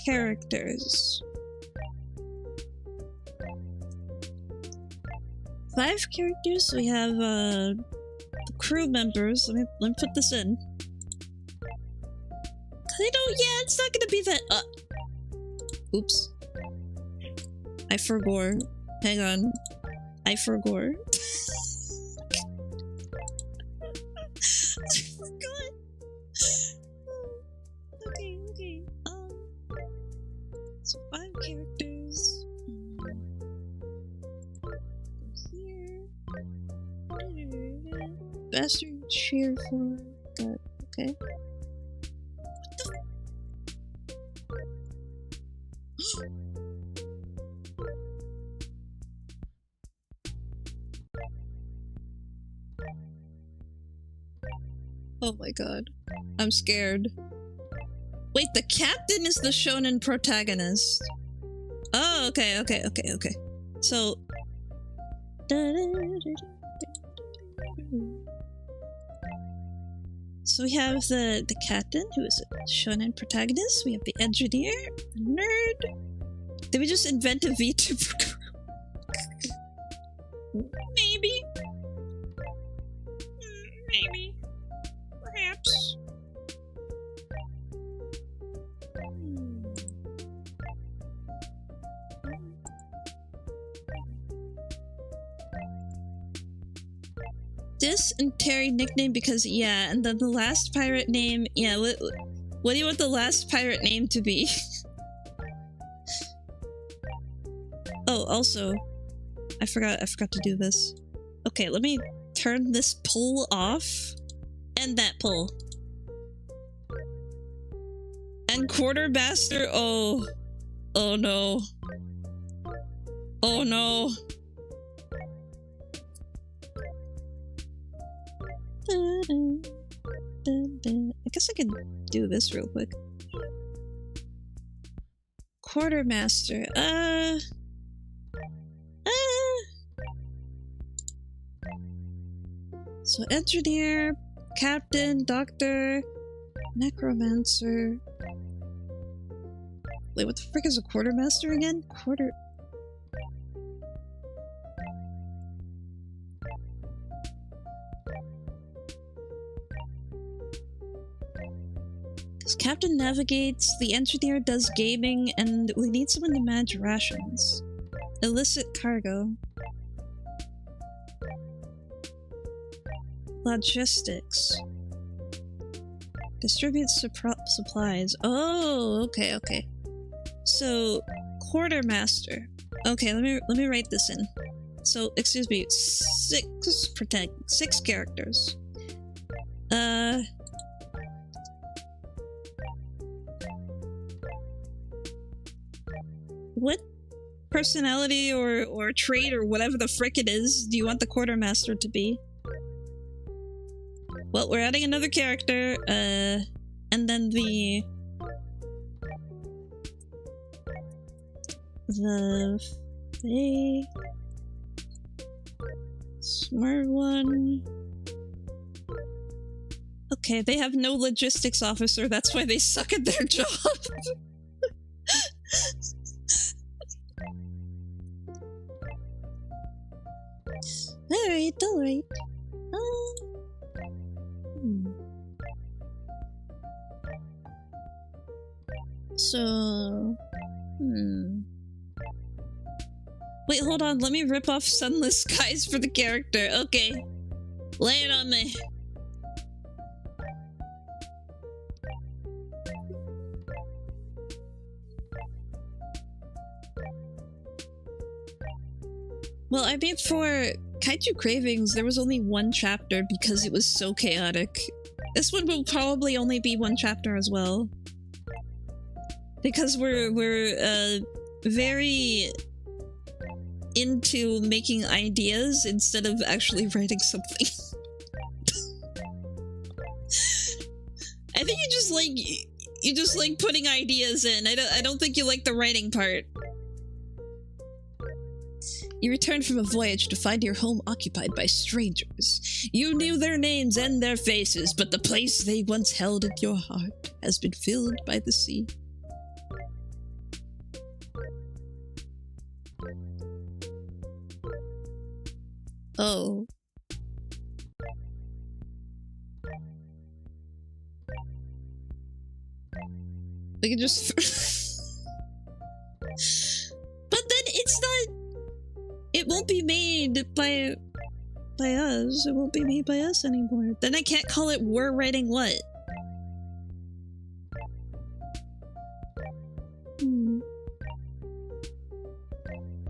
characters. 5 characters. We have the crew members. Let me put this in. I don't. Yeah, it's not gonna be that. Oops. I forgot. Hang on. I forgot. I forgot. Okay. So 5 characters. Here. Bastard cheer for. God. Okay. What the? Oh my god. I'm scared. Wait, the captain is the shonen protagonist. Oh, okay. So... So we have the captain, who is a shonen protagonist. We have the engineer, the nerd. Did we just invent a Vtuber? Maybe. Maybe. Perhaps. This and Terry nickname because yeah, and then the last pirate name, yeah, what do you want the last pirate name to be? Oh, also, I forgot to do this. Okay, let me turn this pull off. And that pull. And quartermaster, oh no. Oh no. I guess I could do this real quick. Quartermaster, so engineer, captain, doctor, necromancer. Wait, what the frick is a quartermaster again? Because captain navigates, the engineer does gaming, and we need someone to manage rations. Illicit cargo. Logistics. Distributes supplies. Oh, okay. So, quartermaster. Okay, let me write this in. So, excuse me, 6 characters. What personality or trait or whatever the frick it is do you want the quartermaster to be? Well, we're adding another character, and then the smart one. Okay, they have no logistics officer, that's why they suck at their job. Alright. So... Wait, hold on, let me rip off Sunless Skies for the character. Okay. Lay it on me. Well, I mean, for Kaiju Cravings, there was only 1 chapter because it was so chaotic. This one will probably only be 1 chapter as well. Because we're very into making ideas instead of actually writing something. I think you just like putting ideas in. I don't think you like the writing part. You returned from a voyage to find your home occupied by strangers. You knew their names and their faces, but the place they once held in your heart has been filled by the sea. Oh. We can just... But then it's not... It won't be made by us. It won't be made by us anymore. Then I can't call it We're Writing What?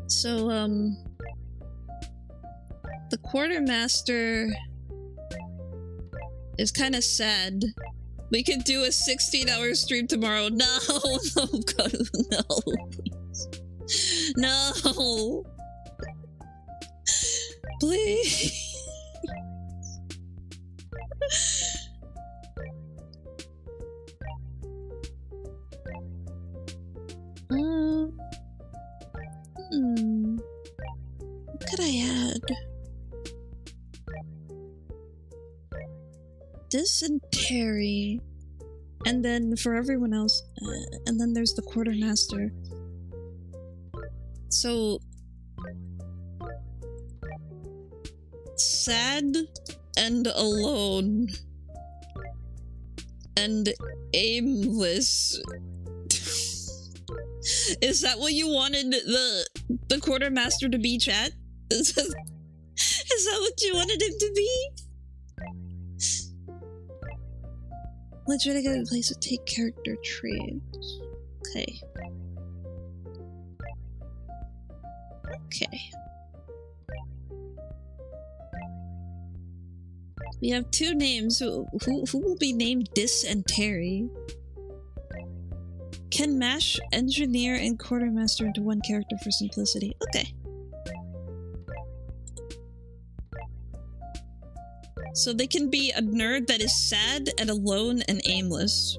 So, the quartermaster is kind of sad. We could do a 16-hour stream tomorrow. No, no, God, no, please. No. Please. What could I add? Dysentery. And then for everyone else, and then there's the quartermaster. So... sad and alone. And aimless. Is that what you wanted the quartermaster to be, chat? Is that what you wanted him to be? Let's try to get a place to take character traits. Okay. Okay. We have two names. Who will be named Dysentery? Can mash engineer and quartermaster into one character for simplicity. Okay. So they can be a nerd that is sad and alone and aimless.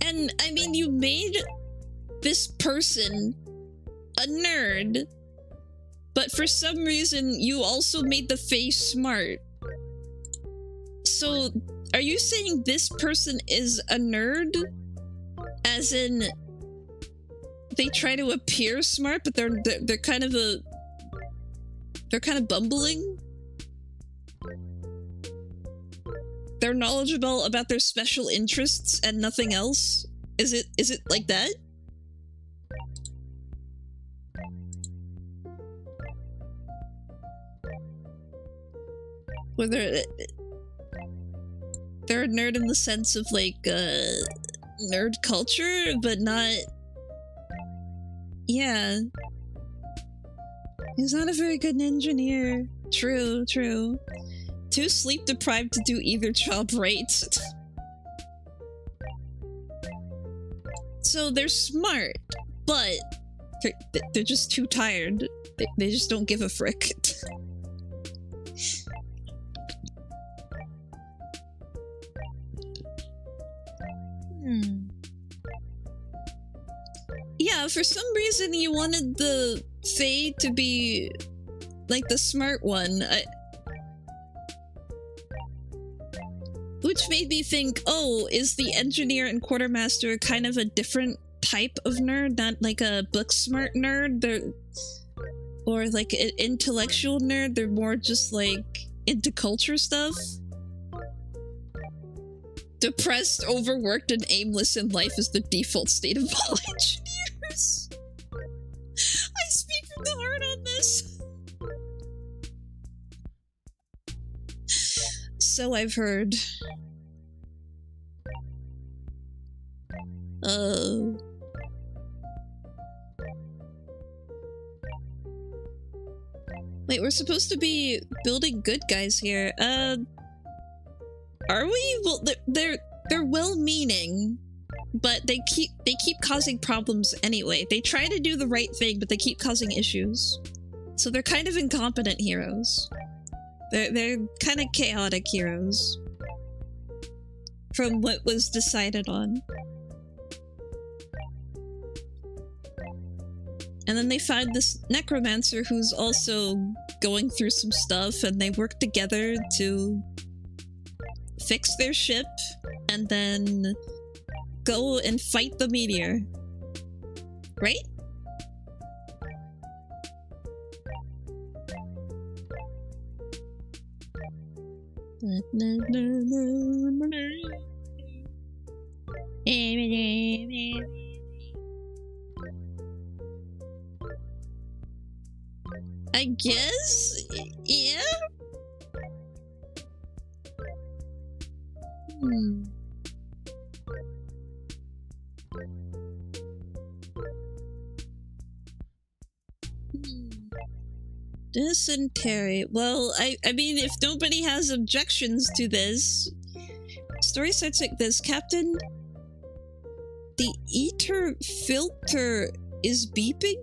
And, I mean, you made this person a nerd, but for some reason, you also made the face smart. So, are you saying this person is a nerd? As in, they try to appear smart, but they're kind of bumbling? They're knowledgeable about their special interests and nothing else? Is it like that? Or they're a nerd in the sense of like nerd culture, but not... Yeah. He's not a very good engineer. True, true. Too sleep deprived to do either job right. So they're smart, but they're just too tired. They just don't give a frick. Yeah, for some reason you wanted the Fae to be like the smart one. Which made me think, oh, is the engineer and quartermaster kind of a different type of nerd? Not like a book smart nerd? Or like an intellectual nerd? They're more just like into culture stuff? Depressed, overworked, and aimless in life is the default state of all engineers. I speak from the heart on this. So I've heard. Wait, we're supposed to be building good guys here. Are we? Well, they're well-meaning, but they keep causing problems anyway. They try to do the right thing, but they keep causing issues. So they're kind of incompetent heroes. They're kind of chaotic heroes. From what was decided on. And then they find this necromancer who's also going through some stuff, and they work together to fix their ship and then go and fight the meteor. Right? I guess? Yeah? Dysentery. Well, I mean, if nobody has objections to this, story starts like this. Captain, the ether filter is beeping?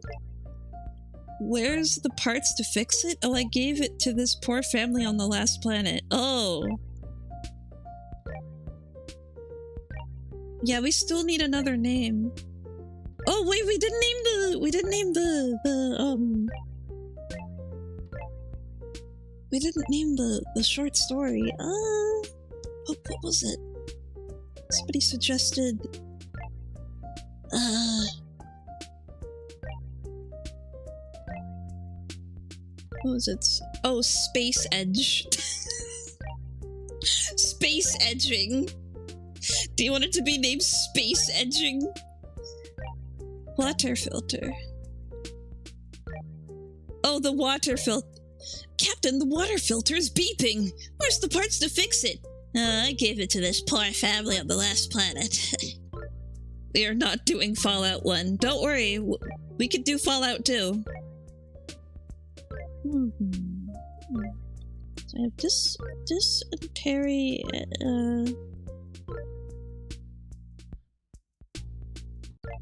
Where's the parts to fix it? Oh, I gave it to this poor family on the last planet. Oh. Yeah, we still need another name. Oh, wait, we didn't name the short story. What was it? Somebody suggested... What was it? Oh, Space Edge. Space Edging. Do you want it to be named Space Edging? Water filter. Oh, the water filter. Captain, the water filter is beeping. Where's the parts to fix it? I gave it to this poor family on the last planet. We are not doing Fallout 1. Don't worry. We could do Fallout 2. So I have dysentery.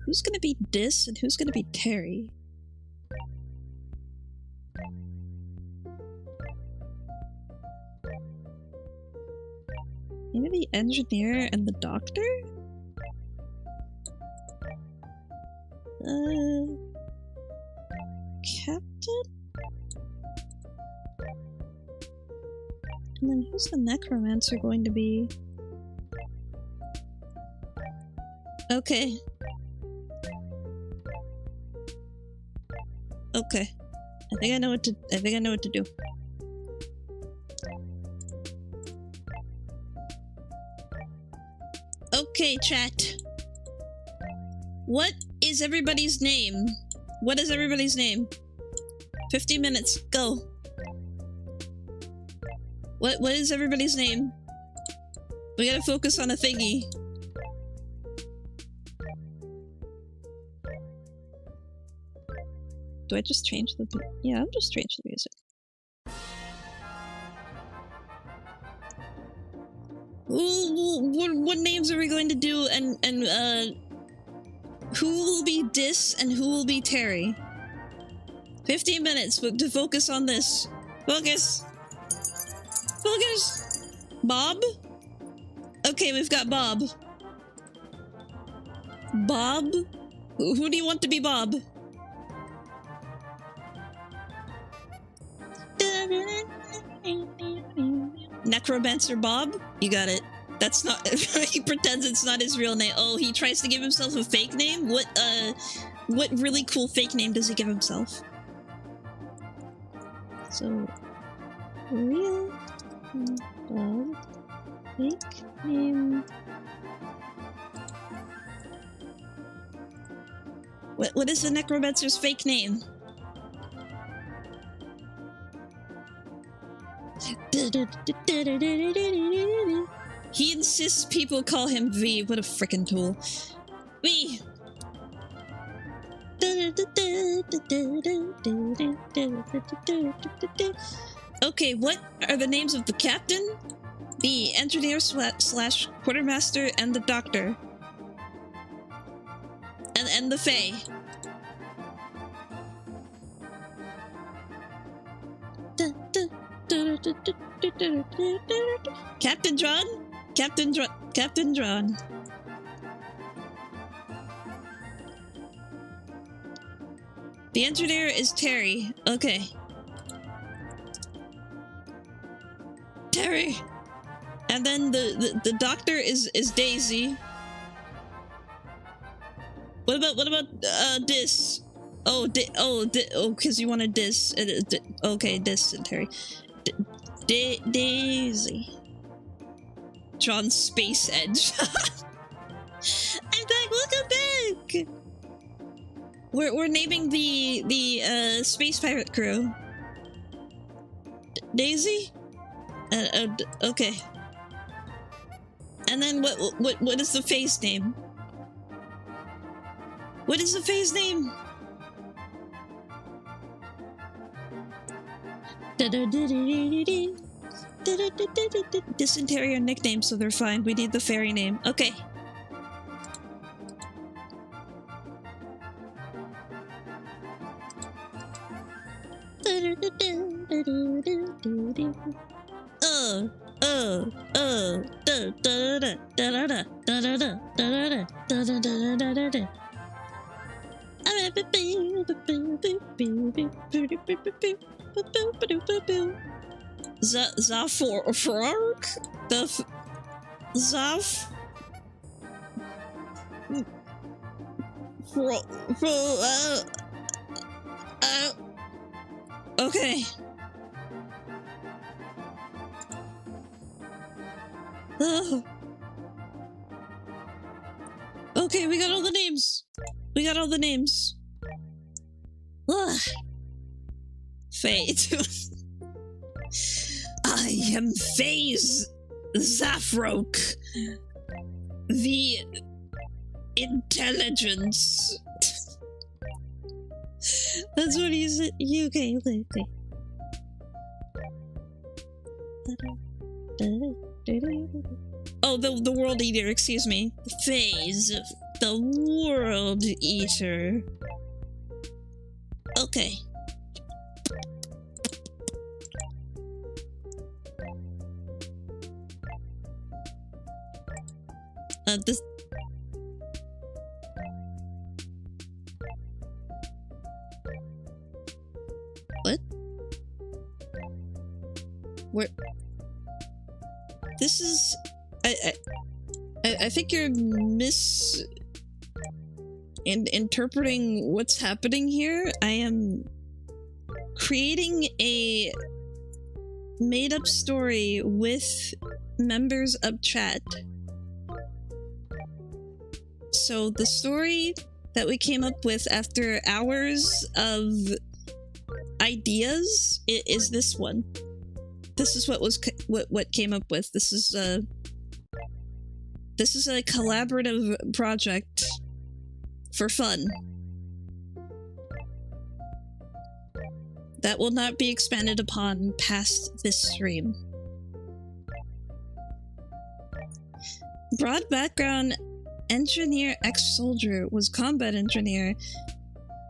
Who's gonna be Dis and who's gonna be Terry? Maybe the engineer and the doctor? Captain? And then who's the necromancer going to be? Okay. Okay. I think I know what to do. Okay, chat. What is everybody's name? What is everybody's name? 50 minutes, go. What is everybody's name? We gotta focus on a thingy. Do I just change the... Yeah, I'll just change the music. Ooh, what names are we going to do, and who will be Dis and who will be Terry? 15 minutes to focus on this. Focus! Focus! Bob? Okay, we've got Bob. Bob? Who do you want to be Bob? Necromancer Bob? You got it. That's not... He pretends it's not his real name. Oh, he tries to give himself a fake name? What really cool fake name does he give himself? So... Real... Bob... Fake name... What is the necromancer's fake name? He insists people call him V. What a frickin' tool. V! Okay, what are the names of the captain, the engineer slash quartermaster, and the doctor? and the Fae. Captain Drawn? Captain Drawn. The engineer is Terry. Okay. Terry. And then the doctor is Daisy. What about Dis? Oh, because you wanted Dis. Okay, Dis and Terry. Daisy. Drawn Space Edge. I'm back. Welcome back. We're naming the space pirate crew. Daisy. Okay. And then what is the Fae's name? What is the Fae's name? Dysentery are nicknames, so they're fine. We need the fairy name. Okay. Zafork? Zaf? Okay. Okay, we got all the names. We got all the names. Ugh. Fate. I am Faze Zafrok. The intelligence. That's what he said. Okay. Oh, the World Eater, excuse me. The Phase of the World Eater. Okay. This... What? Where... This is... I think you're interpreting what's happening here. I am creating a made-up story with members of chat. So the story that we came up with after hours of ideas is this one. This is what came up with. This is a collaborative project for fun that will not be expanded upon past this stream. Broad background: engineer, ex-soldier, was combat engineer.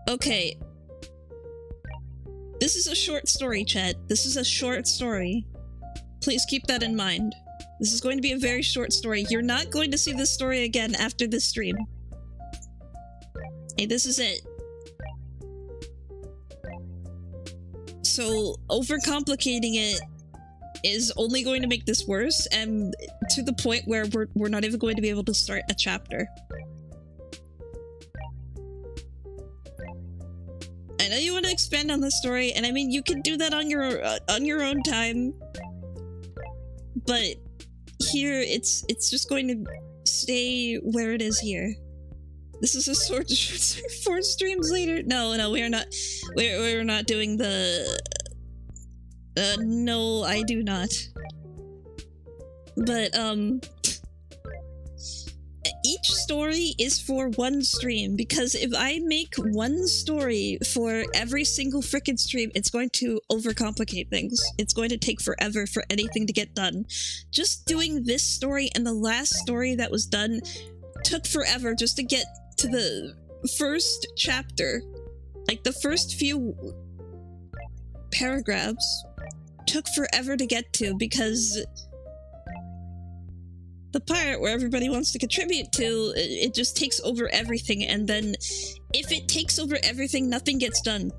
Okay. This is a short story, chat. This is a short story. Please keep that in mind. This is going to be a very short story. You're not going to see this story again after this stream. Hey, this is it. So, overcomplicating it is only going to make this worse, and to the point where we're not even going to be able to start a chapter. I know you want to expand on the story, and I mean, you can do that on your own time. But here, it's just going to stay where it is here. This is a sort of 4 streams later. No, we are not. We're not doing the. No, I do not. But each story is for one stream, because if I make one story for every single frickin' stream, it's going to overcomplicate things. It's going to take forever for anything to get done. Just doing this story and the last story that was done took forever just to get to the first chapter, like the first few paragraphs, took forever to get to because the part where everybody wants to contribute to, it just takes over everything, and then if it takes over everything, nothing gets done.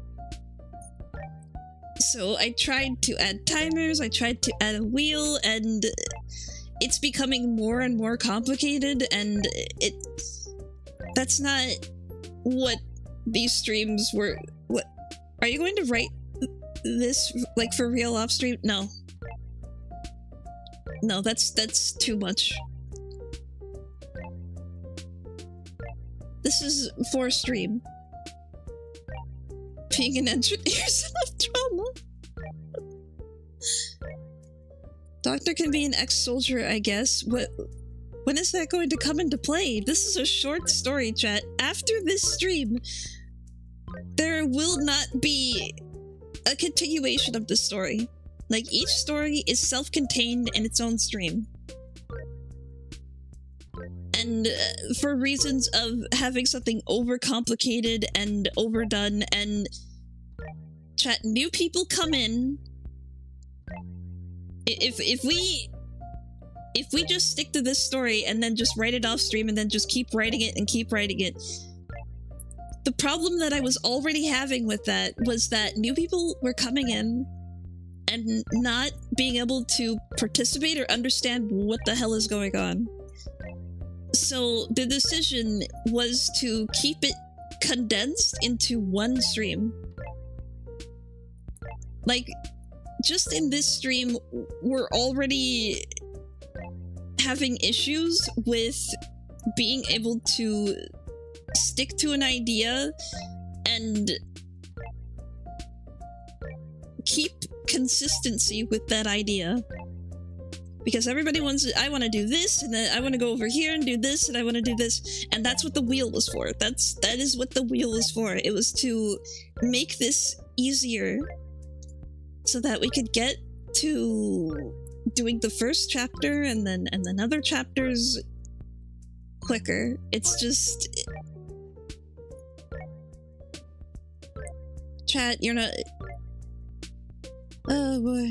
So I tried to add timers, I tried to add a wheel, and it's becoming more and more complicated, and that's not what these streams were. What are you going to write this like for real off stream? No. No, that's too much. This is for stream. Being an engineer's enough drama. Doctor can be an ex-soldier, I guess. When is that going to come into play? This is a short story, chat. After this stream, there will not be a continuation of the story. Like, each story is self-contained in its own stream. And for reasons of having something overcomplicated and overdone, and chat, new people come in. If we just stick to this story and then just write it off stream and then just keep writing it and keep writing it, the problem that I was already having with that was that new people were coming in and not being able to participate or understand what the hell is going on. So the decision was to keep it condensed into one stream. Like, just in this stream, we're already having issues with being able to stick to an idea and keep consistency with that idea. Because everybody wants, I want to do this, and then I want to go over here and do this, and I want to do this, and that's what the wheel was for. That is what the wheel was for. It was to make this easier so that we could get to doing the first chapter and then other chapters quicker. It's just... Chat, you're not... Oh boy.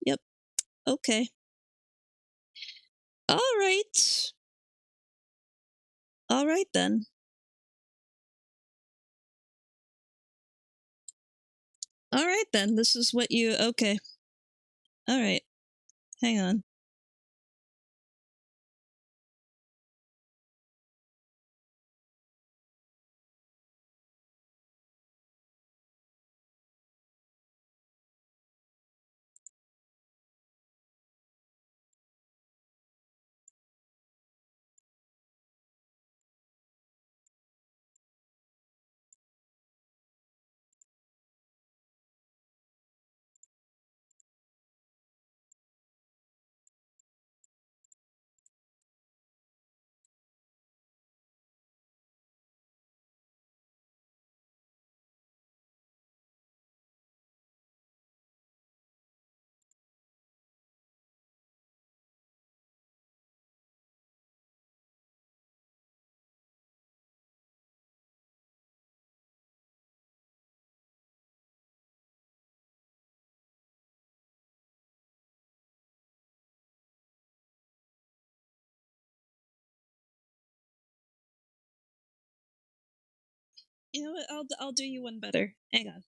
Yep. Okay. Alright. Alright then. Alright then, this is what you... Okay. Alright. Hang on. You know what? I'll do you one better. Hang on.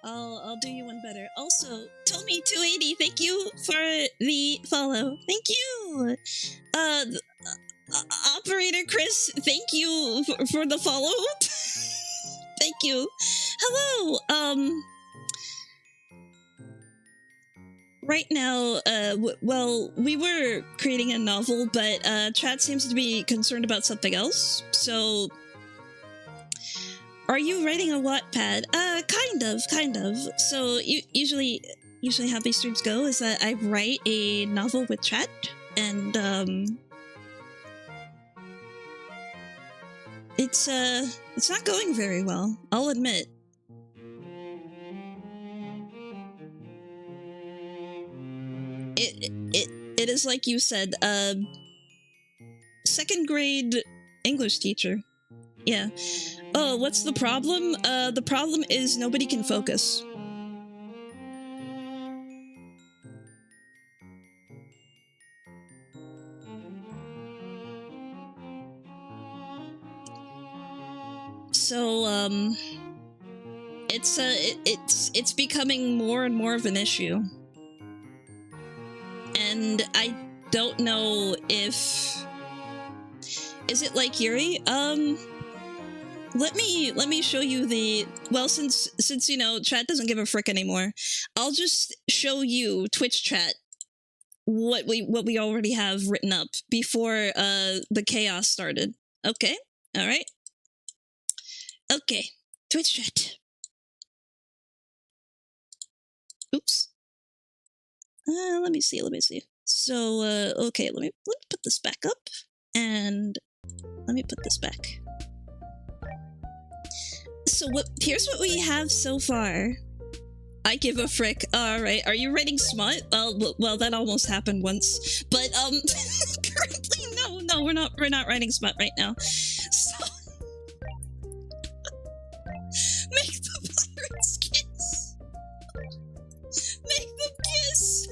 I'll do you one better. Also, Tommy280, thank you for the follow. Thank you. Operator Chris, thank you for the follow. Thank you. Hello. right now, well, we were creating a novel, but chat seems to be concerned about something else. So, are you writing a Wattpad? Kind of. So, usually how these streams go is that I write a novel with chat, and it's not going very well, I'll admit. It is like you said, second grade English teacher. Yeah. Oh, what's the problem? The problem is nobody can focus. So, it's becoming more and more of an issue. And I don't know if... Is it like Yuri? Let me show you the... Well, since you know, chat doesn't give a frick anymore, I'll just show you, Twitch chat, what we already have written up before the chaos started. Okay? Alright? Okay. Twitch chat. Oops. Let me see. So, okay, let me put this back up, and let me put this back. So here's what we have so far. I give a frick. Alright, are you writing smut? Well, that almost happened once. But, currently, no, we're not writing smut right now. So, make the pirates kiss! Make them kiss!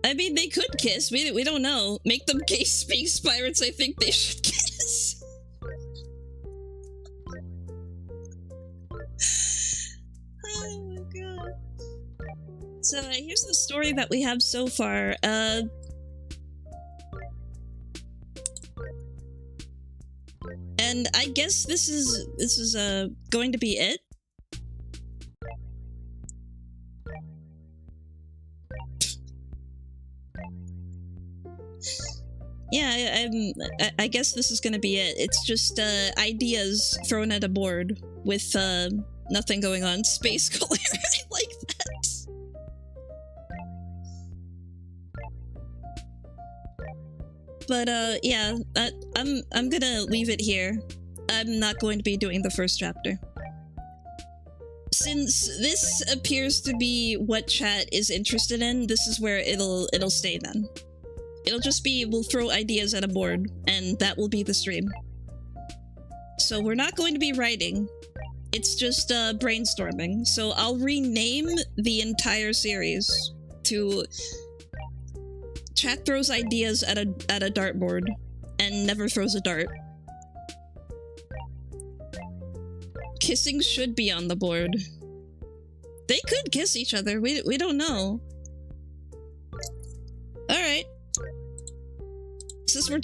I mean, they could kiss. We don't know. Make them gay space pirates. I think they should kiss. Oh my god. So here's the story that we have so far. And I guess this is going to be it. Yeah, I guess this is gonna be it. It's just ideas thrown at a board with nothing going on. Space color. I like that. But yeah, I'm gonna leave it here. I'm not going to be doing the first chapter. Since this appears to be what chat is interested in, this is where it'll stay then. It'll just be, we'll throw ideas at a board, and that will be the stream. So we're not going to be writing. It's just brainstorming. So I'll rename the entire series to Chat throws ideas at a dartboard and never throws a dart. Kissing should be on the board. They could kiss each other. We don't know. Alright. Since we're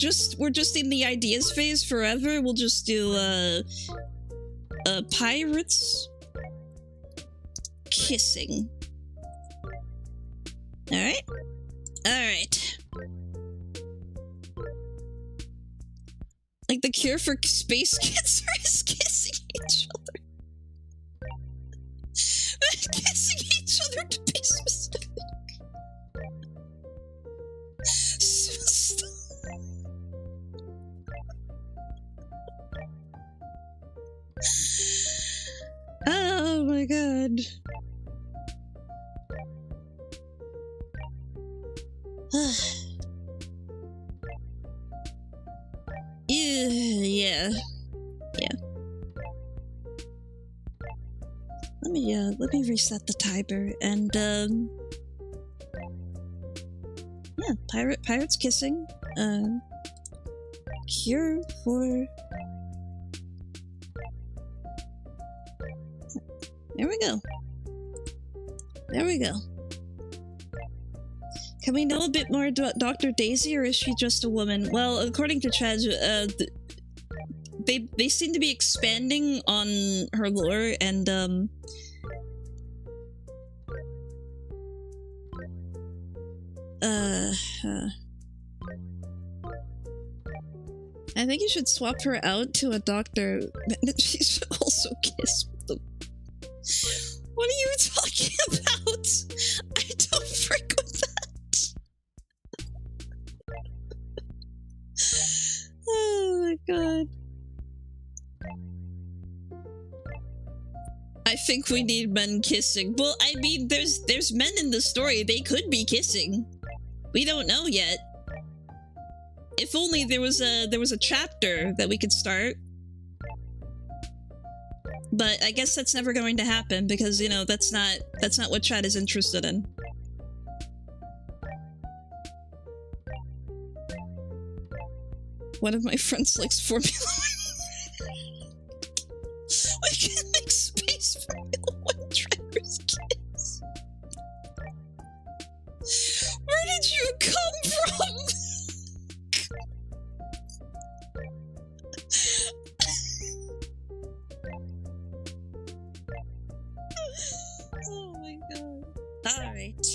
just in the ideas phase forever, we'll just do pirates kissing. Alright? Alright. Like the cure for space cancer is kissing each other. Kissing each other to be specific. Oh my god. Yeah. Let me reset the timer and yeah, pirates kissing. Cure for. There we go. Can we know a bit more about Dr. Daisy, or is she just a woman? Well, according to Chad, they seem to be expanding on her lore, and I think you should swap her out to a doctor. She should also kiss them. What are you talking about? I don't frick with that. Oh my god. I think we need men kissing. Well, I mean, there's men in the story. They could be kissing. We don't know yet. If only there was a chapter that we could start. But I guess that's never going to happen because, you know, that's not what Chad is interested in. One of my friends likes Formula 1. We can make space Formula 1 drivers kiss. Where did you come from? Oh my god. Alright.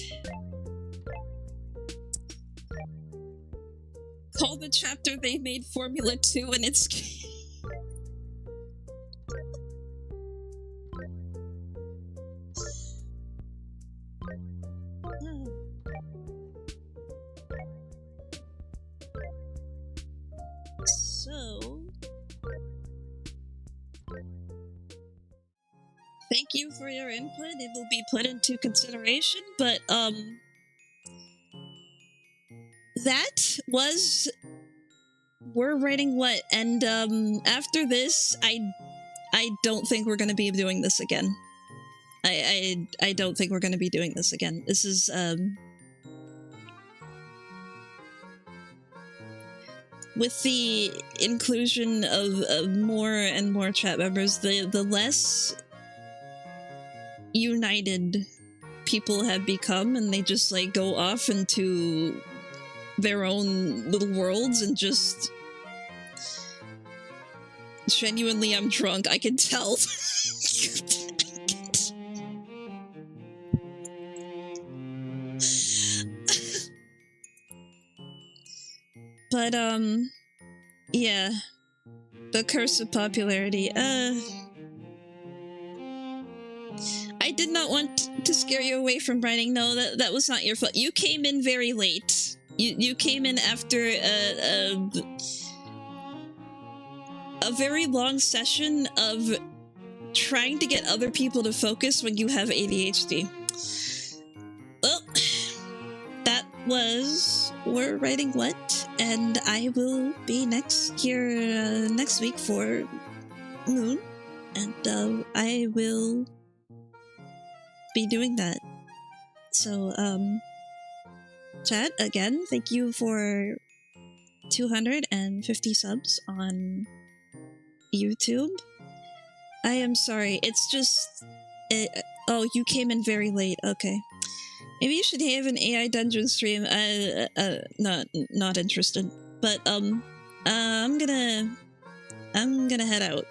Call the chapter they made Formula 2 and it's... So... Thank you for your input. It will be put into consideration, but, that was... We're writing what? And, after this, I don't think we're gonna be doing this again. I don't think we're gonna be doing this again. This is, with the inclusion of more and more chat members, the less united people have become, and they just, like, go off into their own little worlds and just... Genuinely, I'm drunk. I can tell. But, yeah. The curse of popularity. I did not want to scare you away from writing. No, that was not your fault. You came in very late. You came in after a very long session of trying to get other people to focus when you have ADHD. Well, that was We're Writing What, and I will be next week for Moon, and I will be doing that. So, chat, again, thank you for 250 subs on YouTube. I am sorry, it's just... oh, you came in very late, okay. Maybe you should have an AI dungeon stream. Not interested. But, I'm gonna head out.